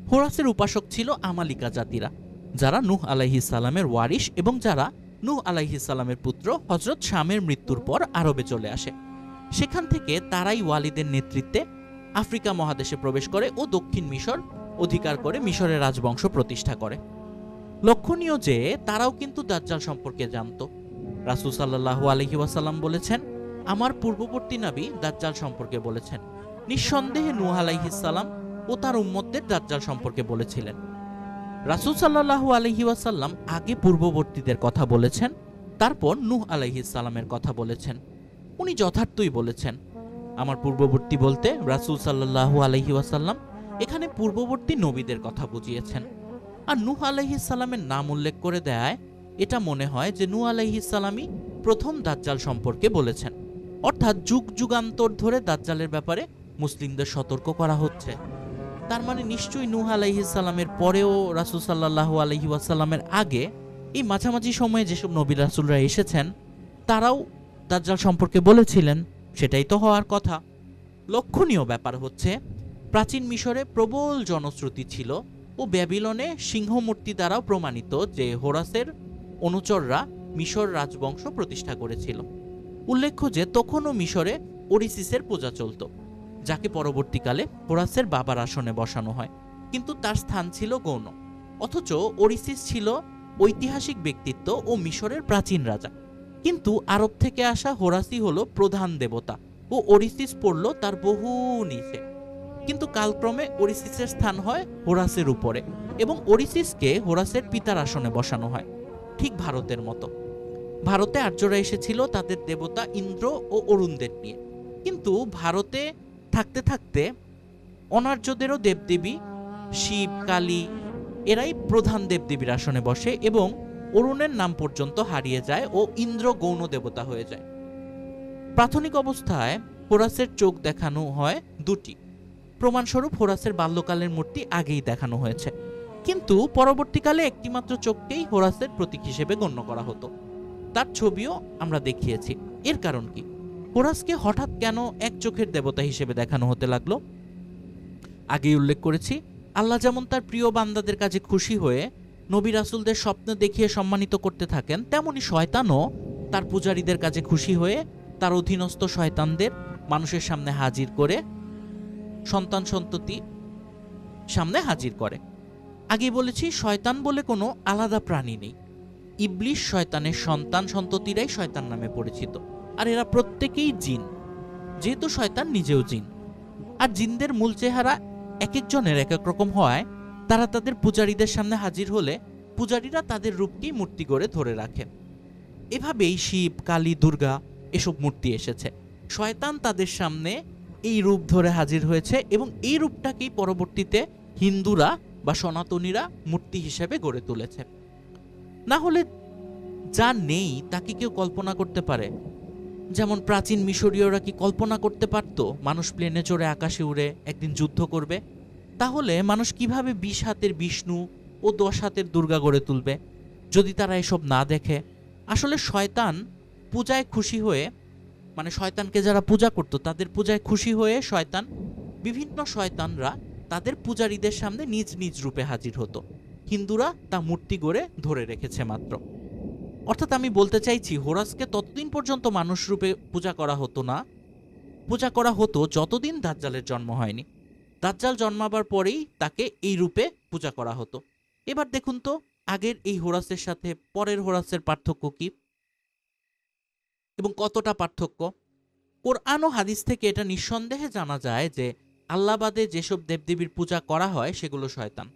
হোরাসের উপাসক ছিল আমালিকা জাতিরা, যারা নূহ আলাইহিস সালামের ওয়ারিশ এবং যারা নূহ আলাইহিস সালামের পুত্র হযরত শামের মৃত্যুর পর আরবে চলে আসে। সেখান থেকে তারাই ওয়ালিদের নেতৃত্বে আফ্রিকা মহাদেশে প্রবেশ করে ও দক্ষিণ মিশর অধিকার করে মিশরের রাজবংশ প্রতিষ্ঠা করে। লক্ষণীয় যে তারাও কিন্তু দাজ্জাল সম্পর্কে জানত। রাসূল সাল্লাল্লাহু আলাইহি ওয়াসাল্লাম বলেছেন, আমার পূর্ববর্তী নবী দাজ্জাল সম্পর্কে বলেছেন। নিঃসন্দেহে নূহ আলাইহিস সালাম ও তার উম্মতদের দাজ্জাল সম্পর্কে বলেছিলেন। রাসূল সাল্লাল্লাহু আলাইহি ওয়াসাল্লাম আগে পূর্ববর্তীদের কথা বলেছেন, তারপর নূহ আলাইহিস সালামের কথা বলেছেন। উনি যথার্থই বলেছেন। আমার পূর্ববর্তী বলতে রাসূল সাল্লাল্লাহু আলাইহি ওয়াসাল্লাম এখানে পূর্ববর্তী নবীদের কথা বুঝিয়েছেন। আর নূহ আলাইহিস সালামের নাম উল্লেখ করে দেয় এটা মনে হয় যে নূহ আলাইহিস সালামই প্রথম দাজ্জাল সম্পর্কে বলেছেন, অর্থাৎ যুগ যুগান্তর ধরে দাজ্জালের ব্যাপারে মুসলিমদের সতর্ক করা হচ্ছে। তার মানে নিশ্চয়ই নূহ আলাইহিস সালামের পরেও রাসূল সাল্লাল্লাহু আলাইহি ওয়াসাল্লামের আগে এই মাঝামাঝি সময়ে যেসব নবী রাসূলরা এসেছেন তারাও দাজ্জাল সম্পর্কে বলেছিলেন। সেটাই তো হওয়ার কথা। লক্ষণীয় ব্যাপার হচ্ছে প্রাচীন মিশরে প্রবল জনশ্রুতি ছিল ও ব্যাবিলনে সিংহমূর্তি দ্বারাও প্রমাণিত যে হোরাসের অনুচররা মিশর রাজবংশ প্রতিষ্ঠা করেছিল। উল্লেখ্য যে তখনও মিশরে ওরিসিসের পূজা চলত, যাকে পরবর্তীকালে হোরাসের বাবার আসনে বসানো হয়, কিন্তু তার স্থান ছিল গৌণ। অথচ ওরিসিস ছিল ঐতিহাসিক ব্যক্তিত্ব ও মিশরের প্রাচীন রাজা, কিন্তু আরব থেকে আসা হোরাসই হলো প্রধান দেবতা ও ওরিসিস পড়ল তার বহু নিচে। কিন্তু কালক্রমে ওরিসিসের স্থান হয় হোরাসের উপরে এবং ওরিসিসকে হোরাসের পিতার আসনে বসানো হয়, ঠিক ভারতের মতো। ভারতে আর্যরা এসেছিল তাদের দেবতা ইন্দ্র ও অরুণদের নিয়ে, কিন্তু ভারতে থাকতে থাকতে অনার্যদেরও দেবদেবী শিব, কালী এরাই প্রধান দেবদেবীর আসনে বসে এবং অরুণের নাম পর্যন্ত হারিয়ে যায় ও ইন্দ্র গৌণ দেবতা হয়ে যায়। প্রাথমিক অবস্থায় হোরাসের চোখ দেখানো হয় দুটি, প্রমাণস্বরূপ হোরাসের বাল্যকালের মূর্তি আগেই দেখানো হয়েছে, কিন্তু পরবর্তীকালে একটিমাত্র চোখকেই হোরাসের প্রতীক হিসেবে গণ্য করা হতো। তার ছবিও আমরা দেখিয়েছি। এর কারণ কি? হোরাসকে হঠাৎ কেন এক চোখের দেবতা হিসেবে দেখানো হতে লাগলো? আগেই উল্লেখ করেছি, আল্লাহ যেমন তার প্রিয় বান্দাদের কাছে খুশি হয়ে নবী রাসূলদের স্বপ্ন দেখিয়ে সম্মানিত করতে থাকেন, তেমনি শয়তানও তার পূজারীদের কাছে খুশি হয়ে তার অধীনস্থ শয়তানদের মানুষের সামনে হাজির করে সন্তান সন্ততি সামনে হাজির করে। আগে বলেছি শয়তান বলে কোনো আলাদা প্রাণী নেই। ইবলিশ শয়তানের সন্তান সন্ততিরাই শয়তান নামে পরিচিত, আর এরা প্রত্যেকেই জিন, যেহেতু শয়তান নিজেও জিন। আর জিনদের মূল চেহারা এক একজনের এক এক রকম হওয়ায় তারা তাদের পূজারীদের সামনে হাজির হলে পূজারীরা তাদের রূপকেই মূর্তি করে ধরে রাখে। এভাবেই শিব, কালী, দুর্গা এসব মূর্তি এসেছে। শয়তান তাদের সামনে এই রূপ ধরে হাজির হয়েছে এবং এই রূপটাকেই পরবর্তীতে হিন্দুরা বা সনাতনীরা মূর্তি হিসেবে গড়ে তুলেছে। না হলে যা নেই তাকে কেউ কল্পনা করতে পারে? যেমন প্রাচীন মিশরীয়রা কি কল্পনা করতে পারত মানুষ প্লেনে চড়ে আকাশে উড়ে একদিন যুদ্ধ করবে? তাহলে মানুষ কিভাবে 20 হাতের বিষ্ণু ও 10 হাতের দুর্গা গড়ে তুলবে যদি তারা এসব না দেখে? আসলে শয়তান পূজায় খুশি হয়ে, মানে শয়তানকে যারা পূজা করত তাদের পূজায় খুশি হয়ে শয়তান, বিভিন্ন শয়তানরা তাদের পূজারীদের সামনে নিজ নিজ রূপে হাজির হতো। হিন্দুরা তা মূর্তি গড়ে ধরে রেখেছে মাত্র। অর্থাৎ আমি বলতে চাইছি হোরাসকে ততদিন পর্যন্ত মানুষ রূপে পূজা করা হতো যতদিন দাজ্জালের জন্ম হয়নি। দাজ্জাল জন্মাবার পরেই তাকে এই রূপে পূজা করা হতো। এবার দেখুন তো আগের এই হোরাসের সাথে পরের হোরাসের পার্থক্য কি এবং কতটা পার্থক্য। কোরআন ও হাদিস থেকে এটা নিঃসন্দেহে জানা যায় যে আল্লাহ বাদে যেসব দেবদেবীর পূজা করা হয় সেগুলো শয়তান।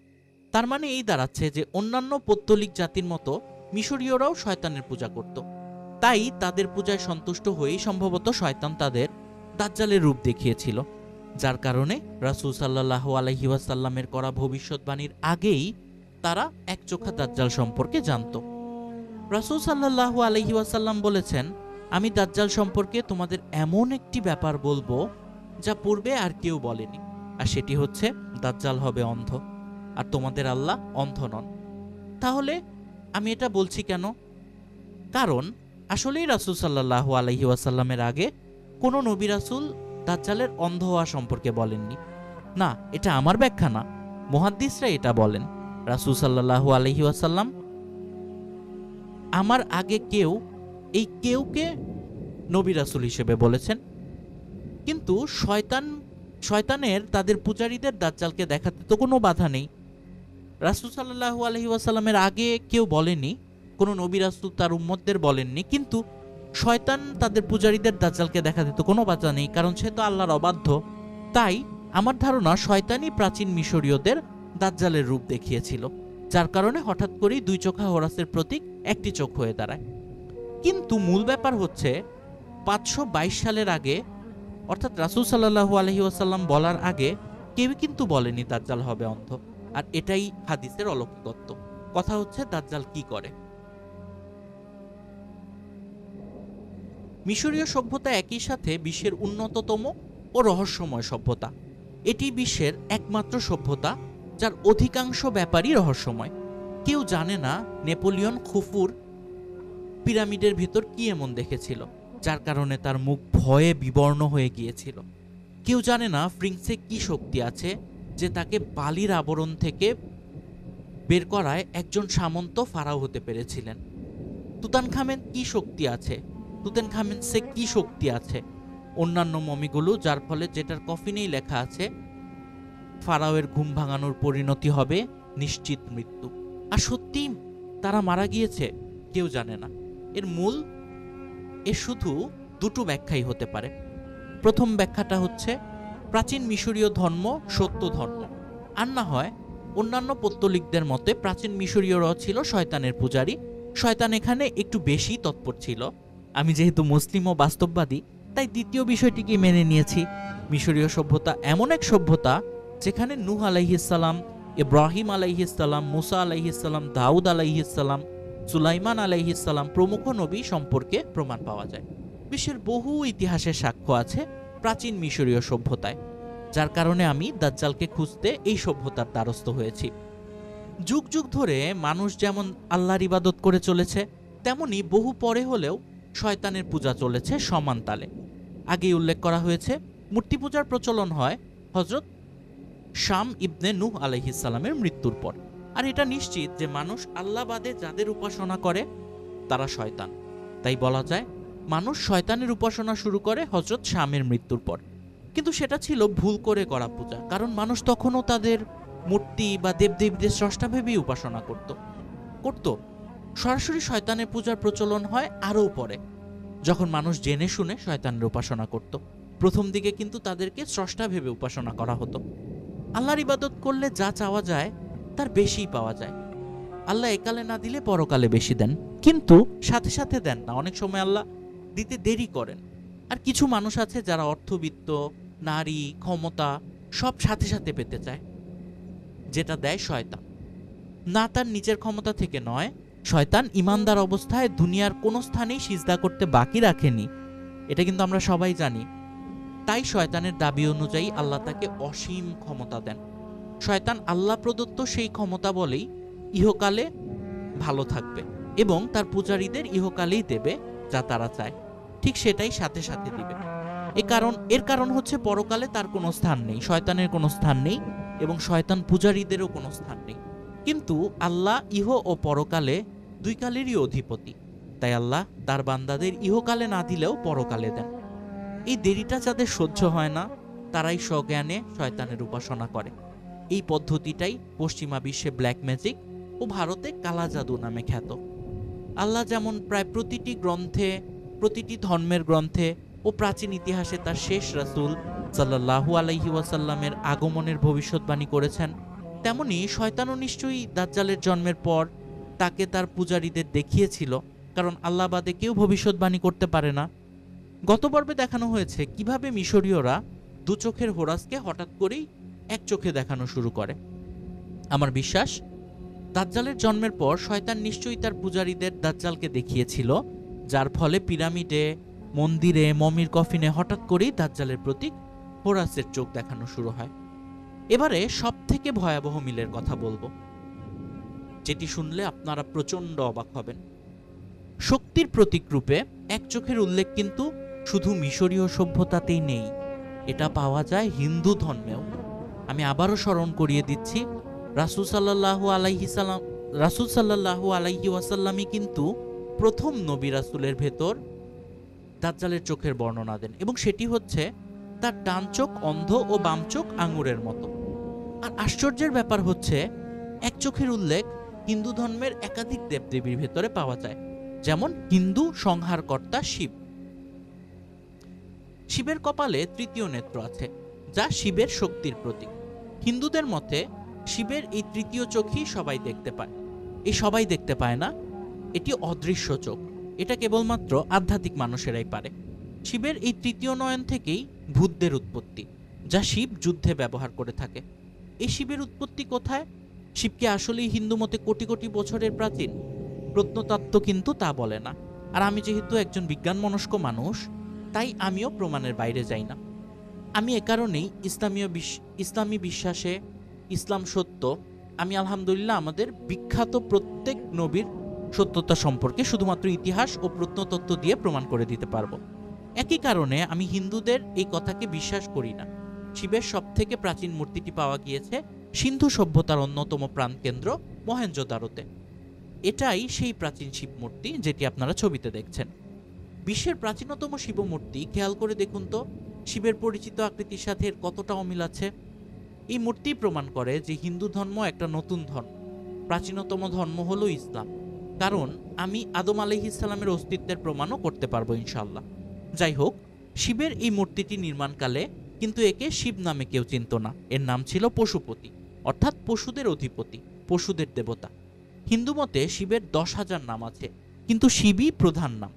তার মানে এই দাঁড়াচ্ছে যে অন্যান্য পৌত্তলিক জাতির মতো মিশরীয়রাও শয়তানের পূজা করত। তাই তাদের পূজায় সন্তুষ্ট হয়েই সম্ভবত শয়তান তাদের দাজ্জালের রূপ দেখিয়েছিল, যার কারণে রাসূল সাল্লাল্লাহু আলাইহি ওয়াসাল্লামের করা ভবিষ্যৎবাণীর আগেই তারা একচোখা দাজ্জাল সম্পর্কে জানত। রাসূল সাল্লাল্লাহু আলাইহি ওয়াসাল্লাম বলেছেন, আমি দাজ্জাল সম্পর্কে তোমাদের এমন একটি ব্যাপার বলবো যা পূর্বে আর কেউ বলেনি, আর সেটি হচ্ছে দাজ্জাল হবে অন্ধ, আর তোমাদের আল্লাহ অন্ধ নন। তাহলে আমি এটা বলছি কেন? কারণ আসলেই রাসূল সাল্লাল্লাহু আলাইহি ওয়াসাল্লামের আগে কোনো নবী রাসূল দাজ্জালের অন্ধ হওয়া সম্পর্কে বলেননি। না, এটা আমার ব্যাখ্যা না, মুহাদ্দিসরা এটা বলেন। রাসূল সাল্লাল্লাহু আলাইহি ওয়াসাল্লাম আমার আগে কেউকে নবী রাসূল হিসেবে বলেছেন, কিন্তু শয়তানের তাদের পূজারীদের দাজ্জালকে দেখাতে তো কোনো বাধা নেই। রাসূল সাল্লাল্লাহু আলাইহি ওয়াসাল্লামের আগে কেউ বলেনি, কোনো নবী রাসূল তার উম্মতদের বলেননি, কিন্তু শয়তান তাদের পূজারীদের দাজ্জালকে দেখাতে তো কোনো বাধা নেই, কারণ সে তো আল্লাহর অবাধ্য। তাই আমার ধারণা শয়তানই প্রাচীন মিশরীয়দের দাজ্জালের রূপ দেখিয়েছিল, যার কারণে হঠাৎ করেই দুই চোখা হোরাসের প্রতীক একটি চোখ হয়ে দাঁড়ায়। কিন্তু মূল ব্যাপার হচ্ছে 522 সালের আগে, অর্থাৎ রাসূল সাল্লাল্লাহু আলাইহি ওয়াসাল্লাম বলার আগে কেউই কিন্তু বলেনি দাজ্জাল হবে অন্ধ। আর এটাই হাদিসের অলৌকিকত্ব। কথা হচ্ছে দাজ্জাল কি করে। মিশরীয় সভ্যতা একই সাথে বিশ্বের উন্নততম ও রহস্যময় সভ্যতা। এটি বিশ্বের একমাত্র সভ্যতা যার অধিকাংশ ব্যাপারই রহস্যময়। কেউ জানে না নেপোলিয়ন খুফুর পিরামিডের ভিতর কি এমন দেখেছিল যার কারণে তার মুখ ভয়ে বিবর্ণ হয়ে গিয়েছিল। কেউ জানে না ফ্রিংসে কি শক্তি আছে যে তাকে বালির আবরণ থেকে বের করায় একজন সামন্ত ফারাও হতে পেরেছিলেন। তুতানখামেন কি শক্তি আছে, তুতানখামেনসে কি শক্তি আছে অন্যান্য মমিগুলো, যার ফলে যেটার কফিনেই লেখা আছে ফারাওয়ের ঘুম ভাঙানোর পরিণতি হবে নিশ্চিত মৃত্যু। আর সত্যি তারা মারা গিয়েছে? কেউ জানে না। এর শুধু দুটো ব্যাখ্যাই হতে পারে। প্রথম ব্যাখ্যাটা হচ্ছে প্রাচীন মিশরীয় ধর্ম সত্য ধর্ম, আর না হয় অন্যান্য পৌত্তলিকদের মতে প্রাচীন মিশরীয়রা ছিল শয়তানের পূজারী। শয়তান এখানে একটু বেশি তৎপর ছিল। আমি যেহেতু মুসলিম ও বাস্তববাদী, তাই দ্বিতীয় বিষয়টিকে মেনে নিয়েছি। মিশরীয় সভ্যতা এমন এক সভ্যতা যেখানে নূহ আলাইহিসসালাম, ইব্রাহিম আলাইহিসসালাম, মুসা আলাইহিসসালাম, দাউদ আলাইহিসসালাম, সুলাইমান আলাইহিসসালাম প্রমুখ নবী সম্পর্কে প্রমাণ পাওয়া যায়। বিশ্বের বহু ইতিহাসের সাক্ষ্য আছে প্রাচীন মিশরীয় সভ্যতায়, যার কারণে আমি দাজ্জালকে খুঁজতে এই সভ্যতার দ্বারস্থ হয়েছি। যুগ যুগ ধরে মানুষ যেমন আল্লাহর ইবাদত করে চলেছে, তেমনি বহু পরে হলেও শয়তানের পূজা চলেছে সমান তালে। আগেই উল্লেখ করা হয়েছে মূর্তি পূজার প্রচলন হয় হযরত শাম ইবনে নূহ আলাইহিসসালামের মৃত্যুর পর। আর এটা নিশ্চিত যে মানুষ আল্লাহ বাদে যাদের উপাসনা করে তারা শয়তান। তাই বলা যায় মানুষ শয়তানের উপাসনা শুরু করে হযরত শামের মৃত্যুর পর। কিন্তু সেটা ছিল ভুল করে করা পূজা, কারণ মানুষ তখনও তাদের মূর্তি বা দেবদেবীদের স্রষ্টা ভেবেই উপাসনা করত। সরাসরি শয়তানের পূজার প্রচলন হয় আরও পরে, যখন মানুষ জেনে শুনে শয়তানের উপাসনা করত। প্রথম দিকে কিন্তু তাদেরকে স্রষ্টা ভেবে উপাসনা করা হতো। আল্লাহর ইবাদত করলে যা চাওয়া যায় তার বেশিই পাওয়া যায়। আল্লাহ একালে না দিলে পরকালে বেশি দেন, কিন্তু সাথে সাথে দেন না। অনেক সময় আল্লাহ দিতে দেরি করেন। আর কিছু মানুষ আছে যারা অর্থবিত্ত, নারী, ক্ষমতা সব সাথে সাথে পেতে চায়, যেটা দেয় শয়তান। না, তার নিজের ক্ষমতা থেকে নয়। শয়তান ইমানদার অবস্থায় দুনিয়ার কোনো স্থানেই সিজদা করতে বাকি রাখেনি, এটা কিন্তু আমরা সবাই জানি। তাই শয়তানের দাবি অনুযায়ী আল্লাহ তাকে অসীম ক্ষমতা দেন। শয়তান আল্লাহ প্রদত্ত সেই ক্ষমতা বলেই ইহকালে ভালো থাকবে এবং তার পূজারীদের ইহকালেই দেবে যা তারা চায়, ঠিক সেটাই সাথে সাথে দিবে। এর কারণ হচ্ছে পরকালে তার কোনো স্থান নেই, শয়তানের কোনো স্থান নেই এবং শয়তান পূজারীদেরও কোনো স্থান নেই। কিন্তু আল্লাহ ইহ ও পরকালে দুই কালেরই অধিপতি, তাই আল্লাহ তার বান্দাদের ইহকালে না দিলেও পরকালে দেন। এই দেরিটা যাদের সহ্য হয় না তারাই সজ্ঞানে শয়তানের উপাসনা করে। এই পদ্ধতিটাই পশ্চিমা বিশ্বে ব্ল্যাক ম্যাজিক ও ভারতে কালা জাদু নামে খ্যাত। আল্লাহ যেমন প্রায় প্রতিটি গ্রন্থে, প্রতিটি ধর্মের গ্রন্থে ও প্রাচীন ইতিহাসে তার শেষ রাসূল সাল্লাল্লাহু আলাইহি ওয়াসাল্লামের আগমনের ভবিষ্যৎবাণী করেছেন, তেমনি শয়তানও নিশ্চয়ই দাজ্জালের জন্মের পর তাকে তার পূজারীদের দেখিয়েছিল, কারণ আল্লাহ বাদে কেউ ভবিষ্যৎবাণী করতে পারে না। গত পর্বে দেখানো হয়েছে কিভাবে মিশরীয়রা দু চোখের হোরাসকে হঠাৎ করেই এক চোখে দেখানো শুরু করে। আমার বিশ্বাস দাজ্জালের জন্মের পর শয়তান নিশ্চয়ই তার পূজারীদের দাজ্জালকে দেখিয়েছিল, যার ফলে পিরামিডে, মন্দিরে, মমির কফিনে হঠাৎ করেই দাজ্জালের প্রতীক হোরাসের চোখ দেখানো শুরু হয়। এবারে সব থেকে ভয়াবহ মিলের কথা বলবো, যেটি শুনলে আপনারা প্রচন্ড অবাক হবেন। শক্তির প্রতীক রূপে এক চোখের উল্লেখ কিন্তু শুধু মিশরীয় সভ্যতাতেই নেই, এটা পাওয়া যায় হিন্দু ধর্মেও। আমি আবারও স্মরণ করিয়ে দিচ্ছি, রাসূল সাল্লাল্লাহু আলাইহি ওয়াসাল্লামই কিন্তু প্রথম নবী রাসূলের ভেতর দাজ্জালের চোখের বর্ণনা দেন, এবং সেটি হচ্ছে তার ডান চোখ অন্ধ ও বাম চোখ আঙুরের মতো। আর আশ্চর্যের ব্যাপার হচ্ছে এক চোখের উল্লেখ হিন্দু ধর্মের একাধিক দেবদেবীর ভেতরে পাওয়া যায়, যেমন হিন্দু সংহারকর্তা শিব। শিবের কপালে তৃতীয় নেত্র আছে, যা শিবের শক্তির প্রতীক। হিন্দুদের মতে শিবের এই তৃতীয় চোখই সবাই দেখতে পায়। এই সবাই দেখতে পায় না, এটি অদৃশ্য চোখ। এটা কেবলমাত্র আধ্যাত্মিক মানুষেরাই পারে। শিবের এই তৃতীয় নয়ন থেকেই ভূতদের উৎপত্তি, যা শিব যুদ্ধে ব্যবহার করে থাকে। এই শিবের উৎপত্তি কোথায়? শিবকে আসলেই হিন্দু মতে কোটি কোটি বছরের প্রাচীন? প্রত্নতত্ত্ব কিন্তু তা বলে না। আর আমি যেহেতু একজন বিজ্ঞানমনস্ক মানুষ, তাই আমিও প্রমাণের বাইরে যাই না। আমি এ কারণেই ইসলামী বিশ্বাসে ইসলাম সত্য, আমি আলহামদুলিল্লাহ আমাদের বিখ্যাত প্রত্যেক নবীর সত্যতা সম্পর্কে শুধুমাত্র ইতিহাস ও প্রত্নতত্ত্ব দিয়ে প্রমাণ করে দিতে পারবো। একই কারণে আমি হিন্দুদের এই কথাকে বিশ্বাস করি না। শিবের সবথেকে প্রাচীন মূর্তিটি পাওয়া গিয়েছে সিন্ধু সভ্যতার অন্যতম প্রাণকেন্দ্র মহেঞ্জোদারোতে। এটাই সেই প্রাচীন শিব মূর্তি যেটি আপনারা ছবিতে দেখছেন। বিশ্বের প্রাচীনতম শিব মূর্তি, খেয়াল করে দেখুন তো শিবের পরিচিত আকৃতির সাথে এর কতটা অমিল আছে। এই মূর্তি প্রমাণ করে যে হিন্দু ধর্ম একটা নতুন ধর্ম, প্রাচীনতম ধর্ম হলো ইসলাম। কারণ আমি আদম আলাইহিস সালামের অস্তিত্বের প্রমাণও করতে পারবো ইনশাল্লাহ। যাই হোক, শিবের এই মূর্তিটি নির্মাণকালে কিন্তু একে শিব নামে কেউ চিনত না। এর নাম ছিল পশুপতি, অর্থাৎ পশুদের অধিপতি, পশুদের দেবতা। হিন্দু মতে শিবের 10,000 নাম আছে, কিন্তু শিবই প্রধান নাম।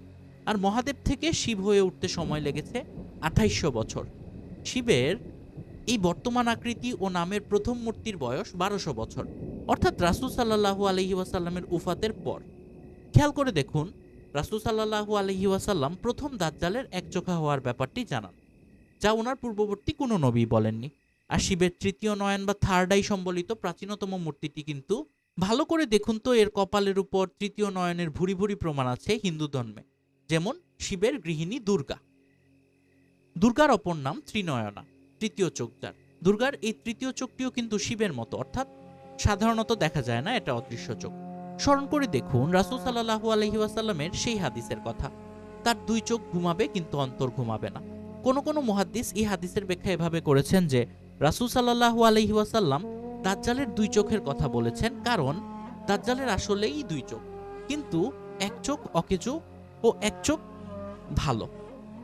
আর মহাদেব থেকে শিব হয়ে উঠতে সময় লেগেছে 2800 বছর। শিবের এই বর্তমান আকৃতি ও নামের প্রথম মূর্তির বয়স 1200 বছর, অর্থাৎ রাসূল সাল্লাল্লাহু আলাইহি ওয়াসাল্লামের উফাতের পর। খেয়াল করে দেখুন, রাসূল সাল্লাল্লাহু আলাইহি ওয়াসাল্লাম প্রথম দাজ্জালের একচোখা হওয়ার ব্যাপারটি জানান, যা ওনার পূর্ববর্তী কোনো নবী বলেননি। আর শিবের তৃতীয় নয়ন বা থার্ড আই সম্বলিত প্রাচীনতম মূর্তিটি কিন্তু ভালো করে দেখুন তো, এর কপালের উপর তৃতীয় নয়নের ভুরি ভুরি প্রমাণ আছে হিন্দু ধর্মে। যেমন শিবের গৃহিণী দুর্গা, দুর্গার অপর নাম ত্রিনয়না, তৃতীয় চোখ যার। দুর্গার এই তৃতীয় চোখটিও কিন্তু শিবের মতো, অর্থাৎ সাধারণত দেখা যায় না, এটা অদৃশ্য চোখ। স্মরণ করে দেখুন রাসূল সাল্লাল্লাহু আলাইহি ওয়াসাল্লামের সেই হাদিসের কথা, তার দুই চোখ ঘুমাবে কিন্তু অন্তর ঘুমাবে না। কোনো কোনো মুহাদ্দিস এই হাদিসের ব্যাখ্যা এভাবে করেছেন যে রাসূল সাল্লাল্লাহু আলাইহি ওয়াসাল্লাম দাজ্জালের দুই চোখের কথা বলেছেন, কারণ দাজ্জালের আসলেই দুই চোখ, কিন্তু এক চোখ অকেজো ও এক চোখ ভালো।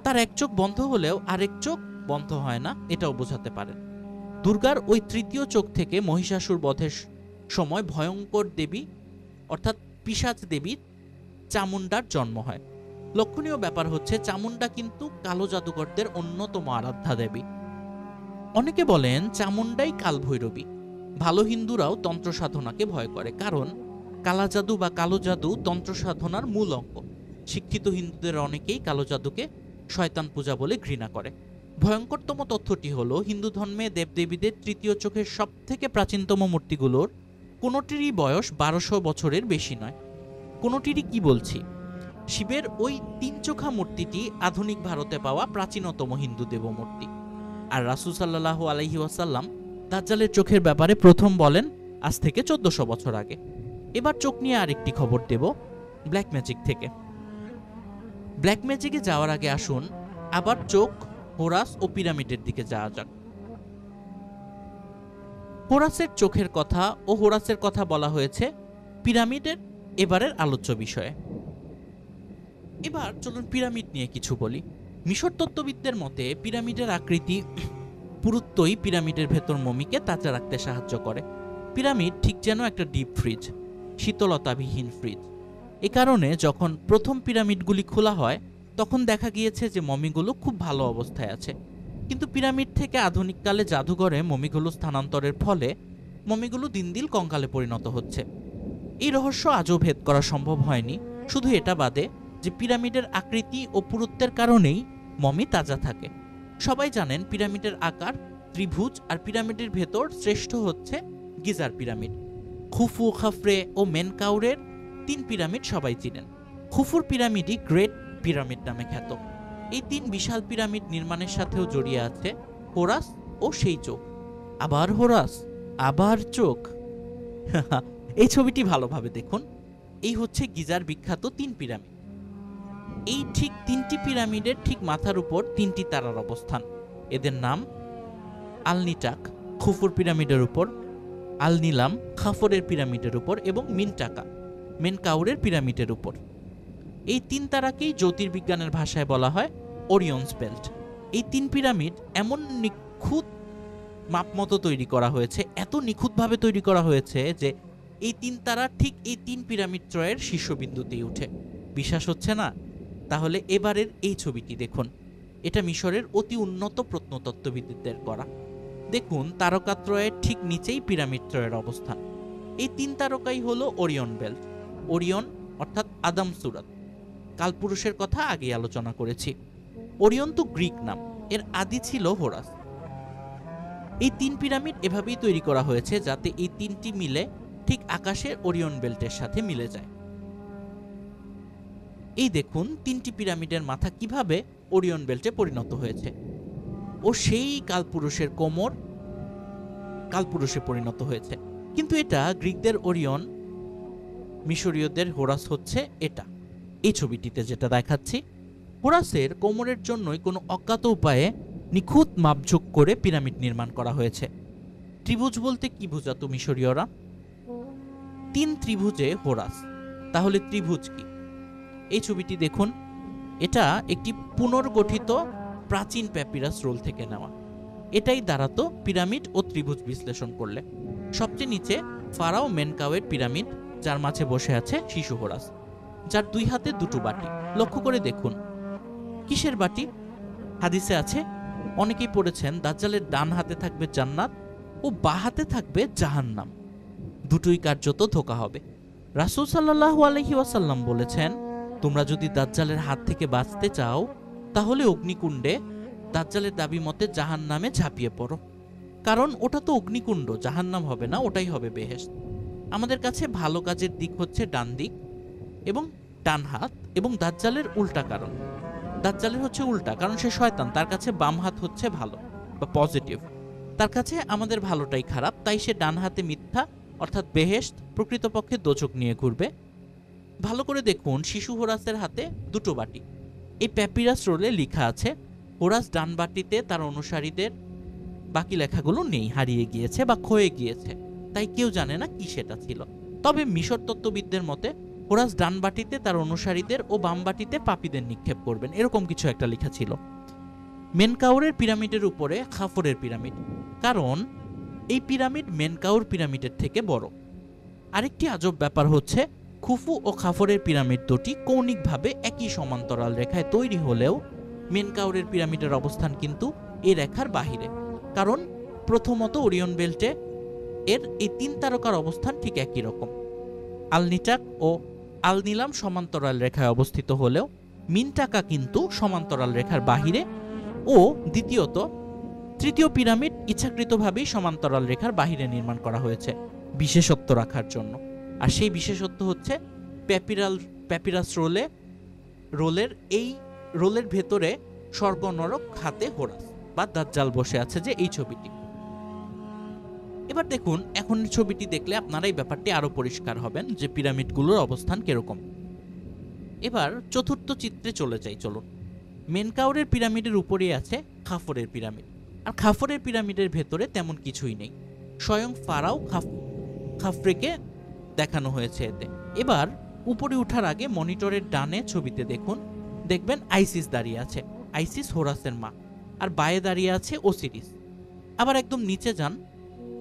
তার এক চোখ বন্ধ হলেও আরেক চোখ বন্ধ হয় না, এটাও বোঝাতে পারেন। দুর্গার ওই তৃতীয় চোখ থেকে মহিষাসুর বধের সময় ভয়ঙ্কর দেবী অর্থাৎ পিশাচ দেবী চামুন্ডার জন্ম হয়। লক্ষণীয় ব্যাপার হচ্ছে চামুন্ডা কিন্তু কালো জাদুকরদের অন্যতম আরাধ্যা দেবী। অনেকে বলেন চামুন্ডাই কালভৈরবী। ভালো হিন্দুরাও তন্ত্র সাধনাকে ভয় করে, কারণ কালা জাদু বা কালো জাদু তন্ত্র সাধনার মূল অঙ্গ। শিক্ষিত হিন্দুদের অনেকেই কালো জাদুকে শয়তান পূজা বলে ঘৃণা করে। ভয়ঙ্করতম তথ্যটি হলো হিন্দু ধর্মে দেবদেবীদের তৃতীয় চোখের সব থেকে প্রাচীনতম মূর্তিগুলোর কোনোটিরই বয়স 1200 বছরের বেশি নয়। কোনোটিরই কি বলছি, শিবের ওই তিন চোখা মূর্তিটি আধুনিক ভারতে পাওয়া প্রাচীনতম হিন্দু দেবমূর্তি। আর রাসূল সাল্লাল্লাহু আলাইহি ওয়াসাল্লাম দাজ্জালের চোখের ব্যাপারে প্রথম বলেন আজ থেকে 1400 বছর আগে। এবার চোখ নিয়ে আরেকটি খবর দেব ব্ল্যাক ম্যাজিক থেকে। ব্ল্যাক ম্যাজিকে যাওয়ার আগে আসুন আবার চোখ, হোরাস ও পিরামিডের দিকে যাওয়া যাক। হোরাসের চোখের কথা ও হোরাসের কথা বলা হয়েছে পিরামিডের এবারের আলোচ্য বিষয়ে। এবার চলুন পিরামিড নিয়ে কিছু বলি। মিশর তত্ত্ববিদদের মতে পিরামিডের আকৃতি পুরুত্বই পিরামিডের ভেতর মমিকে তাজা রাখতে সাহায্য করে। পিরামিড ঠিক যেন একটা ডিপ ফ্রিজ, শীতলতাবিহীন ফ্রিজ। এ কারণে যখন প্রথম পিরামিডগুলি খোলা হয় তখন দেখা গিয়েছে যে মমিগুলো খুব ভালো অবস্থায় আছে, কিন্তু পিরামিড থেকে আধুনিককালে জাদুঘরে মমিগুলো স্থানান্তরের ফলে মমিগুলো দিন দিন কঙ্কালে পরিণত হচ্ছে। এই রহস্য আজও ভেদ করা সম্ভব হয়নি। শুধু এটা বাদে যে পিরামিডের আকৃতি ও পুরুত্বের কারণেই মমি তাজা থাকে। সবাই জানেন পিরামিডের আকার ত্রিভুজ, আর পিরামিডের ভেতর শ্রেষ্ঠ হচ্ছে গিজার পিরামিড। খুফু, খাফরে ও মেনকাউরের 3 পিরামিড সবাই চিনেন। খুফুর পিরামিডই গ্রেট পিরামিড নামে খ্যাত। এই 3 বিশাল পিরামিড নির্মাণের সাথেও জড়িয়ে আছে হোরাস ও সেই চোখ। আবার হোরাস, আবার চোখ। এই ছবিটি ভালোভাবে দেখুন, এই হচ্ছে গিজার বিখ্যাত 3 পিরামিড। এই ঠিক 3টি পিরামিডের ঠিক মাথার উপর 3টি তারার অবস্থান। এদের নাম আলনিটাক খুফুর পিরামিডের উপর, আল-নিলাম খাফরের পিরামিডের উপর এবং মিনটাকা মেনকাউরের পিরামিডের উপর। এই 3 তারাকেই জ্যোতির্বিজ্ঞানের ভাষায় বলা হয় ওরিয়নস বেল্ট। এই 3 পিরামিড এমন নিখুঁত মাপমতো তৈরি করা হয়েছে, এত নিখুঁতভাবে তৈরি করা হয়েছে যে এই 3 তারা ঠিক এই 3 পিরামিড ত্রয়ের শীর্ষবিন্দুতেই উঠে। বিশ্বাস হচ্ছে না? তাহলে এবারের এই ছবিটি দেখুন। এটা মিশরের অতি উন্নত প্রত্নতত্ত্ববিদদের করা। দেখুন তারকাত্রয়ের ঠিক নিচেই পিরামিড ত্রয়ের অবস্থান। এই 3 তারকাই হলো ওরিয়ন বেল্ট। ওরিয়ন অর্থাৎ আদম সুরাত। কালপুরুষের কথা আগে আলোচনা করেছি। ওরিয়ন তো গ্রিক নাম, এর আদি ছিল হোরাস। এই 3 পিরামিড এভাবেই তৈরি করা হয়েছে যাতে এই 3টি মিলে ঠিক আকাশের ওরিয়ন বেল্টের সাথে মিলে যায়। এই দেখুন 3টি পিরামিডের মাথা কিভাবে ওরিয়ন বেল্টে পরিণত হয়েছে, ও সেই কালপুরুষের কোমর কালপুরুষে পরিণত হয়েছে। কিন্তু এটা গ্রিকদের ওরিয়ন, মিশরীয়দের হোরাস হচ্ছে এটা। এই ছবিটিতে যেটা দেখাচ্ছি, হোরাসের কোমরের জন্যই কোনো অজ্ঞাত উপায়ে নিখুঁত মাপঝোঁক করে পিরামিড নির্মাণ করা হয়েছে। ত্রিভুজ বলতে কি বোঝাতো মিশরীয়রা? 3 ত্রিভুজে হোরাস। তাহলে ত্রিভুজ কি? এই ছবিটি দেখুন, এটা একটি পুনর্গঠিত প্রাচীন প্যাপিরাস রোল থেকে নেওয়া। এটাই দাঁড়াতো পিরামিড ও ত্রিভুজ বিশ্লেষণ করলে। সবচেয়ে নিচে ফারাও মেনকাওয়ের পিরামিড, যার মাঝে বসে আছে শিশু হোরাস, যার 2 হাতে 2টো বাটি। লক্ষ্য করে দেখুন, কিসের বাটি? হাদিসে আছে, অনেকেই পড়েছেন, দাজ্জালের ডান হাতে থাকবে জান্নাত ও বাঁ হাতে থাকবে জাহান্নাম। দুটোই কার্যত ধোঁকা হবে। রাসূল সাল্লাল্লাহু আলাইহি ওয়াসাল্লাম বলেছেন, তোমরা যদি দাজ্জালের হাত থেকে বাঁচতে চাও তাহলে অগ্নিকুণ্ডে দাজ্জালের দাবি মতে জাহান্নামে ঝাঁপিয়ে পড়ো। কারণ ওটা তো অগ্নিকুণ্ড, জাহান্নাম হবে না, ওটাই হবে বেহেশত। আমাদের কাছে ভালো কাজের দিক হচ্ছে ডান দিক এবং ডান হাত, এবং দাজ্জালের উল্টা। কারণ দাজ্জালের হচ্ছে উল্টা, কারণ সে শয়তান, তার কাছে বাম হাত হচ্ছে ভালো বা পজিটিভ। তার কাছে আমাদের ভালোটাই খারাপ, তাই সে ডান হাতে মিথ্যা অর্থাৎ বেহেশত, প্রকৃতপক্ষে দোজখ নিয়ে ঘুরবে। ভালো করে দেখুন, শিশু হোরাসের হাতে 2টো বাটি। এই প্যাপিরাস রোলে লেখা আছে হোরাস ডান বাটিতে, তার অনুসারীদের বাকি লেখাগুলো নেই, হারিয়ে গিয়েছে বা ক্ষয়ে গিয়েছে, তাই কেউ জানে না কি সেটা ছিল। তবে মিশর তত্ত্ববিদদের মতে হোরাস ডান বাটিতে তার অনুসারীদের ও বাম বাটিতে পাপীদের নিক্ষেপ করবেন, এরকম কিছু একটা লেখা ছিল। মেনকাউরের পিরামিডের উপরে খাফরের পিরামিড, কারণ এই পিরামিড মেনকাউর পিরামিডের থেকে বড়। আরেকটি আজব ব্যাপার হচ্ছে, খুফু ও খাফরের পিরামিড দুটি কৌণিকভাবে একই সমান্তরাল রেখায় তৈরি হলেও মেনকাউরের পিরামিডের অবস্থান কিন্তু এই রেখার বাহিরে। কারণ প্রথমত ওরিয়ন বেল্টে এর এই 3 তারকার অবস্থান ঠিক একই রকম। আলনিটাক ও আলনিলাম সমান্তরাল রেখায় অবস্থিত হলেও মিনটাকা কিন্তু সমান্তরাল রেখার বাহিরে। ও দ্বিতীয়ত, তৃতীয় পিরামিড ইচ্ছাকৃতভাবেই সমান্তরাল রেখার বাহিরে নির্মাণ করা হয়েছে বিশেষত্ব রাখার জন্য। আর সেই বিশেষত্ব হচ্ছে প্যাপিরাস রোলের এই রোলের ভেতরে স্বর্গ নরক হাতে হোরাস বা দাজ্জাল বসে আছে, যে এই ছবিটি। এবার দেখুন, এখন ছবিটি দেখলে আপনারা এই ব্যাপারটি আরো পরিষ্কার হবেন যে পিরামিডগুলোর অবস্থান কিরকম। এবার চতুর্থ চিত্রে চলে যাই, চলুন। মেনকাউরের পিরামিডের উপরেই আছে খাফরের পিরামিড, আর খাফরের পিরামিডের ভেতরে তেমন কিছুই নেই। স্বয়ং ফারাও খাফরেকে দেখানো হয়েছে এতে। এবার উপরে উঠার আগে মনিটরের ডানে ছবিতে দেখুন, দেখবেন আইসিস দাঁড়িয়ে আছে। আইসিস হোরাসের মা, আর বায়ে দাঁড়িয়ে আছে ওসিরিস। আবার একদম নিচে যান,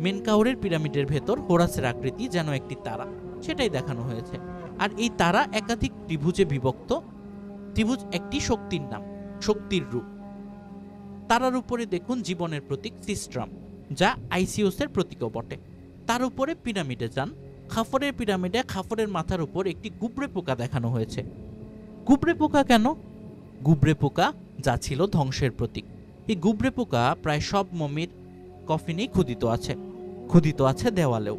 মেনকাউরের পিরামিডের ভেতর হোরাসের আকৃতি যেন একটি তারা, সেটাই দেখানো হয়েছে। আর এই তারা একাধিক ত্রিভুজে বিভক্ত। ত্রিভুজ একটি শক্তির নাম, শক্তির রূপ। তারার উপরে দেখুন জীবনের প্রতীক সিস্ট্রাম, যা আইসিওসের প্রতীকও বটে। তার উপরে পিরামিডে যান, খাফরের পিরামিডে খাফরের মাথার উপর একটি গুবরে পোকা দেখানো হয়েছে। গুবরে পোকা কেন? গুবরে পোকা যা ছিল ধ্বংসের প্রতীক। এই গুবরে পোকা প্রায় সব মমির কফিনেই খোদিত আছে দেওয়ালেও।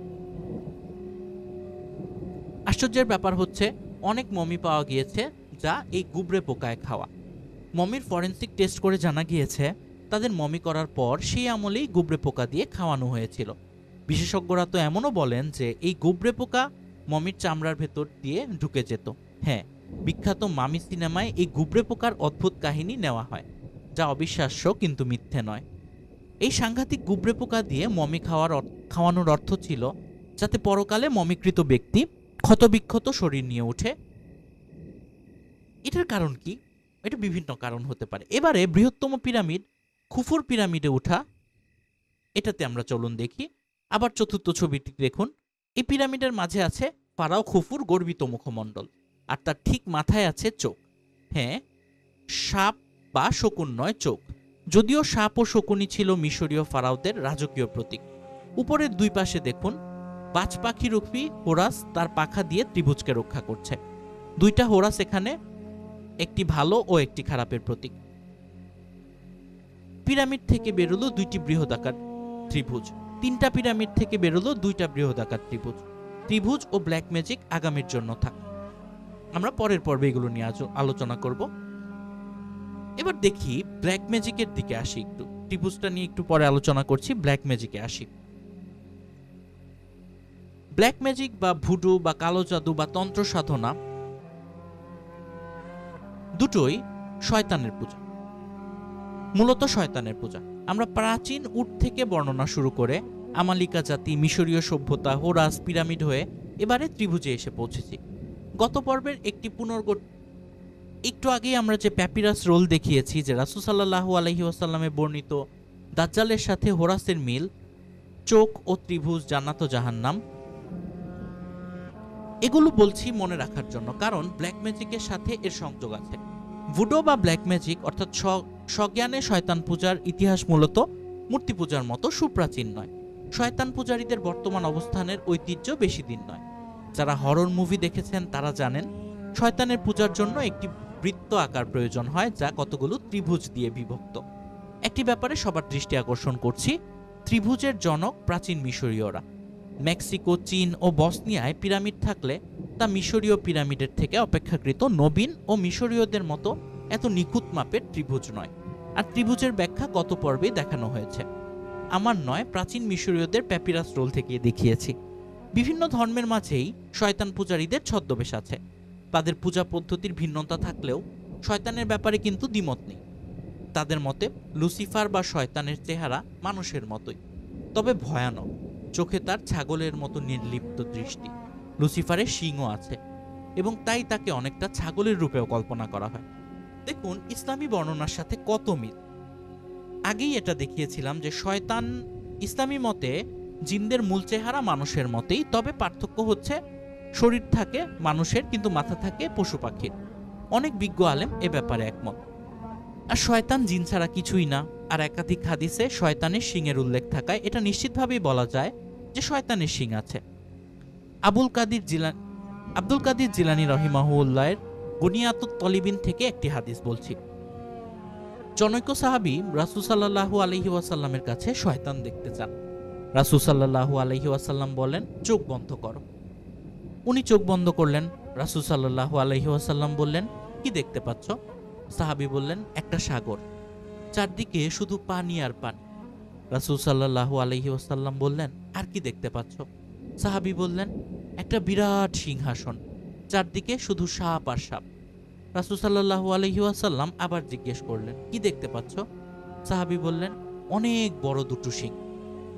আশ্চর্যের ব্যাপার হচ্ছে, অনেক মমি পাওয়া গিয়েছে যা এই গুবরে পোকায় খাওয়া। মমির ফরেনসিক টেস্ট করে জানা গিয়েছে তাদের মমি করার পর সেই আমলেই গুবরে পোকা দিয়ে খাওয়ানো হয়েছিল। বিশেষজ্ঞরা তো এমনও বলেন যে এই গুবরে পোকা মমির চামড়ার ভেতর দিয়ে ঢুকে যেত। হ্যাঁ, বিখ্যাত মামি সিনেমায় এই গুবরে পোকার অদ্ভুত কাহিনী নেওয়া হয়, যা অবিশ্বাস্য কিন্তু মিথ্যে নয়। এই সাংঘাতিক গুবরে পোকা দিয়ে মমি খাওয়ানোর অর্থ ছিল যাতে পরকালে মমিকৃত ব্যক্তি ক্ষতবিক্ষত শরীর নিয়ে ওঠে। এটার কারণ কি? এটা বিভিন্ন কারণ হতে পারে। এবারে বৃহত্তম পিরামিড খুফুর পিরামিডে ওঠা, এটাতে আমরা চলুন দেখি। আবার চতুর্থ ছবিটি দেখুন, এই পিরামিডের মাঝে আছে ফারাও খুফুর গর্বিত মুখমণ্ডল। আর তার ঠিক মাথায় আছে চোখ। হ্যাঁ, সাপ বা শকুন নয়, চোখ। যদিও সাপ ও শকুনই ছিল মিশরীয় ফারাওদের রাজকীয় প্রতীক। উপরের দুই পাশে দেখুন, বাজ পাখিরূপী হোরাস তার পাখা দিয়ে ত্রিভুজকে রক্ষা করছে। দুইটা হোরাস এখানে, একটি ভালো ও একটি খারাপের প্রতীক। পিরামিড থেকে বেরোলো দুইটি বৃহদাকার ত্রিভুজ, তিনটা পিরামিড থেকে বেরোলো দুইটা বৃহদাকার ত্রিভুজ। ত্রিভুজ ও ব্ল্যাক ম্যাজিক আগামীর জন্য থাক, আমরা পরের পর্বে এগুলো নিয়ে আলোচনা করব। এবার দেখি ব্ল্যাক ম্যাজিকের দিকে আসি। একটু ত্রিভুজটা নিয়ে একটু পরে আলোচনা করছি, ব্ল্যাক ম্যাজিকে আসি। ব্ল্যাক ম্যাজিক বা ভুডু বা কালো জাদু বা তন্ত্র সাধনা দুটোই শয়তানের পূজা, মূলত শয়তানের পূজা। আমরা প্রাচীন উট থেকে বর্ণনা শুরু করে আমালিকা জাতি, মিশরীয় সভ্যতা, হোরাস, পিরামিড হয়ে এবারে ত্রিভুজে এসে পৌঁছেছি। গত পর্বের একটু আগেই আমরা যে প্যাপিরাস রোল দেখিয়েছি, যে রাসূল সাল্লাল্লাহু আলাইহি ওয়াসাল্লামে বর্ণিত দাজ্জালের সাথে হোরাসের মিল, চোখ ও ত্রিভুজ, জান্নাত ও জাহান্নাম, এগুলো বলছি মনে রাখার জন্য, কারণ ব্ল্যাক ম্যাজিকের সাথে এর সংযোগ আছে। ভুডো বা ব্ল্যাক ম্যাজিক অর্থাৎ স্বজ্ঞানে শয়তান পূজার ইতিহাস মূলত মূর্তি পূজার মতো সুপ্রাচীন নয়। শয়তান পূজারীদের বর্তমান অবস্থানের ঐতিহ্য বেশি দিন নয়। যারা হরর মুভি দেখেছেন তারা জানেন, শয়তানের পূজার জন্য একটি বৃত্ত আকার প্রয়োজন হয়, যা কতগুলো ত্রিভুজ দিয়ে বিভক্ত। একটি ব্যাপারে সবার দৃষ্টি আকর্ষণ করছি, ত্রিভুজের জনক প্রাচীন মিশরীয়রা। মেক্সিকো, চীন ও বসনিয়ায় পিরামিড থাকলে তা মিশরীয় পিরামিডের থেকে অপেক্ষাকৃত নবীন ও মিশরীয়দের মতো এত নিখুঁত মাপের ত্রিভুজ নয়। আর ত্রিভুজের ব্যাখ্যা গত পর্বে দেখানো হয়েছে, আমার নয়, প্রাচীন মিশরীয়দের প্যাপিরাস রোল থেকে দেখিয়েছি। বিভিন্ন ধর্মের মাঝেই শয়তান পূজারীদের ছদ্মবেশ আছে। তাদের পূজা পদ্ধতির ভিন্নতা থাকলেও শয়তানের ব্যাপারে কিন্তু দ্বিমত নেই। তাদের মতে লুসিফার বা শয়তানের চেহারা মানুষের মতোই, তবে ভয়ানক। চোখে তার ছাগলের মতো নির্লিপ্ত দৃষ্টি। লুসিফারের শিংও আছে এবং তাই তাকে অনেকটা ছাগলের রূপেও কল্পনা করা হয়। দেখুন ইসলামী বর্ণনার সাথে কত মিল। আগেই এটা দেখিয়েছিলাম যে শয়তান ইসলামী মতে জিনদের মূল চেহারা মানুষের মতেই, তবে পার্থক্য হচ্ছে শরীর থাকে মানুষের কিন্তু মাথা থাকে পশু পাখির। অনেক বিজ্ঞ আলেম এ ব্যাপারে একমত। আর শয়তান জিন ছাড়া কিছুই না। আর একাধিক হাদিসে শয়তানের শিংয়ের উল্লেখ থাকায় এটা নিশ্চিতভাবেই বলা যায় যে শয়তানের শিং আছে। আব্দুল কাদির জিলানী রহিমাহুল্লাহের গুনিয়াতুত তলিবিন থেকে একটি হাদিস বলছি। জনৈক সাহাবী রাসূল সাল্লাল্লাহু আলাইহি ওয়াসাল্লামের কাছে শয়তান দেখতে চান। রাসূল সাল্লাল্লাহু আলাইহি ওয়াসাল্লাম বলেন, চোখ বন্ধ করো। উনি চোখ বন্ধ করলেন। রাসূল সাল্লাল্লাহু আলাইহি ওয়াসাল্লাম বললেন, কি দেখতে পাচ্ছ? সাহাবী বললেন, একটা সাগর, চারদিকে শুধু পানি আর পানি। রাসূল সাল্লাল্লাহু আলাইহি ওয়াসাল্লাম বললেন, আর কি দেখতে পাচ্ছ? সাহাবী বললেন, একটা বিরাট সিংহাসন, চারদিকে শুধু সাপ আর সাপ। রাসূল সাল্লাল্লাহু আলাইহি ওয়াসাল্লাম আবার জিজ্ঞেস করলেন, কি দেখতে পাচ্ছ? সাহাবী বললেন, অনেক বড় দুটো শিং।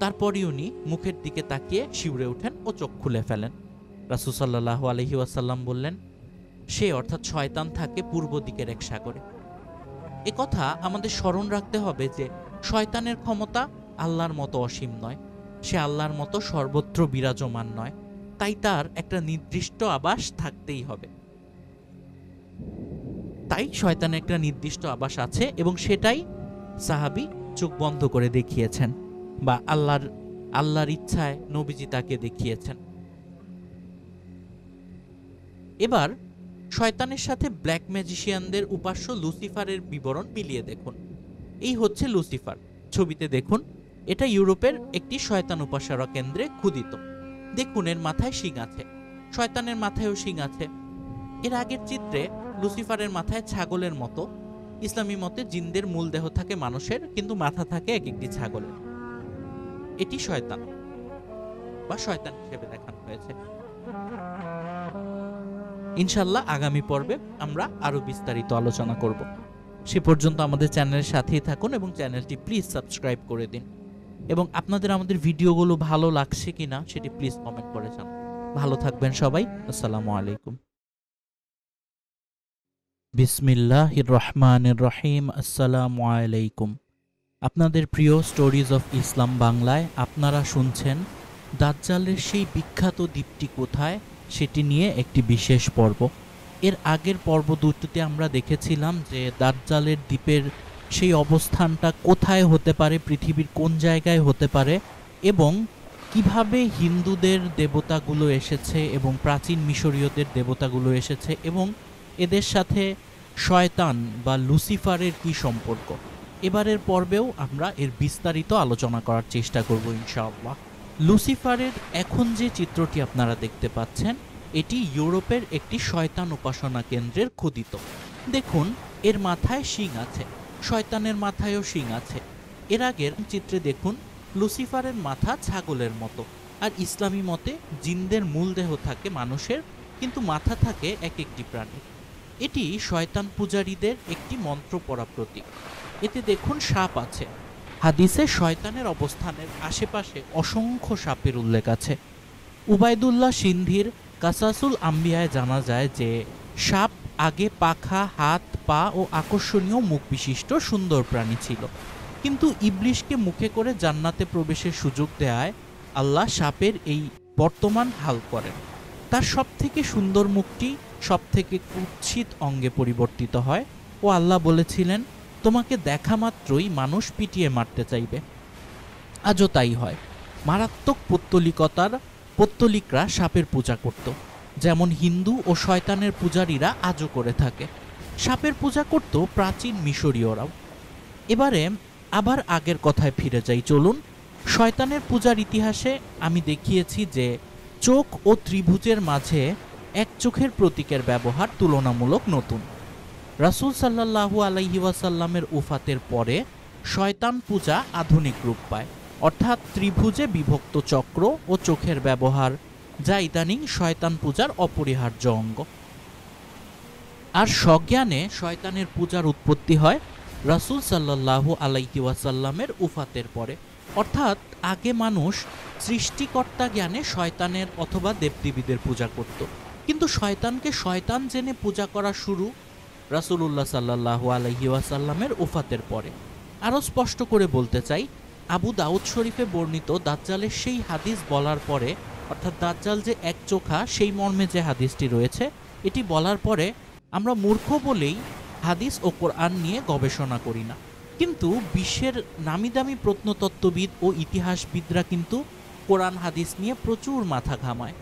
তারপরই উনি মুখের দিকে তাকিয়ে শিউরে ওঠেন ও চোখ খুলে ফেলেন। রাসূল সাল্লাল্লাহু আলাইহি ওয়াসাল্লাম বললেন, সে অর্থাৎ শয়তান থাকে পূর্ব দিকের এক সাগরে। এ কথা আমাদের স্মরণ রাখতে হবে যে শয়তানের ক্ষমতা আল্লাহর মতো অসীম নয়, সে আল্লাহর মতো সর্বত্র বিরাজমান নয়, তাই তার একটা নির্দিষ্ট আবাস থাকতেই হবে। তাই শয়তানের একটা নির্দিষ্ট আবাস আছে এবং সেটাই সাহাবী চোখ বন্ধ করে দেখিয়েছেন, বা আল্লাহর ইচ্ছায় নবীজি তাকে দেখিয়েছেন। এবার শয়তানের সাথে ব্ল্যাক ম্যাজিশিয়ানদের উপাস্য লুসিফারের বিবরণ মিলিয়ে দেখুন। এই হচ্ছে লুসিফার, ছবিতে দেখুন। এটা ইউরোপের একটি শয়তান উপাসনা কেন্দ্রে ক্ষুদিত। দেখুন এর মাথায় শিং আছে, শয়তানের মাথায়ও শিং আছে। এর আগের চিত্রে লুসিফারের মাথায় ছাগলের মতো। ইসলামী মতে জিনদের মূল দেহ থাকে মানুষের, কিন্তু মাথা থাকে এক একটি ছাগলের। এটি শয়তান বা শয়তান হিসেবে দেখানো হয়েছে। ইনশাল্লাহ আগামী পর্বে আমরা আরো বিস্তারিত আলোচনা করব। সে পর্যন্ত আমাদের চ্যানেলের সাথেই থাকুন এবং চ্যানেলটি প্লিজ সাবস্ক্রাইব করে দিন। এবং আপনাদের আমাদের ভিডিওগুলো ভালো লাগছে কিনা সেটি প্লিজ কমেন্ট করে জানান। ভালো থাকবেন সবাই। আসসালামু আলাইকুম। বিসমিল্লাহির রহমানির রহিম। আসসালামু আলাইকুম। আপনাদের প্রিয় স্টোরিজ অফ ইসলাম বাংলায় আপনারা শুনছেন দাজ্জালের সেই বিখ্যাত দ্বীপটি কোথায় সেটি নিয়ে একটি বিশেষ পর্ব। এর আগের পর্ব দুটিতে আমরা দেখেছিলাম যে দাজ্জালের দ্বীপের সেই অবস্থানটা কোথায় হতে পারে, পৃথিবীর কোন জায়গায় হতে পারে, এবং কিভাবে হিন্দুদের দেবতাগুলো এসেছে এবং প্রাচীন মিশরীয়দের দেবতাগুলো এসেছে এবং এদের সাথে শয়তান বা লুসিফারের কি সম্পর্ক। এবারের পর্বেও আমরা এর বিস্তারিত আলোচনা করার চেষ্টা করব ইনশাআল্লাহ। লুসিফারের এখন যে চিত্রটি আপনারা দেখতে পাচ্ছেন, এটি ইউরোপের একটি শয়তান উপাসনা কেন্দ্রের খোদিত। দেখুন, এর মাথায় শিং আছে, শয়তানের মাথায়ও শিং আছে। এর আগের চিত্রে দেখুন লুসিফারের মাথা ছাগলের মতো, আর ইসলামী মতে জিনদের মূল দেহ থাকে মানুষের, কিন্তু মাথা থাকে এক একটি প্রাণীর। এটি শয়তান পূজারীদের একটি মন্ত্র পড়া প্রতীক। এতে দেখুন সাপ আছে। হাদিসে শয়তানের অবস্থানের আশেপাশে অসংখ্য সাপের উল্লেখ আছে। উবাইদুল্লাহ সিন্ধির কাসাসুল আম্বিয়ায় জানা যায় যে সাপ আগে পাখা, হাত, পা ও আকর্ষণীয় মুখ বিশিষ্ট সুন্দর প্রাণী ছিল, কিন্তু ইবলিশকে মুখে করে জান্নাতে প্রবেশের সুযোগ দেয়ায় আল্লাহ সাপের এই বর্তমান হাল করেন। তার সবথেকে সুন্দর মুখটি সবথেকে কুৎসিত অঙ্গে পরিবর্তিত হয় ও আল্লাহ বলেছিলেন, তোমাকে দেখা মাত্রই মানুষ পিটিয়ে মারতে চাইবে। আজও তাই হয়। মারাত্মক পৌত্তলিকরা সাপের পূজা করত, যেমন হিন্দু ও শয়তানের পূজারীরা আজও করে থাকে। সাপের পূজা করত প্রাচীন মিশরীয়রাও। এবারে আবার আগের কথায় ফিরে যাই, চলুন। শয়তানের পূজার ইতিহাসে আমি দেখিয়েছি যে চোখ ও ত্রিভুজের মাঝে এক চোখের প্রতীকের ব্যবহার তুলনামূলক নতুন। রাসূল সাল্লাল্লাহু আলাইহি ওয়াসাল্লামের উফাতের পরে শয়তান পূজা আধুনিক রূপ পায়, অর্থাৎ ত্রিভুজে বিভক্ত চক্র ও চোখের ব্যবহার, যা ইদানিং শয়তান পূজার অপরিহার্য অঙ্গ। আর সজ্ঞানে শয়তানের পূজার উৎপত্তি হয় রাসূল সাল্লাল্লাহু আলাইহি ওয়াসাল্লামের উফাতের পরে, অর্থাৎ আগে মানুষ সৃষ্টিকর্তা জ্ঞানে শয়তানের অথবা দেবদেবীদের পূজা করত, কিন্তু শয়তানকে শয়তান জেনে পূজা করা শুরু রাসূলুল্লাহ সাল্লাল্লাহু আলাইহি ওয়াসাল্লামের উফাতের পরে। আরও স্পষ্ট করে বলতে চাই, আবু দাউদ শরীফে বর্ণিত দাজ্জালের সেই হাদিস বলার পরে, অর্থাৎ দাজ্জাল যে এক চোখা সেই মর্মে যে হাদিসটি রয়েছে, এটি বলার পরে আমরা মূর্খ বলেই হাদিস ও কোরআন নিয়ে গবেষণা করি না, কিন্তু বিশ্বের নামি দামি প্রত্নতত্ত্ববিদ ও ইতিহাসবিদরা কিন্তু কোরআন হাদিস নিয়ে প্রচুর মাথা ঘামায়।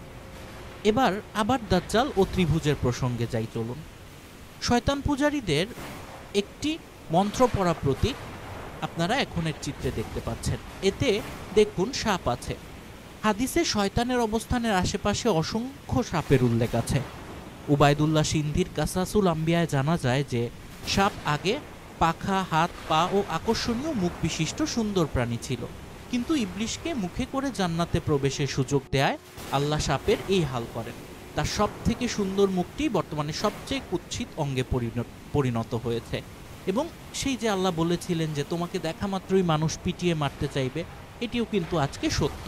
এবার আবার দাজ্জাল ও ত্রিভুজের প্রসঙ্গে যাই, চলুন। শয়তান পূজারীদের একটি মন্ত্র পড়া প্রতীক আপনারা এখনের চিত্রে দেখতে পাচ্ছেন। এতে দেখুন সাপ আছে। হাদিসে শয়তানের অবস্থানের আশেপাশে অসংখ্য সাপের উল্লেখ আছে। উবাইদুল্লাহ সিন্ধির কাসাসুল আম্বিয়ায় জানা যায় যে সাপ আগে পাখা, হাত, পা ও আকর্ষণীয় মুখ বিশিষ্ট সুন্দর প্রাণী ছিল, কিন্তু ইবলিশকে মুখে করে জান্নাতে প্রবেশের সুযোগ দেয় আল্লাহ সাপের এই হাল করেন। তার সব থেকে সুন্দর মুখটি বর্তমানে সবচেয়ে কুৎসিত অঙ্গে পরিণত হয়েছে, এবং সেই যে আল্লাহ বলেছিলেন যে তোমাকে দেখা মাত্রই মানুষ পিটিয়ে মারতে চাইবে, এটিও কিন্তু আজকে সত্য,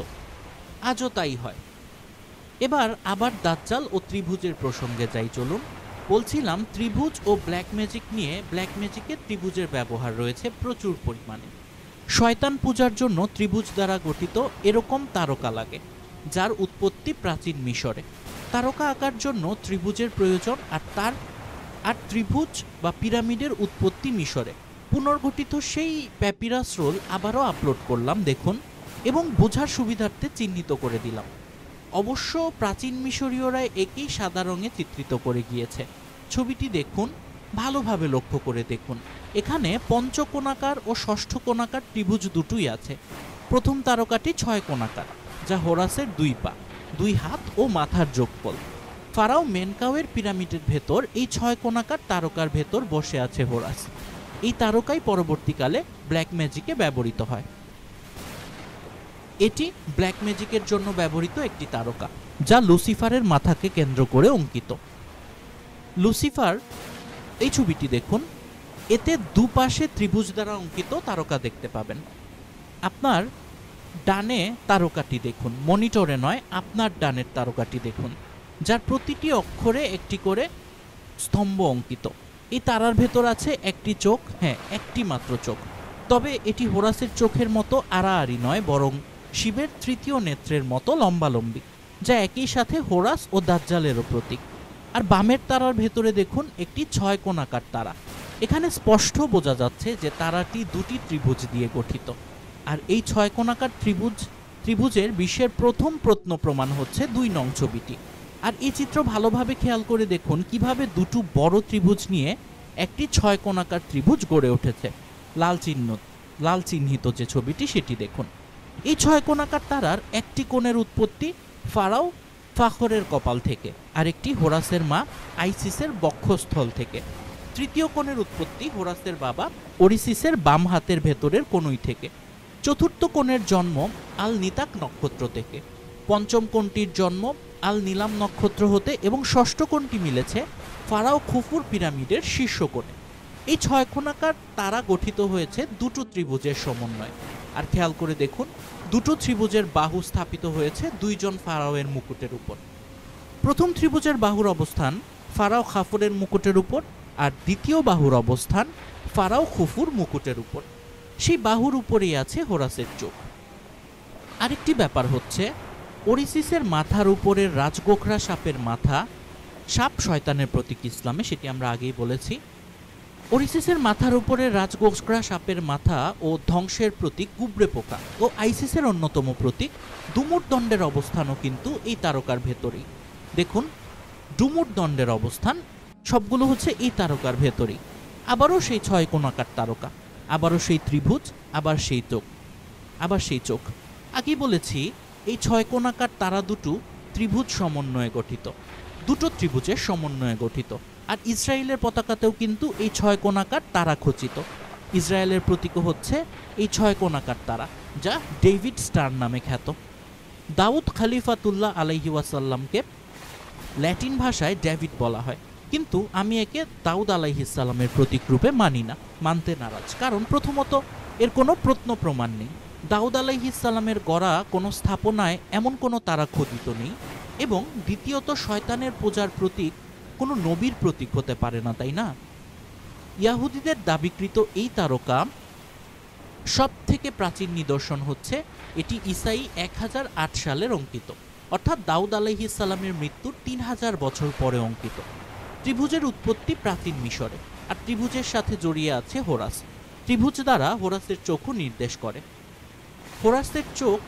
আজও তাই হয়। এবার আবার দাজ্জাল ও ত্রিভুজের প্রসঙ্গে যাই, চলুন। বলছিলাম ত্রিভুজ ও ব্ল্যাক ম্যাজিক নিয়ে। ব্ল্যাক ম্যাজিকে ত্রিভুজের ব্যবহার রয়েছে প্রচুর পরিমাণে। শয়তান পূজার জন্য ত্রিভুজ দ্বারা গঠিত এরকম তারকা লাগে, যার উৎপত্তি প্রাচীন মিশরে। তারকা আঁকার জন্য ত্রিভুজের প্রয়োজন, আর ত্রিভুজ বা পিরামিডের উৎপত্তি মিশরে। পুনর্গঠিত সেই প্যাপিরাস রোল আবারও আপলোড করলাম, দেখুন, এবং বোঝার সুবিধার্থে চিহ্নিত করে দিলাম। অবশ্য প্রাচীন মিশরীয়রা একেই সাদা রঙে চিত্রিত করে গিয়েছে। ছবিটি দেখুন, ভালোভাবে লক্ষ্য করে দেখুন। এখানে পঞ্চকোণাকার ও ষষ্ঠ কোণাকার ত্রিভুজ দুটোই আছে। প্রথম তারকাটি 6 কোণাকার, যা হোরাসের 2 পা, 2 হাত ও মাথার যোগফল। ফারাও মেনকাওয়ের পিরামিডের ভেতর এই 6 কোণাকার তারকার ভেতর বসে আছে হোরাস। এই তারকাই পরবর্তীকালে ব্ল্যাক ম্যাজিকে ব্যবহৃত হয়। এটি ব্ল্যাক ম্যাজিকের জন্য ব্যবহৃত একটি তারকা, যা লুসিফারের মাথাকে কেন্দ্র করে অঙ্কিত। লুসিফার, এই ছবিটি দেখুন, এতে দুপাশে ত্রিভুজ দ্বারা অঙ্কিত তারকা দেখতে পাবেন। আপনার ডানে তারকাটি দেখুন, মনিটরে নয়, আপনার ডানের তারকাটি দেখুন, যার প্রতিটি অক্ষরে একটি করে স্তম্ভ অঙ্কিত। এই তারার ভেতর আছে একটি চোখ, হ্যাঁ, একটি মাত্র চোখ। তবে এটি হোরাসের চোখের মতো আড়াআড়ি নয়, বরং শিবের তৃতীয় নেত্রের মতো লম্বালম্বি, যা একই সাথে হোরাস ও দাজ্জালেরও প্রতীক। আর বামের তারার ভেতরে দেখুন একটি 6 কোণাকার তারা। এখানে স্পষ্ট বোঝা যাচ্ছে যে তারাটি দুটি ত্রিভুজ দিয়ে গঠিত। আর এই 6 কোণাকার ত্রিভুজের বিশ্বের প্রথম প্রত্ন প্রমাণ হচ্ছে 2 নং ছবিটি। আর এই চিত্র ভালোভাবে খেয়াল করে দেখুন কিভাবে দুটো বড় ত্রিভুজ নিয়ে একটি 6 কোণাকার ত্রিভুজ গড়ে উঠেছে। লাল চিহ্নিত যে ছবিটি সেটি দেখুন। এই 6 কোণাকার তারার একটি কোণের উৎপত্তি ফারাও ফাখরের কপাল থেকে, আরেকটি হোরাসের মা আইসিসের বক্ষস্থল থেকে। তৃতীয় কোণের উৎপত্তি হোরাসের বাবা ওরিসিসের বাম হাতের ভেতরের কোণই থেকে। চতুর্থ কোণের জন্ম আল নিতাক নক্ষত্র থেকে। পঞ্চম কোণটির জন্ম আল নীলাম নক্ষত্র হতে এবং ষষ্ঠ কোণটি মিলেছে ফারাও খুফুর পিরামিডের শীর্ষ কোণে। এই 6 কোণাকার তারা গঠিত হয়েছে দুটো ত্রিভুজের সমন্বয়ে। আর খেয়াল করে দেখুন দুটো ত্রিভুজের বাহু স্থাপিত হয়েছে 2 জন ফারাওয়ের মুকুটের উপর। প্রথম ত্রিভুজের বাহুর অবস্থান ফারাও খাফুরের মুকুটের উপর, আর দ্বিতীয় বাহুর অবস্থান ফারাও খুফুর মুকুটের উপর। সেই বাহুর উপরেই আছে হোরাসের চোখ। আরেকটি ব্যাপার হচ্ছে ওরিসিসের মাথার উপরের রাজগোখরা সাপের মাথা, সাপ শয়তানের প্রতীক ইসলামে, সেটি আমরা আগেই বলেছি। ওরিসিসের মাথার উপরে রাজগোখরা সাপের মাথা ও ধ্বংসের প্রতীক গুবরে পোকা ও আইসিসের অন্যতম প্রতীক ডুমুর দণ্ডের অবস্থানও কিন্তু এই তারকার ভেতরেই। দেখুন ডুমুর দণ্ডের অবস্থান সবগুলো হচ্ছে এই তারকার ভেতরেই। আবারও সেই 6 কোণাকার তারকা, আবারও সেই ত্রিভুজ, আবার সেই চোখ। আগেই বলেছি এই 6 কোণাকার তারা দুটো ত্রিভুজ সমন্বয়ে গঠিত, দুটো ত্রিভুজের সমন্বয়ে গঠিত। আর ইসরায়েলের পতাকাতেও কিন্তু এই 6 কোণাকার তারা খচিত। ইসরায়েলের প্রতীকও হচ্ছে এই 6 কোণাকার তারা, যা ডেভিড স্টার নামে খ্যাত। দাউদ খলিফাতুল্লাহ আলাইহি ওয়াসাল্লামকে ল্যাটিন ভাষায় ডেভিড বলা হয়, কিন্তু আমি একে দাউদ আলাইহিস সালামের প্রতীক রূপে মানতে নারাজ। কারণ প্রথমত এর কোনো প্রত্ন প্রমাণ নেই। দাউদ আলাইহিস সালামের গড়া কোনো স্থাপনায় এমন কোনো তারা খোদিত নেই, এবং দ্বিতীয়ত শয়তানের পূজার প্রতীক কোনো নবীর প্রতীক হতে পারে না, তাই না? ইয়াহুদিদের দাবিকৃত এই তারকা সব থেকে প্রাচীন নিদর্শন হচ্ছে এটি ইসাই 1008 সালের অঙ্কিত, অর্থাৎ দাউদ আলাইহিস সালামের মৃত্যুর 3000 বছর পরে অঙ্কিত। ত্রিভুজের উৎপত্তি প্রাচীন মিশরে, আর ত্রিভুজের সাথে জড়িয়ে আছে হোরাস। ত্রিভুজ দ্বারা হোরাসের চোখও নির্দেশ করে। হোরাসের চোখ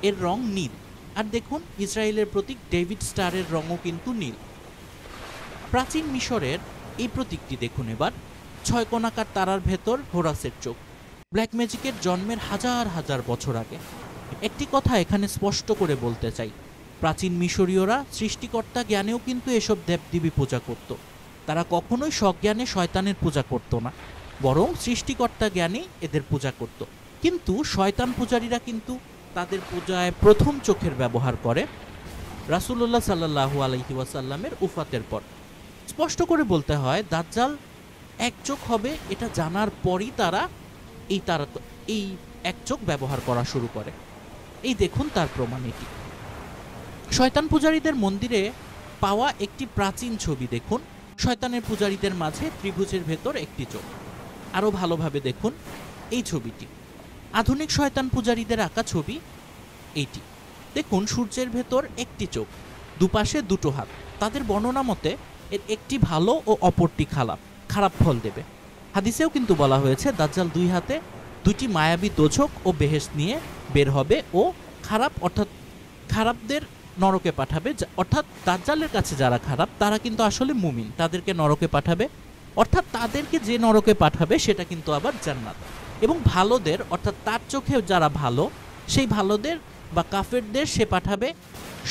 এর রং নীল, আর দেখুন ইসরায়েলের প্রতীক ডেভিড স্টারের রঙও কিন্তু নীল। প্রাচীন মিশরের এই প্রতীকটি দেখুন এবার, 6 কোণাকার তারার ভেতর হোরাসের চোখ। ব্ল্যাক ম্যাজিকের জন্মের হাজার হাজার বছর আগে। একটি কথা এখানে স্পষ্ট করে বলতে চাই, প্রাচীন মিশরীয়রা সৃষ্টিকর্তা জ্ঞানেও কিন্তু এসব দেবদেবী পূজা করত। তারা কখনোই সজ্ঞানে শয়তানের পূজা করত না, বরং সৃষ্টিকর্তা জ্ঞানে এদের পূজা করত। কিন্তু শয়তান পূজারীরা কিন্তু তাদের পূজায় প্রথম চোখের ব্যবহার করে রাসূলুল্লাহ সাল্লাল্লাহু আলাইহি ওয়াসাল্লামের উফাতের পর। স্পষ্ট করে বলতে হয় দাজ্জাল এক চোখ হবে এটা জানার পরই তারা এই এক চোখ ব্যবহার করা শুরু করে। এই দেখুন তার প্রমাণ এটি। শয়তান পূজারীদের মন্দিরে পাওয়া একটি প্রাচীন ছবি দেখুন, শয়তানের পূজারীদের মাঝে ত্রিভুজের ভেতর একটি চোখ। আরও ভালোভাবে দেখুন এই ছবিটি, আধুনিক শয়তান পূজারীদের আঁকা ছবি এইটি। দেখুন সূর্যের ভেতর একটি চোখ, দুপাশে দুটো হাত। তাদের বর্ণনা মতে এর একটি ভালো ও অপরটি খারাপ ফল দেবে। হাদিসেও কিন্তু বলা হয়েছে দাজ্জাল 2 হাতে 2টি মায়াবী দোজখ ও বেহেশত নিয়ে বের হবে ও খারাপদের নরকে পাঠাবে, অর্থাৎ দাজ্জালের কাছে যারা খারাপ তারা কিন্তু আসলে মুমিন, তাদেরকে নরকে পাঠাবে, অর্থাৎ তাদেরকে যে নরকে পাঠাবে সেটা কিন্তু আবার জান্নাত। এবং ভালোদের, অর্থাৎ তার চোখে যারা ভালো, সেই ভালোদের বা কাফেরদের সে পাঠাবে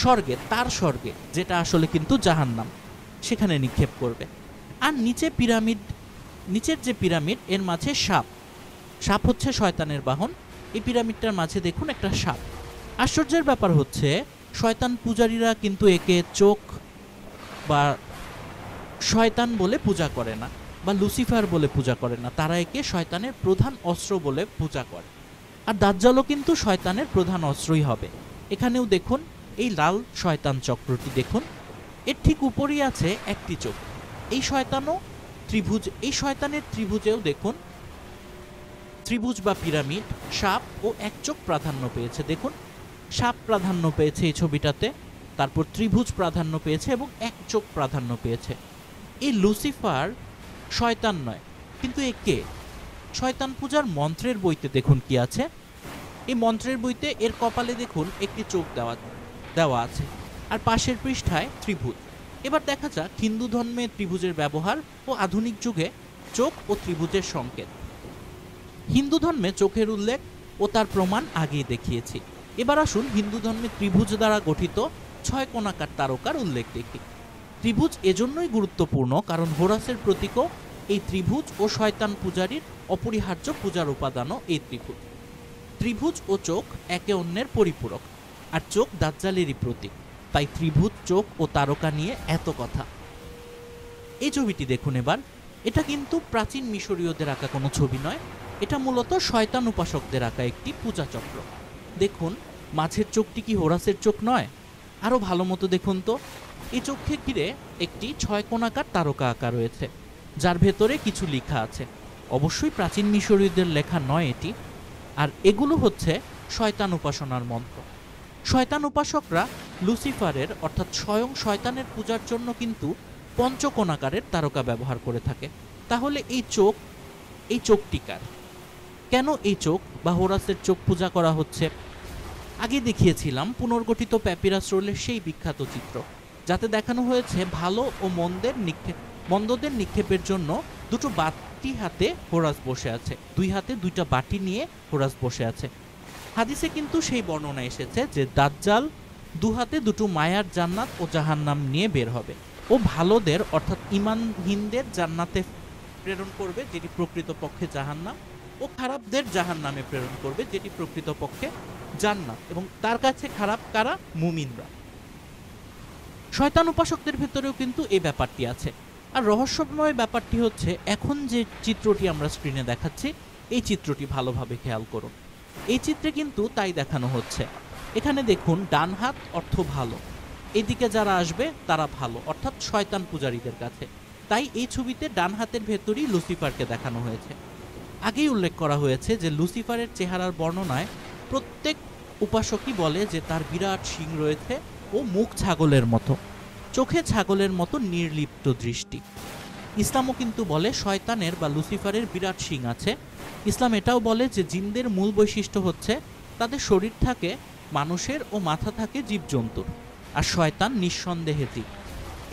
স্বর্গে, তার স্বর্গে, যেটা আসলে কিন্তু জাহান্নাম, সেখানে নিক্ষেপ করবে। আর নিচের যে পিরামিড এর মাঝে সাপ হচ্ছে শয়তানের বাহন। এই পিরামিডটার মাঝে দেখুন একটা সাপ। আশ্চর্যের ব্যাপার হচ্ছে শয়তান পূজারীরা কিন্তু একে চোখ বা শয়তান বলে পূজা করে না, বা লুসিফার বলে পূজা করে না, তারা একে শয়তানের প্রধান অস্ত্র বলে পূজা করে। আর দাজ্জালও কিন্তু শয়তানের প্রধান অস্ত্রই হবে। এখানেও দেখুন এই লাল শয়তান চক্রটি দেখুন, এর ঠিক উপরেই আছে একটি চোখ। এই শয়তানের ত্রিভুজেও দেখুন ত্রিভুজ বা পিরামিড, সাপ ও এক চোখ প্রাধান্য পেয়েছে। দেখুন সাপ প্রাধান্য পেয়েছে এই ছবিটাতে, তারপর ত্রিভুজ প্রাধান্য পেয়েছে এবং এক চোখ প্রাধান্য পেয়েছে। এই লুসিফার শয়তান নয়, কিন্তু এ কে? শয়তান পূজার মন্ত্রের বইতে দেখুন কি আছে। এই মন্ত্রের বইতে এর কপালে দেখুন একটি চোখ দেওয়া আছে, আর পাশের পৃষ্ঠায় ত্রিভুজ। এবার দেখা যাক হিন্দু ধর্মে ত্রিভুজের ব্যবহার ও আধুনিক যুগে চোখ ও ত্রিভুজের সংকেত। হিন্দু ধর্মে চোখের উল্লেখ ও তার প্রমাণ আগেই দেখিয়েছি। এবার আসুন হিন্দু ধর্মে ত্রিভুজ দ্বারা গঠিত 6 কোণাকার তারকার উল্লেখ দেখি। ত্রিভুজ এজন্যই গুরুত্বপূর্ণ কারণ হোরাসের প্রতীকও এই ত্রিভুজ ও শয়তান পূজারীর অপরিহার্য পূজার উপাদানও এই ত্রিভুজ। ত্রিভুজ ও চোখ একে অন্যের পরিপূরক, আর চোখ দাজ্জালেরই প্রতীক। তাই ত্রিভুজ, চোখ ও তারকা নিয়ে এত কথা। এই ছবিটি দেখুন এবার। এটা কিন্তু প্রাচীন মিশরীয়দের আঁকা কোনো ছবি নয়, এটা মূলত শয়তান উপাসকদের আঁকা একটি পূজা চক্র। দেখুন মাঝের চোখটি কি হোরাসের চোখ নয়? আরও ভালো মতো দেখুন তো। এই চোখকে ঘিরে একটি 6 কোণাকার তারকা আঁকা রয়েছে, যার ভেতরে কিছু লেখা আছে। অবশ্যই প্রাচীন মিশরীয়দের লেখা নয় এটি। আর এগুলো হচ্ছে শয়তান উপাসনার মন্ত্র। শয়তান উপাসকরা লুসিফারের অর্থাৎ স্বয়ং শয়তানের পূজার জন্য কিন্তু পঞ্চকোণাকারের তারকা ব্যবহার করে থাকে। তাহলে এই চোখটি কার? কেন এই চোখ বা হোরাসের চোখ পূজা করা হচ্ছে? আগে দেখিয়েছিলাম পুনর্গঠিত প্যাপিরাস রোলের সেই বিখ্যাত চিত্র, যাতে দেখানো হয়েছে ভালো ও মন্দদের নিক্ষেপের জন্য দুটো বাটি হাতে হোরাস বসে আছে। দুই হাতে দুইটা বাটি নিয়ে হোরাস বসে আছে। হাদিসে কিন্তু সেই বর্ণনা এসেছে যে দাজ্জাল দু হাতে দুটো মায়ার জান্নাত ও জাহান্নাম নিয়ে বের হবে ও ভালোদের অর্থাৎ ঈমানহীনদের জান্নাতে প্রেরণ করবে, যেটি প্রকৃতপক্ষে জাহান্নাম, ও খারাপদের জাহান্নামে প্রেরণ করবে, যেটি প্রকৃতপক্ষে জান্নাত। এবং তার কাছে খারাপ কারা? মুমিনরা। শয়তান উপাসকদের ভেতরেও কিন্তু এই ব্যাপারটি আছে। আর রহস্যময় ব্যাপারটি হচ্ছে, এখন যে চিত্রটি আমরা স্ক্রিনে দেখাচ্ছি, এই চিত্রটি ভালোভাবে খেয়াল করুন। এই চিত্রে কিন্তু তাই দেখানো হচ্ছে। এখানে দেখুন ডান হাত অর্থ ভালো, এদিকে যারা আসবে তারা ভালো, অর্থাৎ শয়তান পূজারীদের কাছে। তাই এই ছবিতে ডান হাতের ভেতরই লুসিফারকে দেখানো হয়েছে। আগেই উল্লেখ করা হয়েছে যে লুসিফারের চেহারার বর্ণনায় প্রত্যেক উপাসকই বলে যে তার বিরাট শিং রয়েছে ও মুখ ছাগলের মতো, চোখে ছাগলের মতো নির্লিপ্ত দৃষ্টি। ইসলামও কিন্তু বলে শয়তানের বা লুসিফারের বিরাট শিং আছে। ইসলাম এটাও বলে যে জিনদের মূল বৈশিষ্ট্য হচ্ছে তাদের শরীর থাকে মানুষের ও মাথা থাকে জীবজন্তুর, আর শয়তান নিঃসন্দেহে জীব।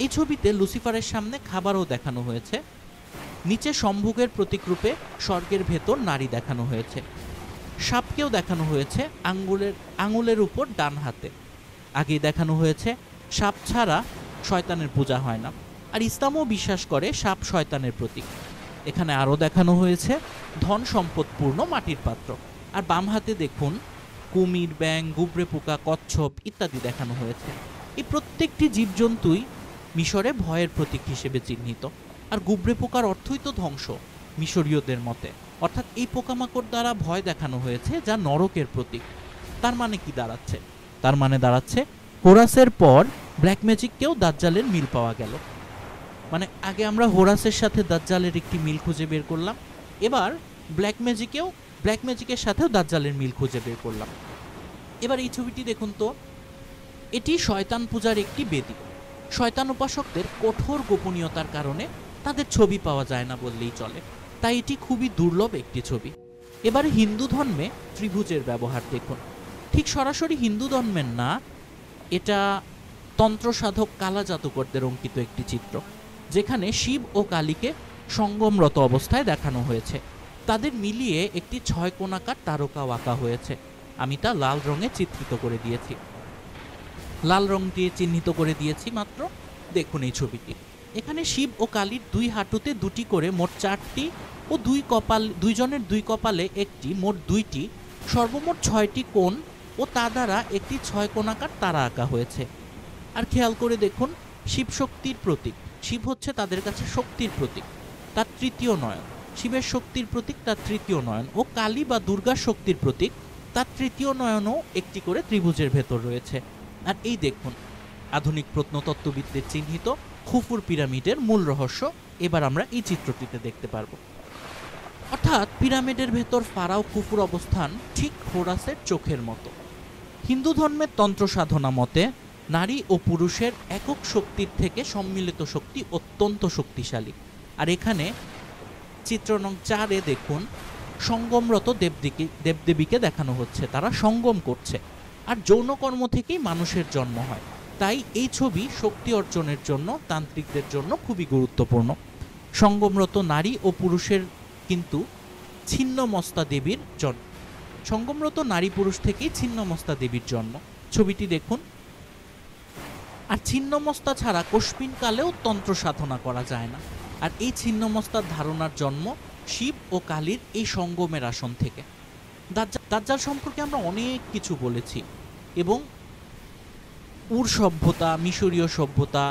এই ছবিতে লুসিফারের সামনে খাবারও দেখানো হয়েছে। নিচে সম্ভোগের প্রতীকরূপে স্বর্গের ভেতর নারী দেখানো হয়েছে। সাপকেও দেখানো হয়েছে আঙুলের উপর ডান হাতে। আগেই দেখানো হয়েছে সাপ ছাড়া শয়তানের পূজা হয় না, আর ইসলামও বিশ্বাস করে সাপ শয়তানের প্রতীক। এখানে আরও দেখানো হয়েছে ধন সম্পদপূর্ণ মাটির পাত্র। আর বাম হাতে দেখুন কুমির, ব্যাঙ, গুবরে পোকা, কচ্ছপ ইত্যাদি দেখানো হয়েছে। এই প্রত্যেকটি জীবজন্তুই মিশরে ভয়ের প্রতীক হিসেবে চিহ্নিত। আর গুবরে পোকার অর্থই তো ধ্বংস মিশরীয়দের মতে, অর্থাৎ এই পোকামাকড় দ্বারা ভয় দেখানো হয়েছে, যা নরকের প্রতীক। তার মানে কি দাঁড়াচ্ছে? তার মানে দাঁড়াচ্ছে হোরাসের পর ব্ল্যাক ম্যাজিককেও দাজ্জালের মিল পাওয়া গেল। মানে আগে আমরা হোরাসের সাথে দাজ্জালের একটি মিল খুঁজে বের করলাম, এবার ব্ল্যাক ম্যাজিকের সাথেও দাজ্জালের মিল খুঁজে বের করলাম। এবার এই ছবিটি দেখুন তো। এটি শয়তান পূজার একটি বেদি। শয়তান উপাসকদের কঠোর গোপনীয়তার কারণে তাদের ছবি পাওয়া যায় না বললেই চলে, তাই এটি খুবই দুর্লভ একটি ছবি। এবার হিন্দু ধর্মে ত্রিভুজের ব্যবহার দেখুন। ঠিক সরাসরি হিন্দু ধর্মের না, এটা তন্ত্র সাধক কালা জাদুকরদের অঙ্কিত একটি চিত্র, যেখানে শিব ও কালীকে সঙ্গমরত অবস্থায় দেখানো হয়েছে। তাদের মিলিয়ে একটি 6 কোণাকার তারকা আঁকা হয়েছে। আমি তা লাল রঙে চিত্রিত করে দিয়েছি, লাল রং দিয়ে চিহ্নিত করে দিয়েছি মাত্র। দেখুন এই ছবিটি। এখানে শিব ও কালীর দুই হাঁটুতে দুটি করে মোট 4টি ও দুইজনের দুই কপালে একটি, মোট 2টি, সর্বমোট 6টি কোণ ও তা দ্বারা একটি 6 কোণাকার তারা আঁকা হয়েছে। আর খেয়াল করে দেখুন শিব শক্তির প্রতীক। শিব হচ্ছে তাদের কাছে শক্তির প্রতীক, তার তৃতীয় নয়ন। শিবের শক্তির প্রতীক তার তৃতীয় নয়ন, ও কালী বা দুর্গার শক্তির প্রতীক, তার তৃতীয় নয়নও একটি করে ত্রিভুজের ভেতর রয়েছে। আর এই দেখুন আধুনিক প্রত্নতত্ত্ববিদদের চিহ্নিত খুফুর পিরামিডের মূল রহস্য এবার আমরা এই চিত্রটিতে দেখতে পারবো। অর্থাৎ পিরামিডের ভেতর ফারাও খুফুর অবস্থান ঠিক হোরাসের চোখের মতো। হিন্দু ধর্মের তন্ত্র সাধনা মতে নারী ও পুরুষের একক শক্তির থেকে সম্মিলিত শক্তি অত্যন্ত শক্তিশালী। আর এখানে চিত্র নং 4-এ দেখুন সঙ্গমরত দেবদেবীকে দেখানো হচ্ছে, তারা সঙ্গম করছে। আর যৌনকর্ম থেকেই মানুষের জন্ম হয়, তাই এই ছবি শক্তি অর্জনের জন্য তান্ত্রিকদের জন্য খুবই গুরুত্বপূর্ণ। সঙ্গমরত নারী ও পুরুষের কিন্তু ছিন্নমস্তা দেবীর জন্ম, সঙ্গমরত নারী পুরুষ থেকেই ছিন্নমস্তা দেবীর জন্ম। ছবিটি দেখুন। আর ছিন্নমস্তা ছাড়া কস্মিন কালেও তন্ত্র সাধনা করা যায় না। আর এই ছিন্নমস্তার ধারণার জন্ম শিব ও কালীর এই সঙ্গমের আসন থেকে। দাজ্জাল সম্পর্কে আমরা অনেক কিছু বলেছি এবং উর সভ্যতা, মিশরীয় সভ্যতা,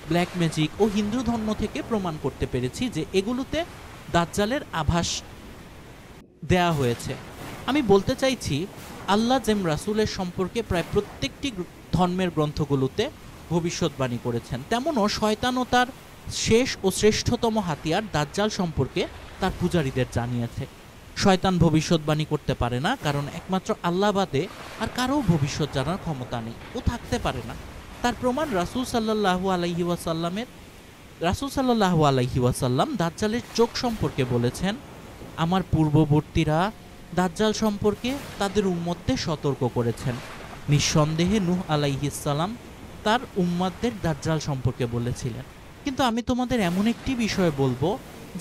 ব্ল্যাক ম্যাজিক ও হিন্দু ধর্ম থেকে প্রমাণ করতে পেরেছি যে এগুলোতে দাজ্জালের আভাস দেয়া হয়েছে। আমি বলতে চাইছি আল্লাহ যেম রাসূলের সম্পর্কে প্রায় প্রত্যেকটি ধর্মের গ্রন্থগুলোতে ভবিষ্যৎবাণী করেছেন, তেমনও শয়তান ও তার শেষ ও শ্রেষ্ঠতম হাতিয়ার দাজ্জাল সম্পর্কে তার পূজারীদের জানিয়েছে। শয়তান ভবিষ্যৎবাণী করতে পারে না, কারণ একমাত্র আল্লাহ বাদে আর কারও ভবিষ্যৎ জানার ক্ষমতা নেই, ও থাকতে পারে না। তার প্রমাণ রাসূল সাল্লাল্লাহু আলাইহি ওয়াসাল্লাম দাজ্জালের চোখ সম্পর্কে বলেছেন, আমার পূর্ববর্তীরা দাজ্জাল সম্পর্কে তাদের উম্মতদের সতর্ক করেছেন। নিঃসন্দেহে নূহ আলাইহিস সালাম তার উম্মতদের দাজ্জাল সম্পর্কে বলেছিলেন। কিন্তু আমি তোমাদের এমন একটি বিষয় বলবো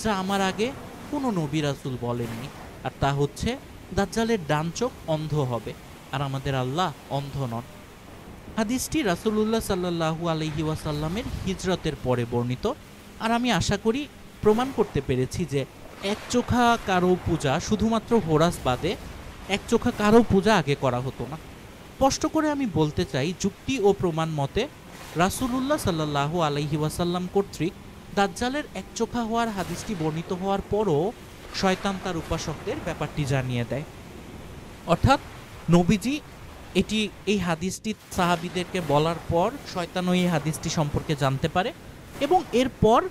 যা আমার আগে কোনো নবী রাসূল বলেননি, আর তা হচ্ছে দাজ্জালের ডান চোখ অন্ধ হবে, আর আমাদের আল্লাহ অন্ধ নন। হাদিসটি রাসূলুল্লাহ সাল্লাল্লাহু আলাইহি ওয়াসাল্লামের হিজরতের পরে বর্ণিত। আর আমি আশা করি প্রমাণ করতে পেরেছি যে একচোখা কারো পূজা, শুধুমাত্র হোরাস বাদে একচোখা কারো পূজা আগে করা হতো না। স্পষ্ট করে আমি বলতে চাই, যুক্তি ও প্রমাণ মতে রাসূলুল্লাহ সাল্লাল্লাহু আলাইহি ওয়াসাল্লাম কর্তৃক দাজ্জালের একচোখা হওয়ার হাদিসটি বর্ণিত হওয়ার পরও শয়তান তার উপাসকদের ব্যাপারটি জানিয়ে দেয়। অর্থাৎ নবীজি এই হাদিসটি সাহাবীদেরকে বলার পর শয়তানও এই হাদিসটি সম্পর্কে জানতে পারে এবং এরপর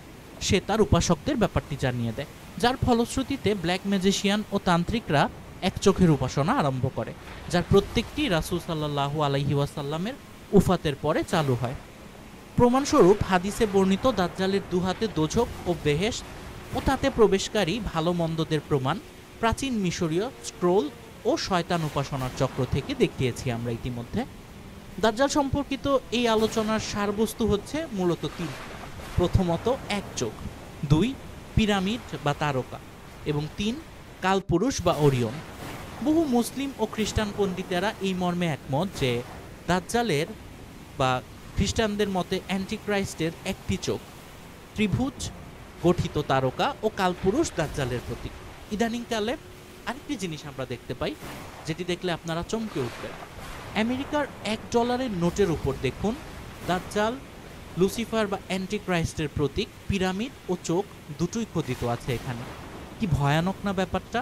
সে তার উপাসকদের ব্যাপারটি জানিয়ে দেয়, যার ফলশ্রুতিতে ব্ল্যাক ম্যাজিশিয়ান ও তান্ত্রিকরা এক চোখের উপাসনা আরম্ভ করে, যার প্রত্যেকটি রাসূল সাল্লাল্লাহু আলাইহি ওয়াসাল্লামের উফাতের পরে চালু হয়। প্রমাণস্বরূপ হাদিসে বর্ণিত দাজ্জালের দুহাতে দোজখ ও বেহেশত ও তাতে প্রবেশকারী ভালো মন্দদের প্রমাণ প্রাচীন মিশরীয় স্ক্রোল ও শয়তান উপাসনার চক্র থেকে দেখিয়েছি আমরা ইতিমধ্যে। দাজ্জাল সম্পর্কিত এই আলোচনার সারবস্তু হচ্ছে মূলত 3: প্রথমত এক চোখ, 2 পিরামিড বা তারকা, এবং 3 কালপুরুষ বা ওরিয়ন। বহু মুসলিম ও খ্রিস্টান পণ্ডিতেরা এই মর্মে একমত যে দাজ্জালের বা খ্রিস্টানদের মতে অ্যান্টিক্রাইস্টের একটি চোখ, ত্রিভুজ গঠিত তারকা ও কালপুরুষ দাজ্জালের প্রতীক। ইদানিংকালে আরেকটি জিনিস আমরা দেখতে পাই, যেটি দেখলে আপনারা চমকে উঠবেন। আমেরিকার $1 নোটের উপর দেখুন দাজ্জাল, লুসিফার বা অ্যান্টিক্রাইস্টের প্রতীক, পিরামিড ও চোখ দুটোই খোদিত আছে এখানে। কি ভয়ানক না ব্যাপারটা!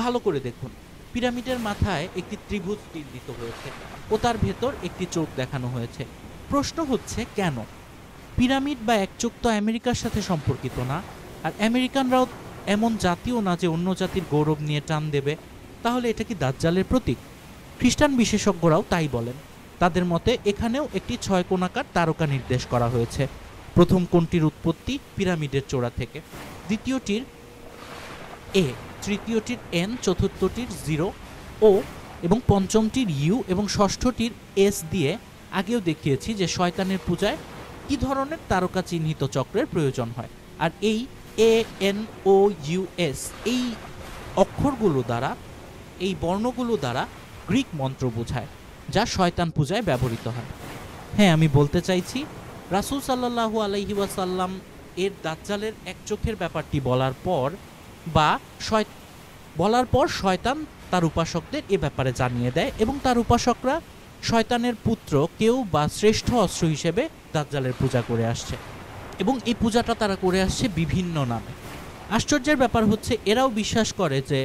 ভালো করে দেখুন, পিরামিডের মাথায় একটি ত্রিভুজ চিহ্নিত হয়েছে ও তার ভেতর একটি চোখ দেখানো হয়েছে। প্রশ্ন হচ্ছে কেন? পিরামিড বা এক চোখ তো আমেরিকার সাথে সম্পর্কিত না, আর আমেরিকানরাও এমন জাতীয় না যে অন্য জাতির গৌরব নিয়ে টান দেবে। তাহলে এটা কি দাজ্জালের প্রতীক? খ্রিস্টান বিশেষজ্ঞরাও তাই বলেন। তাদের মতে এখানেও একটি 6 কোণাকার তারকা নির্দেশ করা হয়েছে। প্রথম কোণটির উৎপত্তি পিরামিডের চূড়া থেকে, দ্বিতীয়টির এ, তৃতীয়টির এন, চতুর্থটির 0 ও এবং পঞ্চমটির ইউ এবং ষষ্ঠটির এস দিয়ে আগেও দেখিয়েছি যে শয়তানের পূজায় কি ধরনের তারকা চিহ্নিত চক্রের প্রয়োজন হয়। আর এই ANOUS এই অক্ষরগুলো দ্বারা, এই বর্ণগুলো দ্বারা গ্রিক মন্ত্র বোঝায়, যা শয়তান পূজায় ব্যবহৃত হয়। হ্যাঁ, আমি বলতে চাইছি রাসূল সাল্লাল্লাহু আলাইহি ওয়াসাল্লাম এর দাজ্জালের এক চোখের ব্যাপারটি বলার পর শয়তান তার উপাসকদের এ ব্যাপারে জানিয়ে দেয় এবং তার উপাসকরা শয়তানের পুত্র কেউ বা শ্রেষ্ঠ অস্ত্র হিসেবে দাজ্জালের পূজা করে আসছে এবং এই পূজাটা তারা করে আসছে বিভিন্ন নামে। আশ্চর্যের ব্যাপার হচ্ছে এরাও বিশ্বাস করে যে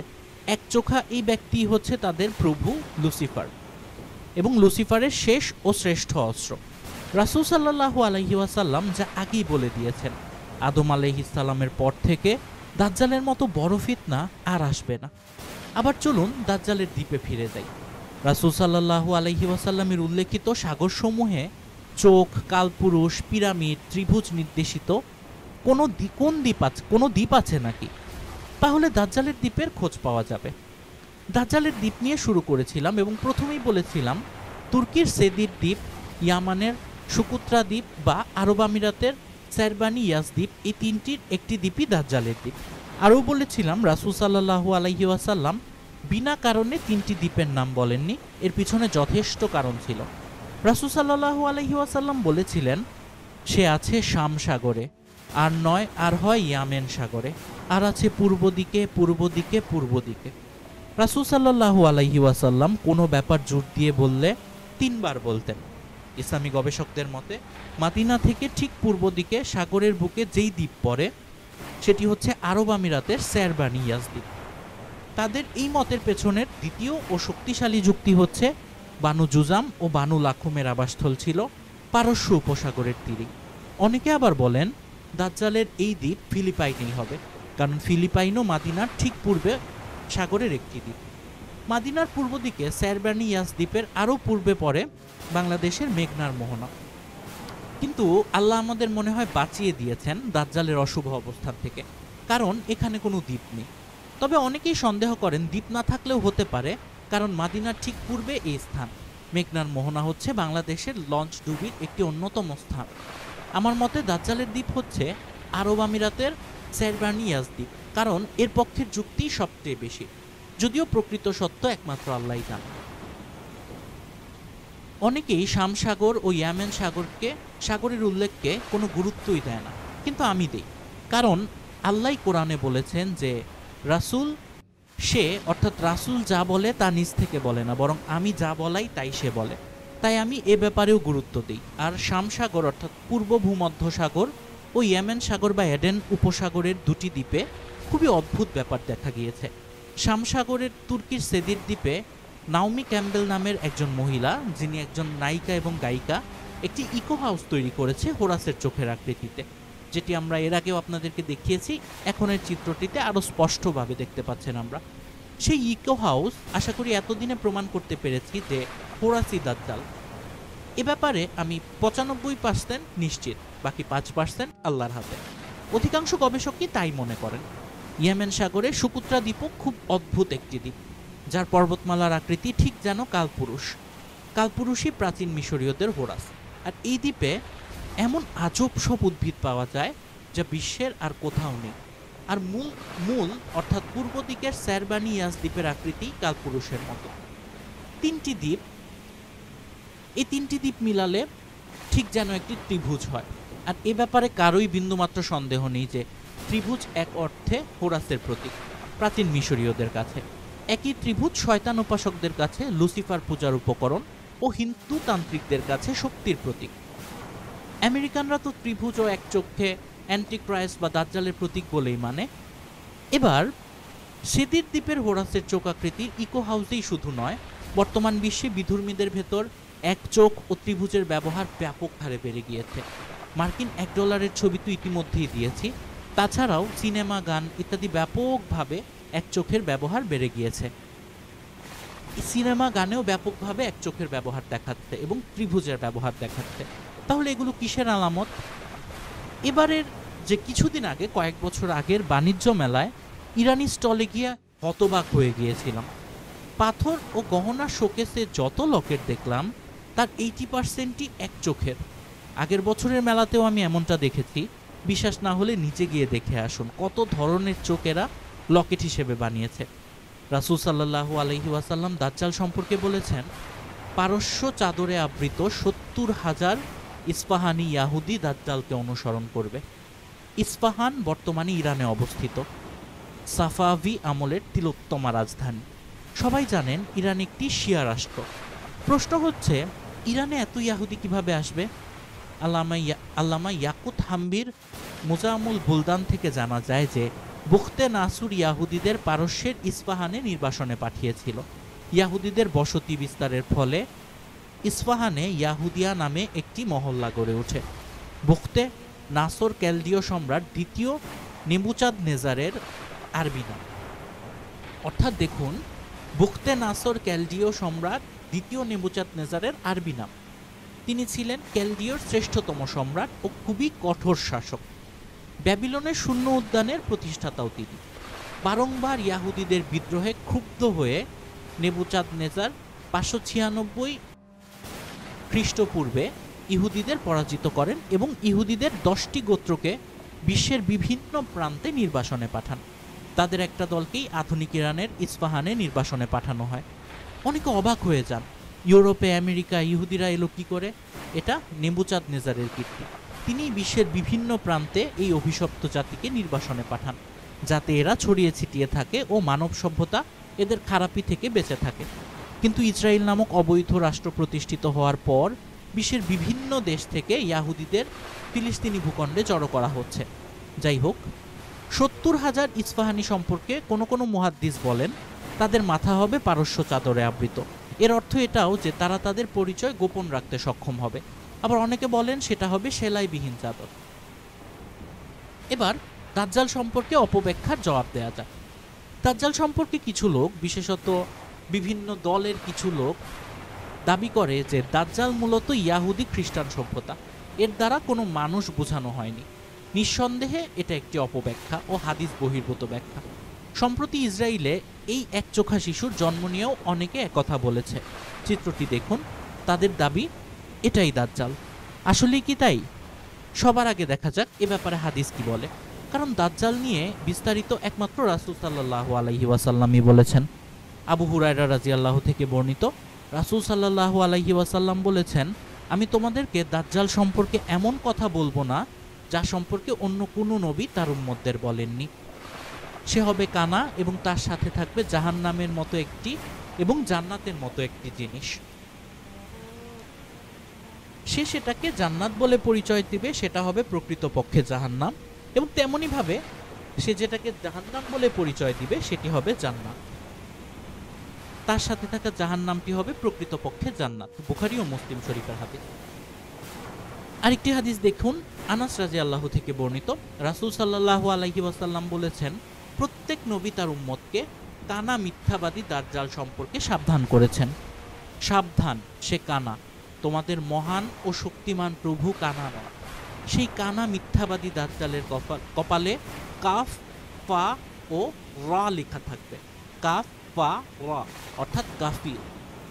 একচোখা এই ব্যক্তি হচ্ছে তাদের প্রভু লুসিফার এবং লুসিফারের শেষ ও শ্রেষ্ঠ অস্ত্র। রাসূল সাল্লাল্লাহু আলাইহি ওয়াসাল্লাম যা আগেই বলে দিয়েছেন, আদম আলাইহিস সালামের পর থেকে দাজ্জালের মতো বড় ফিতনা আর আসবে না। আবার চলুন দাজ্জালের দ্বীপে ফিরে যাই। রাসূল সাল্লাল্লাহু আলাইহি ওয়াসাল্লামের উল্লেখিত সাগরসমূহে চোখ, কালপুরুষ, পিরামিড, ত্রিভুজ নির্দেশিত কোনো দ্বীপ আছে নাকি? তাহলে দাজ্জালের দ্বীপের খোঁজ পাওয়া যাবে। দাজ্জালের দ্বীপ নিয়ে শুরু করেছিলাম এবং প্রথমেই বলেছিলাম তুর্কির সেদির দ্বীপ, ইয়ামানের সুকুত্রা দ্বীপ বা আরব আমিরাতের স্যারবানি ইয়াস দ্বীপ, এই তিনটির একটি দ্বীপই দাজ্জালের দ্বীপ। আরও বলেছিলাম রাসূল সাল্লাল্লাহু আলাইহি ওয়াসাল্লাম বিনা কারণে তিনটি দ্বীপের নাম বলেননি, এর পিছনে যথেষ্ট কারণ ছিল। রাসূল সাল্লাল্লাহু আলাইহি ওয়াসাল্লাম বলেছিলেন সে আছে শাম সাগরে, আর নয় আর হয় ইয়ামেন সাগরে, আর আছে পূর্ব দিকে পূর্ব দিকে পূর্ব দিকে। রাসূল সাল্লাল্লাহু আলাইহি ওয়াসাল্লাম কোনো ব্যাপার জোর দিয়ে বললে 3 বার বলতেন। ইসলামী গবেষকদের মতে মাদিনা থেকে ঠিক পূর্ব দিকে সাগরের বুকে যেই দ্বীপ পড়ে সেটি হচ্ছে আরব আমিরাতের স্যারবানি ইয়াস দ্বীপ। তাদের এই মতের পেছনের দ্বিতীয় ও শক্তিশালী যুক্তি হচ্ছে বানু জুজাম ও বানু লাখুমের আবাসস্থল ছিল পারস্য উপসাগরের তীরে। অনেকে আবার বলেন দাজ্জালের এই দ্বীপ ফিলিপাইনেই হবে, কারণ ফিলিপাইনও মাদিনার ঠিক পূর্বে সাগরের একটি দ্বীপ। মাদিনার পূর্ব দিকে স্যারবানি ইয়াস দ্বীপের আরও পূর্বে পড়ে বাংলাদেশের মেঘনার মোহনা। কিন্তু আল্লাহ আমাদের মনে হয় বাঁচিয়ে দিয়েছেন দাজ্জালের অশুভ অবস্থান থেকে, কারণ এখানে কোনো দ্বীপ নেই। তবে অনেকেই সন্দেহ করেন দ্বীপ না থাকলেও হতে পারে, কারণ মাদিনার ঠিক পূর্বে এই স্থান। মেঘনার মোহনা হচ্ছে বাংলাদেশের লঞ্চ ডুবির একটি অন্যতম স্থান। আমার মতে দাজ্জালের দ্বীপ হচ্ছে আরব আমিরাতের স্যারবানি ইয়াস দ্বীপ, কারণ এর পক্ষের যুক্তি সবচেয়ে বেশি, যদিও প্রকৃত সত্য একমাত্র আল্লাহই জানেন। অনেকেই শাম সাগর ও ইয়ামেন সাগরের উল্লেখকে কোনো গুরুত্বই দেয় না, কিন্তু আমি দেই, কারণ আল্লাহ কোরআনে বলেছেন যে অর্থাৎ রাসূল যা বলে তা নিজ থেকে বলে না, বরং আমি যা বলাই তাই সে বলে। তাই আমি এ ব্যাপারেও গুরুত্ব দিই। আর শাম সাগর অর্থাৎ পূর্ব ভূমধ্য সাগর ও ইয়েমেন সাগর বা এডেন উপসাগরের দুটি দ্বীপে খুবই অদ্ভুত ব্যাপার দেখা গিয়েছে। শাম সাগরের তুর্কির সেদির দ্বীপে নাওমি ক্যাম্বেল নামের একজন মহিলা, যিনি একজন নায়িকা এবং গায়িকা, একটি ইকো হাউস তৈরি করেছে হোরাসের চোখের আকৃতিতে, যেটি আমরা এর আগেও আপনাদেরকে দেখিয়েছি। এখনের চিত্রটিতে আরও স্পষ্টভাবে দেখতে পাচ্ছেন আমরা সেই ইকো হাউস। আশা করি এতদিনে প্রমাণ করতে পেরেছি যে হোরাসই দাজ্জাল। এ ব্যাপারে আমি 95% নিশ্চিত, বাকি 5% আল্লাহর হাতে। অধিকাংশ গবেষকই তাই মনে করেন। ইয়েমেন সাগরে সুকুত্রা দ্বীপও খুব অদ্ভুত একটি দ্বীপ, যার পর্বতমালার আকৃতি ঠিক যেন কালপুরুষই প্রাচীন মিশরীয়দের হোরাস। আর এই দ্বীপে এমন আজব সব উদ্ভিদ পাওয়া যায় যা বিশ্বের আর কোথাও নেই। আর মূল অর্থাৎ পূর্ব দিকের স্যারবানি ইয়াস দ্বীপের আকৃতি কালপুরুষের মতো। এই তিনটি দ্বীপ মিলালে ঠিক যেন একটি ত্রিভুজ হয়। আর এ ব্যাপারে কারোই বিন্দুমাত্র সন্দেহ নেই যে ত্রিভুজ এক অর্থে হোরাসের প্রতীক প্রাচীন মিশরীয়দের কাছে। একই ত্রিভুজ শয়তান উপাসকদের কাছে লুসিফার পূজার উপকরণ ও হিন্দু তান্ত্রিকদের কাছে শক্তির প্রতীক। আমেরিকানরা তো ত্রিভুজ ও এক চক্ষে অ্যান্টিক্রাইস্ট বা দাজ্জালের প্রতীক বলেই মানে। এবার সেদির দ্বীপের হোরাসের চোখ আকৃতির ইকো হাউসেই শুধু নয়, বর্তমান বিশ্বে বিধর্মীদের ভেতর এক চোখ ও ত্রিভুজের ব্যবহার ব্যাপক হারে বেড়ে গিয়েছে। মার্কিন $1 ছবি তো ইতিমধ্যেই দিয়েছি। তাছাড়াও সিনেমা, গান ইত্যাদি ব্যাপকভাবে এক চোখের ব্যবহার বেড়ে গিয়েছে। সিনেমা গানেও ব্যাপকভাবে এক চোখের ব্যবহার দেখাচ্ছে এবং ত্রিভুজের ব্যবহার দেখাচ্ছে। তাহলে এগুলো কিসের আলামত? এবারের যে কিছুদিন আগে, কয়েক বছর আগের বাণিজ্য মেলায় ইরানি স্টলে গিয়ে হতবাক হয়ে গিয়েছিলাম। পাথর ও গহনা শোকেসে যত লকেট দেখলাম তার 80%ই এক চোখের। আগের বছরের মেলাতেও আমি এমনটা দেখেছি। বিশ্বাস না হলে নিচে গিয়ে দেখে আসুন কত ধরনের চোখেরা লকেট হিসেবে বানিয়েছে। রাসূল সাল্লাল্লাহু আলাইহি ওয়াসাল্লাম দাজ্জাল সম্পর্কে বলেছেন, পারস্য চাদরে আবৃত 70,000 ইস্পাহানি ইয়াহুদি দাজ্জালকে অনুসরণ করবে। ইস্পাহান বর্তমানে ইরানে অবস্থিত, সাফাভি আমলের তিলোত্তমা রাজধানী। সবাই জানেন ইরান একটি শিয়া রাষ্ট্র। প্রশ্ন হচ্ছে, ইরানে এত ইয়াহুদি কিভাবে আসবে? আল্লামা ইয়াকুত হাম্বির মুজামুল বুলদান থেকে জানা যায় যে বুখতে নাসুর ইয়াহুদিদের পারস্যের ইস্পাহানে নির্বাসনে পাঠিয়েছিল। ইয়াহুদিদের বসতি বিস্তারের ফলে ইস্পাহানে ইয়াহুদিয়া নামে একটি মহল্লা গড়ে ওঠে। বুখতে নাসর ক্যালদীয় সম্রাট দ্বিতীয় নেবুচাদনেজারের আরবি নাম। অর্থাৎ দেখুন, বুখতে নাসর ক্যালদীয় সম্রাট দ্বিতীয় নেবুচাদনেজারের আরবি নাম। তিনি ছিলেন ক্যালদীয়র শ্রেষ্ঠতম সম্রাট ও খুবই কঠোর শাসক। ব্যাবিলনের শূন্য উদ্যানের প্রতিষ্ঠাতাও তিনি। বারংবার ইয়াহুদিদের বিদ্রোহে ক্ষুব্ধ হয়ে নেবুচাদনেজার 596 খ্রিস্টপূর্বে ইহুদিদের পরাজিত করেন এবং ইহুদিদের 10টি গোত্রকে বিশ্বের বিভিন্ন প্রান্তে নির্বাসনে পাঠান। তাদের একটা দলকেই আধুনিক ইরানের ইস্পাহানে নির্বাসনে পাঠানো হয়। অনেকে অবাক হয়ে যান, ইউরোপে আমেরিকা ইহুদিরা এলো কি করে? এটা নেবুচাদনেজারের কীর্তি। তিনি বিশ্বের বিভিন্ন প্রান্তে এই অভিশপ্ত জাতিকে নির্বাসনে পাঠান, যাতে এরা ছড়িয়ে ছিটিয়ে থাকে ও মানব সভ্যতা এদের খারাপি থেকে বেঁচে থাকে। কিন্তু ইসরায়েল নামক অবৈধ রাষ্ট্র প্রতিষ্ঠিত হওয়ার পর বিশ্বের বিভিন্ন দেশ থেকে ইয়াহুদিদের ফিলিস্তিনি ভূখণ্ডে জড়ো করা হচ্ছে। যাই হোক, 70,000 ইস্পাহানি সম্পর্কে কোনো কোনো মুহাদ্দিস বলেন তাদের মাথা হবে পারস্য চাদরে আবৃত। এর অর্থ এটাও যে তারা তাদের পরিচয় গোপন রাখতে সক্ষম হবে। আবার অনেকে বলেন সেটা হবে সেলাইবিহীন চাদর। এবার দাজ্জাল সম্পর্কে অপব্যাখ্যার জবাব দেয়া যাক। দাজ্জাল সম্পর্কে কিছু লোক, বিশেষত বিভিন্ন দলের কিছু লোক দাবি করে যে দাজ্জাল মূলত ইয়াহুদি খ্রিস্টান সভ্যতা। এর দ্বারা কোনো মানুষ বোঝানো হয়নি। নিঃসন্দেহে এটা একটি অপব্যাখ্যা ও হাদিস বহির্ভূত ব্যাখ্যা। সম্প্রতি ইসরায়েলে এই একচোখা শিশুর জন্ম নিয়েও অনেকে একথা বলেছে। চিত্রটি দেখুন, তাদের দাবি এটাই দাজ্জাল। আসলেই কি তাই? সবার আগে দেখা যাক এ ব্যাপারে হাদিস কি বলে, কারণ দাজ্জাল নিয়ে বিস্তারিত একমাত্র রাসূল সাল্লাল্লাহু আলাইহি ওয়াসাল্লামই বলেছেন। আবু হুরায়রা রাদিয়াল্লাহু থেকে বর্ণিত, রাসূল সাল্লাল্লাহু আলাইহি ওয়াসাল্লাম বলেছেন, আমি তোমাদেরকে দাজ্জাল সম্পর্কে এমন কথা বলবো না যা সম্পর্কে অন্য কোনো নবী তার উম্মতদের বলেননি। সে হবে কানা এবং তার সাথে থাকবে জাহান্নামের মতো একটি এবং জান্নাতের মতো একটি জিনিস। সে সেটাকে জান্নাত বলে পরিচয় দিবে, সেটা হবে প্রকৃতপক্ষে জাহান্নাম, এবং তেমনি ভাবে সে যেটাকে জাহান্নাম বলে পরিচয় দিবে সেটি হবে জান্নাত। তার সাথে থাকা জাহান্নামটি হবে প্রকৃতপক্ষে জান্নাত। বুখারী ও মুসলিম শরীফের হাদিস। আরেকটি হাদিস দেখুন, আনাস রাদিয়াল্লাহু থেকে বর্ণিত, রাসূল সাল্লাল্লাহু আলাইহি ওয়াসাল্লাম বলেছেন, প্রত্যেক নবী তার উম্মতকে কানা মিথ্যাবাদী দাজ্জাল সম্পর্কে সাবধান করেছেন। সাবধান, সে কানা, তোমাদের মহান ও শক্তিমান প্রভু কানা নয়। সেই কানা মিথ্যাবাদী দাজ্জালের কপালে কাফ, ফা ও রা লেখা থাকবে। কাফ, ফা, রা অর্থাৎ কাফির।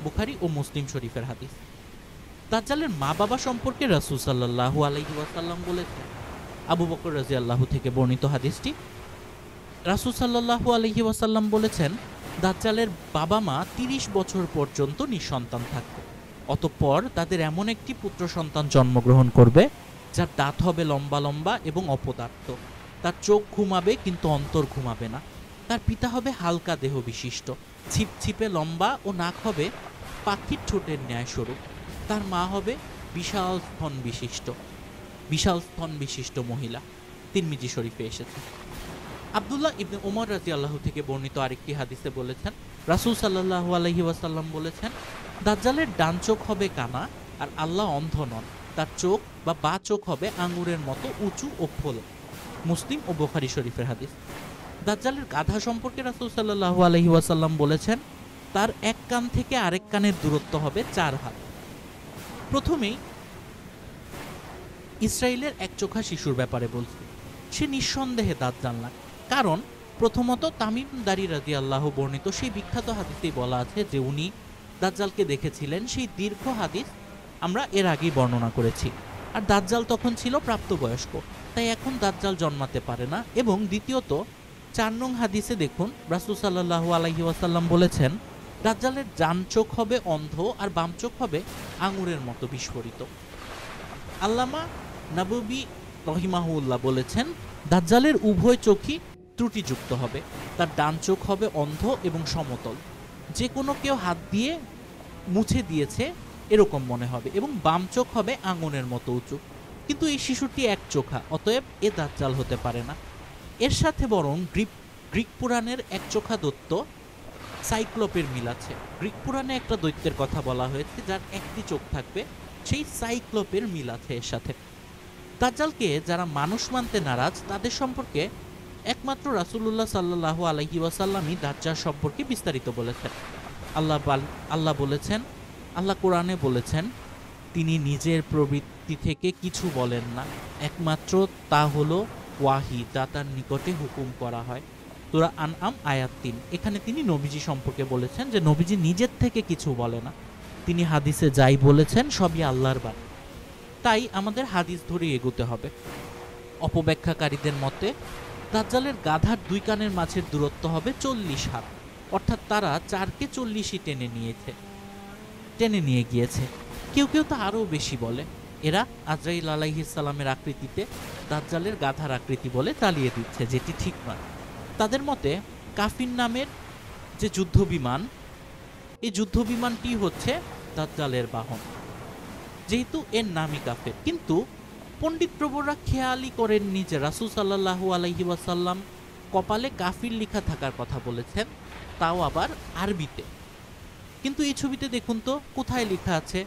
বুখারী ও মুসলিম শরীফের হাদিস। দাজ্জালের মা বাবা সম্পর্কে রাসূল সাল্লাল্লাহু আলাইহি ওয়াসাল্লাম বলেছেন। আবু বকর রাদিয়াল্লাহু থেকে বর্ণিত হাদিসটি, রাসূল সাল্লাল্লাহু আলাইহি ওয়াসাল্লাম বলেছেন, দাজ্জালের বাবা মা 30 বছর পর্যন্ত নিঃসন্তান থাকবে। অতঃপর তাদের এমন একটি পুত্র সন্তান জন্মগ্রহণ করবে যার দাঁত হবে লম্বা লম্বা এবং অপদার্থ। তার চোখ ঘুমাবে কিন্তু অন্তর ঘুমাবে না। তার পিতা হবে হালকা দেহ বিশিষ্ট, ছিপছিপে লম্বা ও নাক হবে পাখির ঠোঁটের ন্যায় সরু। তার মা হবে বিশাল স্তন বিশিষ্ট মহিলা। তিরমিজি শরীফে এসেছে। আব্দুল্লাহ ইবনে ওমর রাদিয়াল্লাহু থেকে বর্ণিত আরেকটি হাদিসে বলেছেন, রাসূল সাল্লাল্লাহু আলাইহি ওয়াসাল্লাম বলেছেন, দাজ্জালের ডান চোখ হবে কানা আর আল্লাহ অন্ধ নন। তার চোখ বা বাঁ চোখ হবে আঙ্গুরের মতো উঁচু ও ফোলা। মুসলিম ও বুখারী শরীফের হাদিস। দাজ্জালের গাধা সম্পর্কে রাসূল সাল্লাল্লাহু আলাইহি ওয়াসাল্লাম বলেছেন, তার এক কান থেকে আরেক কানের দূরত্ব হবে 4 হাত। প্রথমেই ইসরায়েলের একচোখা শিশুর ব্যাপারে বলছি। সে নিঃসন্দেহে দাজ্জাল না, কারণ প্রথমত তামিম দারি রাদিয়াল্লাহু বর্ণিত সেই বিখ্যাত হাদিসেই বলা আছে যে উনি দাজ্জালকে দেখেছিলেন। সেই দীর্ঘ হাদিস আমরা এর আগেই বর্ণনা করেছি। আর দাজ্জাল তখন ছিল প্রাপ্তবয়স্ক, তাই এখন দাজ্জাল জন্মাতে পারে না। এবং দ্বিতীয়ত 4 নং হাদিসে দেখুন, রাসূল সাল্লাল্লাহু আলাইহি ওয়াসাল্লাম বলেছেন, দাজ্জালের ডান চোখ হবে অন্ধ আর বাম চোখ হবে আঙুরের মতো বিস্ফোরিত। আল্লামা নববী রহিমাহুল্লাহ বলেছেন, দাজ্জালের উভয় চোখই ত্রুটিযুক্ত হবে। তার ডান চোখ হবে অন্ধ এবং সমতল, যে কোনো কেউ হাত দিয়ে মুছে দিয়েছে এরকম মনে হবে, এবং বাম চোখ হবে আঙুরের মতো উঁচু। কিন্তু এই শিশুটি এক চোখা, অতএব এ দাজ্জাল হতে পারে না। এর সাথে বরং গ্রিক পুরাণের এক চোখা দৈত্য সাইক্লোপের মিল আছে। গ্রিক পুরাণে একটা দৈত্যের কথা বলা হয়েছে যার একটি চোখ থাকবে, সেই সাইক্লোপের মিল আছে এর সাথে। দাজ্জালকে যারা মানুষ মানতে নারাজ তাদের সম্পর্কে একমাত্র রাসূলুল্লাহ সাল্লাল্লাহু আলাইহি ওয়াসাল্লামই দাজ্জাল সম্পর্কে বিস্তারিত বলেছেন। আল্লাহ বলেছেন, আল্লাহ কোরআনে বলেছেন, তিনি নিজের প্রবৃত্তি থেকে কিছু বলেন না, একমাত্র তা হলো ওয়াহি, যা তার নিকটে হুকুম করা হয়। সূরা আনআম আয়াত ৩। এখানে তিনি নবীজি সম্পর্কে বলেছেন যে নবীজি নিজের থেকে কিছু বলে না, তিনি হাদিসে যাই বলেছেন সবই আল্লাহর বাণী। তাই আমাদের হাদিস ধরে এগোতে হবে। অপব্যাখ্যাকারীদের মতে দাজ্জালের গাধার দুই কানের মাঝের দূরত্ব হবে ৪০ হাত, অর্থাৎ তারা ৪কে ৪০ই টেনে নিয়ে গিয়েছে। কেউ কেউ তো আরও বেশি বলে। এরা আজরাইল আলাইহিস সালামের আকৃতিতে দাজ্জালের গাধার আকৃতি বলে চালিয়ে দিচ্ছে, যেটি ঠিক নয়। তাদের মতে কাফির নামের যে যুদ্ধবিমান, এই যুদ্ধবিমানটি হচ্ছে দাজ্জালের বাহন, যেহেতু এর নামই কাফের। কিন্তু পণ্ডিত প্রবররা খেয়ালই করেননি যে রাসূল সাল্লাল্লাহু আলাইহি ওয়াসাল্লাম কপালে কাফির লেখা থাকার কথা বলেছেন, তাও আবার আরবিতে। কিন্তু এই ছবিতে দেখুন তো কোথায় লেখা আছে,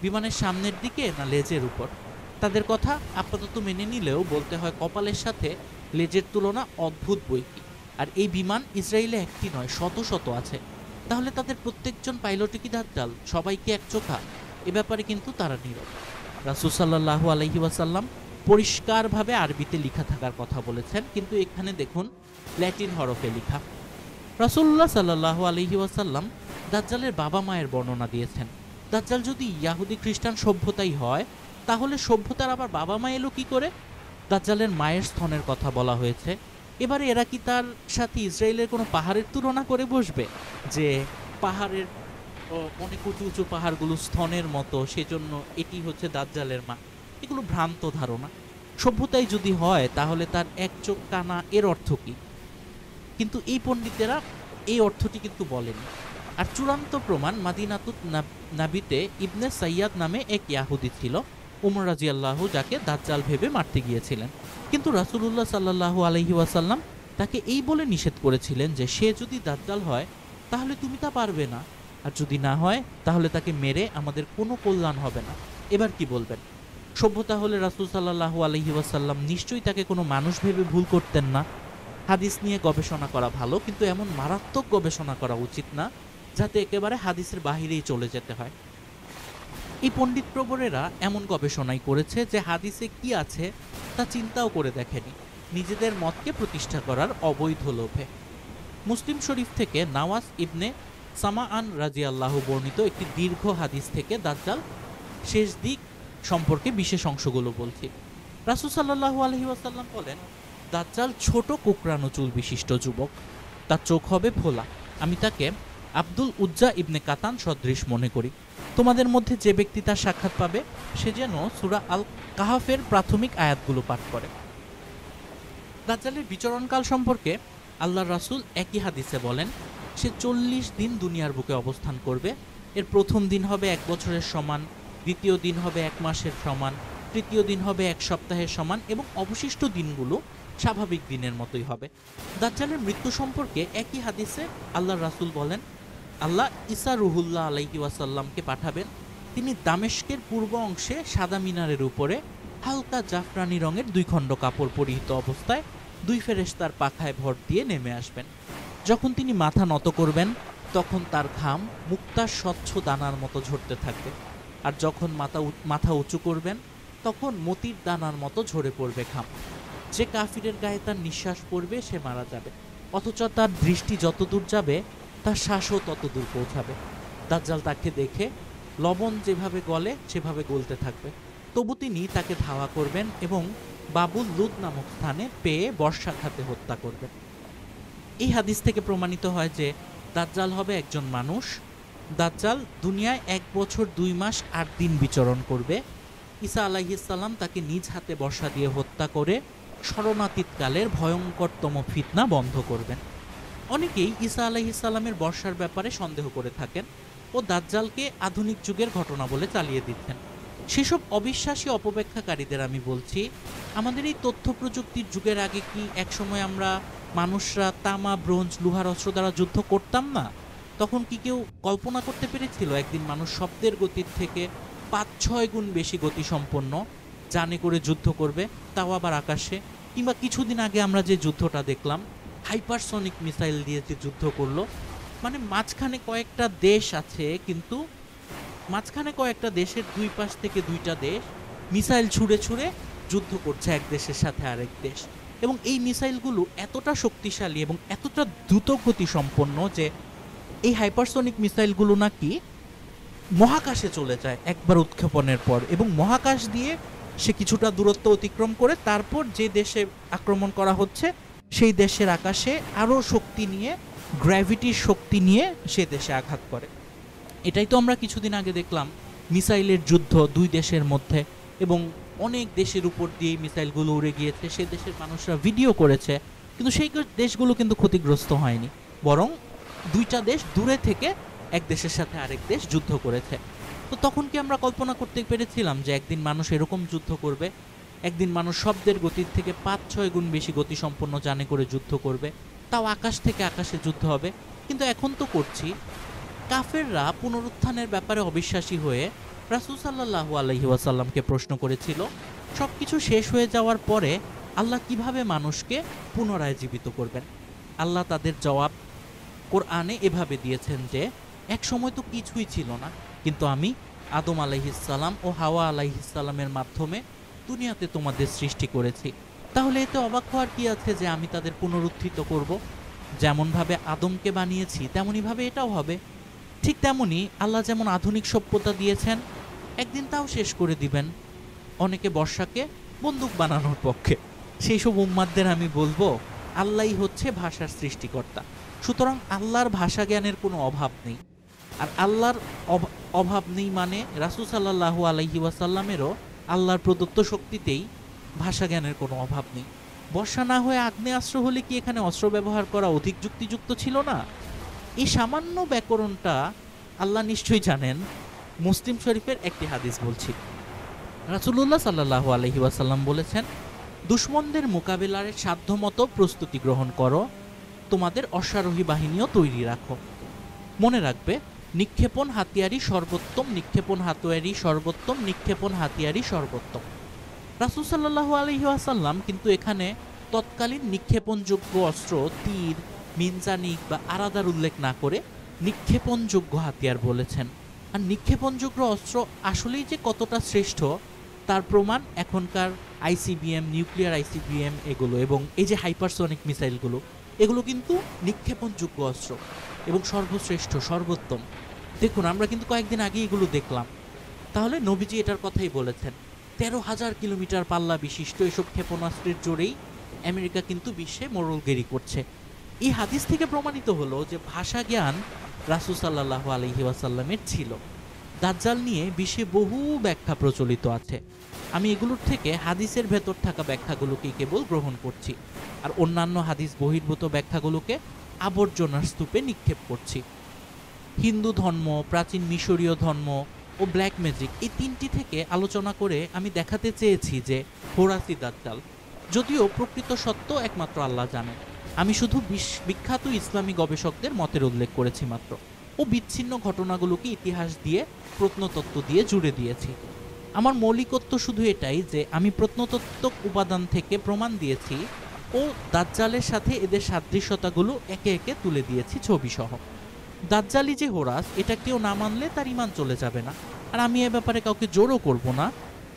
বিমানের সামনের দিকে না লেজের উপর? তাদের কথা আপাতত মেনে নিলেও বলতে হয় কপালের সাথে লেজের তুলনা অদ্ভুত বৈকি। আর এই বিমান ইসরায়েলে একটি নয়, শত শত আছে। তাহলে তাদের প্রত্যেকজন পাইলটই কি দাজ্জাল? সবাই কি একচোখা? এ ব্যাপারে কিন্তু তারা নীরব। রাসূল সাল্লাল্লাহু আলাইহি ওয়াসাল্লাম পরিষ্কারভাবে আরবিতে লেখা থাকার কথা বলেছেন, কিন্তু এখানে দেখুন ল্যাটিন হরফে লেখা। রাসূলুল্লাহ সাল্লাল্লাহু আলাইহি ওয়াসাল্লাম দাজ্জালের বাবা মায়ের বর্ণনা দিয়েছেন। দাজ্জাল যদি ইয়াহুদি খ্রিস্টান সভ্যতাই হয়, তাহলে সভ্যতার আবার বাবা মা এলো কি করে? দাজ্জালের মায়ের স্তনের কথা বলা হয়েছে। এবারে এরা কি তার সাথে ইসরায়েলের কোনো পাহাড়ের তুলনা করে বসবে যে পাহাড়ের অনেক উঁচু উঁচু পাহাড়গুলো স্তনের মতো, সেজন্য এটি হচ্ছে দাজ্জালের মা? এগুলো ভ্রান্ত ধারণা। সভ্যতাই যদি হয় তাহলে তার এক চোখ কানা, এর অর্থ কি? কিন্তু এই পণ্ডিতেরা এই অর্থটি কিন্তু বলেনি। আর চূড়ান্ত প্রমাণ মাদিনাতুত নাবিতে ইবনে সাইয়াদ নামে এক ইয়াহুদি ছিল, উমর রাদিয়াল্লাহু, যাকে দাজ্জাল ভেবে মারতে গিয়েছিলেন। কিন্তু রাসূলুল্লাহ সাল্লাল্লাহু আলাইহি ওয়াসাল্লাম তাকে এই বলে নিষেধ করেছিলেন যে সে যদি দাজ্জাল হয় তাহলে তুমি তা পারবে না, আর যদি না হয় তাহলে তাকে মেরে আমাদের কোনো কল্যাণ হবে না। এবার কি বলবেন? সভ্যতা হলে রাসূল সাল্লাল্লাহু আলাইহি ওয়াসাল্লাম নিশ্চয়ই তাকে কোনো মানুষ ভেবে ভুল করতেন না। হাদিস নিয়ে গবেষণা করা ভালো, কিন্তু এমন মারাত্মক গবেষণা করা উচিত না যাতে একেবারে হাদিসের বাহিরেই চলে যেতে হয়। এই পণ্ডিত প্রবরেরা এমন গবেষণাই করেছে যে হাদিসে কি আছে তা চিন্তাও করে দেখেনি, নিজেদের মতকে প্রতিষ্ঠা করার অবৈধ লোভে। মুসলিম শরীফ থেকে নাওয়াস ইবনে সামাআন রাদিয়াল্লাহু বর্ণিত একটি দীর্ঘ হাদিস থেকে দাজ্জাল শেষ দিক সম্পর্কে বিশেষ অংশগুলো বলছি। রাসূল সাল্লাল্লাহু আলাইহি ওয়াসাল্লাম বলেন, দাজ্জাল ছোট কোকড়ানো চুল বিশিষ্ট যুবক, তার চোখ হবে ফোলা। আমি তাকে আব্দুল উজ্জা ইবনে কাতান সদৃশ মনে করি। তোমাদের মধ্যে যে ব্যক্তি তার সাক্ষাৎ পাবে সে যেন সূরা আল কাহাফের প্রাথমিক আয়াতগুলো পাঠ করে। দাজ্জালের বিচরণকাল সম্পর্কে আল্লাহর রাসূল একই হাদিসে বলেন, সে ৪০ দিন দুনিয়ার বুকে অবস্থান করবে। এর প্রথম দিন হবে ১ বছরের সমান, দ্বিতীয় দিন হবে ১ মাসের সমান, তৃতীয় দিন হবে ১ সপ্তাহের সমান, এবং অবশিষ্ট দিনগুলো স্বাভাবিক দিনের মতোই হবে। দাজ্জালের মৃত্যু সম্পর্কে একই হাদিসে আল্লাহর রাসূল বলেন, আল্লাহ ঈসা রুহুল্লাহ আলাইহি ওয়াসাল্লামকে পাঠাবেন। তিনি দামেস্কের পূর্ব অংশে সাদা মিনারের উপরে হালকা জাফরানি রঙের ২ খণ্ড কাপড় পরিহিত অবস্থায় ২ ফেরেশতার পাখায় ভর দিয়ে নেমে আসবেন। যখন তিনি মাথা নত করবেন তখন তার ঘাম মুক্তার স্বচ্ছ দানার মতো ঝরতে থাকবে, আর যখন মাথা উঁচু করবেন তখন মতির দানার মতো ঝরে পড়বে ঘাম। যে কাফিরের গায়ে তার নিঃশ্বাস পড়বে সে মারা যাবে, অথচ তার দৃষ্টি যত দূর যাবে তার শ্বাসও তত দূর পৌঁছাবে। দাজ্জাল তাকে দেখে লবণ যেভাবে গলে সেভাবে গলতে থাকবে, তবু তিনি তাকে ধাওয়া করবেন এবং বাবুল লুদ নামক স্থানে পেয়ে বর্ষাঘাতে হত্যা করবেন। এই হাদিস থেকে প্রমাণিত হয় যে দাজ্জাল হবে একজন মানুষ। দাজ্জাল দুনিয়ায় ১ বছর ২ মাস ৮ দিন বিচরণ করবে। ঈসা আলাইহিস সালাম তাকে নিজ হাতে বর্ষা দিয়ে হত্যা করে শরণাতীতকালের ভয়ঙ্করতম ফিতনা বন্ধ করবেন। অনেকেই ঈসা আলাইহিস সালামের বর্ষার ব্যাপারে সন্দেহ করে থাকেন ও দাজ্জালকে আধুনিক যুগের ঘটনা বলে চালিয়ে দিচ্ছেন। সেসব অবিশ্বাসী অপব্যাখ্যাকারীদের আমি বলছি, আমাদের এই তথ্য প্রযুক্তির যুগের আগে কি একসময় আমরা মানুষরা তামা, ব্রোঞ্জ, লোহার অস্ত্র দ্বারা যুদ্ধ করতাম না? তখন কি কেউ কল্পনা করতে পেরেছিল একদিন মানুষ শব্দের গতির থেকে ৫-৬ গুণ বেশি গতিসম্পন্ন যানে করে যুদ্ধ করবে, তাও আবার আকাশে? কিংবা কিছুদিন আগে আমরা যে যুদ্ধটা দেখলাম, হাইপারসনিক মিসাইল দিয়ে যে যুদ্ধ করলো, মানে মাঝখানে কয়েকটা দেশ আছে কিন্তু মাঝখানে কয়েকটা দেশের দুই পাশ থেকে দুইটা দেশ মিসাইল ছুঁড়ে ছুঁড়ে যুদ্ধ করছে এক দেশের সাথে আরেক দেশ, এবং এই মিসাইলগুলো এতটা শক্তিশালী এবং এতটা দ্রুত গতি সম্পন্ন যে এই হাইপারসনিক মিসাইলগুলো নাকি মহাকাশে চলে যায় একবার উৎক্ষেপণের পর, এবং মহাকাশ দিয়ে সে কিছুটা দূরত্ব অতিক্রম করে তারপর যে দেশে আক্রমণ করা হচ্ছে সেই দেশের আকাশে আরও শক্তি নিয়ে, গ্র্যাভিটির শক্তি নিয়ে সে দেশে আঘাত করে। এটাই তো আমরা কিছুদিন আগে দেখলাম, মিসাইলের যুদ্ধ দুই দেশের মধ্যে, এবং অনেক দেশের উপর দিয়ে মিসাইলগুলো উড়ে গিয়েছে, সে দেশের মানুষরা ভিডিও করেছে, কিন্তু সেই দেশগুলো কিন্তু ক্ষতিগ্রস্ত হয়নি, বরং দুইটা দেশ দূরে থেকে এক দেশের সাথে আরেক দেশ যুদ্ধ করেছে। তো তখন কি আমরা কল্পনা করতে পেরেছিলাম যে একদিন মানুষ এরকম যুদ্ধ করবে? একদিন মানুষ শব্দের গতির থেকে 5-6 গুণ বেশি গতিসম্পন্ন যানে করে যুদ্ধ করবে, তাও আকাশ থেকে আকাশে যুদ্ধ হবে। কিন্তু এখন তো করছি। কাফেররা পুনরুত্থানের ব্যাপারে অবিশ্বাসী হয়ে রাসূল সাল্লাল্লাহু আলাইহি ওয়াসাল্লামকে প্রশ্ন করেছিল, সব কিছু শেষ হয়ে যাওয়ার পরে আল্লাহ কিভাবে মানুষকে পুনরায় জীবিত করবেন? আল্লাহ তাদের জবাব কোরআনে এভাবে দিয়েছেন যে, এক সময় তো কিছুই ছিল না, কিন্তু আমি আদম আলাইহিসসালাম ও হাওয়া আলাইহিসসালামের মাধ্যমে দুনিয়াতে তোমাদের সৃষ্টি করেছি। তাহলে এতে অবাক হওয়ার কি আছে যে আমি তাদের পুনরুত্থিত করব? যেমনভাবে আদমকে বানিয়েছি তেমনইভাবে এটাও হবে। ঠিক তেমনি আল্লাহ যেমন আধুনিক সভ্যতা দিয়েছেন, একদিন তাও শেষ করে দিবেন। অনেকে বর্ষাকে বন্দুক বানানোর পক্ষে, সেই সব উম্মাদদের আমি বলবো, আল্লাহই হচ্ছে ভাষার সৃষ্টিকর্তা। সুতরাং আল্লাহর ভাষা জ্ঞানের কোনো অভাব নেই। আর আল্লাহর অভাব নেই মানে রাসূল সাল্লাল্লাহু আলাইহি ওয়াসাল্লামেরও আল্লাহর প্রদত্ত শক্তিতেই ভাষা জ্ঞানের কোনো অভাব নেই। বর্ষা না হয়ে আগ্নেয়াস্ত্র হলে কি এখানে অস্ত্র ব্যবহার করা অধিক যুক্তিযুক্ত ছিল না? এই সামান্য ব্যাকরণটা আল্লাহ নিশ্চয়ই জানেন। মুসলিম শরীফের একটি হাদিস বলছি, রাসূলুল্লাহ সাল্লাল্লাহু আলাইহি ওয়াসাল্লাম বলেছেন, দুশমনদের মোকাবেলার সাধ্যমতো প্রস্তুতি গ্রহণ করো, তোমাদের অশ্বারোহী বাহিনীও তৈরি রাখো। মনে রাখবে, নিক্ষেপণ হাতিয়ারই সর্বোত্তম, নিক্ষেপণ হাতিয়ারই সর্বোত্তম, নিক্ষেপণ হাতিয়ারই সর্বোত্তম। রাসূল সাল্লাল্লাহু আলাইহি ওয়াসাল্লাম কিন্তু এখানে তৎকালীন নিক্ষেপণযোগ্য অস্ত্র তীর, মিনজানিক বা আরাদার উল্লেখ না করে নিক্ষেপণযোগ্য হাতিয়ার বলেছেন। আর নিক্ষেপণযোগ্য অস্ত্র আসলেই যে কতটা শ্রেষ্ঠ তার প্রমাণ এখনকার আইসিবিএম, নিউক্লিয়ার আইসিবিএম এগুলো, এবং এই যে হাইপারসনিক মিসাইলগুলো, এগুলো কিন্তু নিক্ষেপণযোগ্য অস্ত্র এবং সর্বশ্রেষ্ঠ, সর্বোত্তম। দেখুন, আমরা কিন্তু কয়েকদিন আগে এগুলো দেখলাম। তাহলে নবীজি এটার কথাই বলেছেন। 13,000 কিলোমিটার পাল্লা বিশিষ্ট এসব ক্ষেপণাস্ত্রের জোরেই আমেরিকা কিন্তু বিশ্বে মোড়লগিরি করছে। এই হাদিস থেকে প্রমাণিত হলো যে ভাষা জ্ঞান রাসূল সাল্লাল্লাহু আলাইহি ওয়াসাল্লামের ছিল। দাজ্জাল নিয়ে বিশ্বে বহু ব্যাখ্যা প্রচলিত আছে। আমি এগুলোর থেকে হাদিসের ভেতর থাকা ব্যাখ্যাগুলোকেই কেবল গ্রহণ করছি, আর অন্যান্য হাদিস বহির্ভূত ব্যাখ্যাগুলোকে আবর্জনার স্তূপে নিক্ষেপ করছি। হিন্দু ধর্ম, প্রাচীন মিশরীয় ধর্ম ও ব্ল্যাক ম্যাজিক, এই তিনটি থেকে আলোচনা করে আমি দেখাতে চেয়েছি যে হোরাসি দাজ্জাল, যদিও প্রকৃত সত্য একমাত্র আল্লাহ জানেন। আমি শুধু বিখ্যাত ইসলামী গবেষকদের মতের উল্লেখ করেছি মাত্র, ও বিচ্ছিন্ন ঘটনাগুলোকে ইতিহাস দিয়ে, প্রত্নতত্ত্ব দিয়ে জুড়ে দিয়েছি। আমার মৌলিকত্ব শুধু এটাই যে আমি প্রত্নতত্ত্বক উপাদান থেকে প্রমাণ দিয়েছি ও দাজ্জালের সাথে এদের সাদৃশ্যতাগুলো একে একে তুলে দিয়েছি ছবিসহ। দাজ্জালি যে হোরাস, এটা কেউ না মানলে তার ঈমান চলে যাবে না, আর আমি এ ব্যাপারে কাউকে জোরও করব না।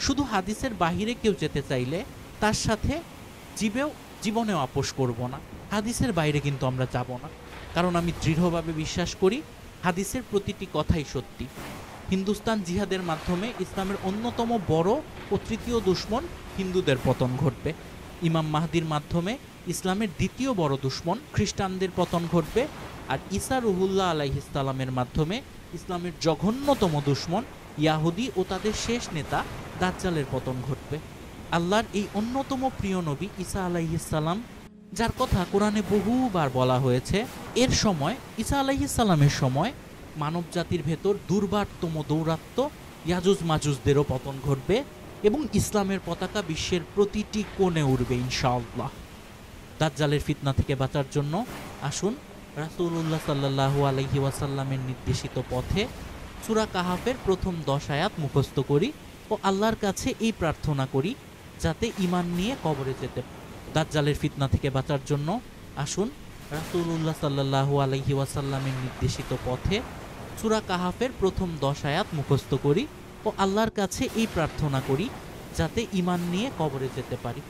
শুধু হাদিসের বাহিরে কেউ যেতে চাইলে তার সাথে জীবনেও আপোষ করব না। হাদিসের বাইরে কিন্তু আমরা যাব না, কারণ আমি দৃঢ়ভাবে বিশ্বাস করি হাদিসের প্রতিটি কথাই সত্যি। হিন্দুস্তান জিহাদের মাধ্যমে ইসলামের অন্যতম বড় ও তৃতীয় দুশমন হিন্দুদের পতন ঘটবে। ইমাম মাহদির মাধ্যমে ইসলামের দ্বিতীয় বড় দুশমন খ্রিস্টানদের পতন ঘটবে। আর ঈসা রুহুল্লাহ আলাইহিসসালামের মাধ্যমে ইসলামের জঘন্যতম দুশমন ইয়াহুদি ও তাদের শেষ নেতা দাজ্জালের পতন ঘটবে। আল্লাহর এই অন্যতম প্রিয় নবী ঈসা আলাইহিসসালাম, যার কথা কোরআনে বহুবার বলা হয়েছে, এর সময়, ঈসা আলাইহিসসালামের সময় মানব জাতির ভেতর দুর্বারতম দৌরাত্ম্য ইয়াজুজ মাজুজদেরও পতন ঘটবে এবং ইসলামের পতাকা বিশ্বের প্রতিটি কোণে উড়বে ইনশাআল্লাহ। দাজ্জালের ফিতনা থেকে বাঁচার জন্য আসুন রাসূলুল্লাহ সাল্লাল্লাহু আলাইহি ওয়াসাল্লামের নির্দেশিত পথে সূরা কাহাফের প্রথম 10 আয়াত মুখস্থ করি ও আল্লাহর কাছে এই প্রার্থনা করি যাতে ঈমান নিয়ে কবরে যেতে। দাজ্জালের ফিতনা থেকে বাঁচার জন্য আসুন রাসূলুল্লাহ সাল্লাল্লাহু আলাইহি ওয়াসাল্লামের নির্দেশিত পথে সূরা কাহাফের প্রথম 10 আয়াত মুখস্থ করি ও আল্লাহর কাছে এই প্রার্থনা করি যাতে ঈমান নিয়ে কবরে যেতে পারি।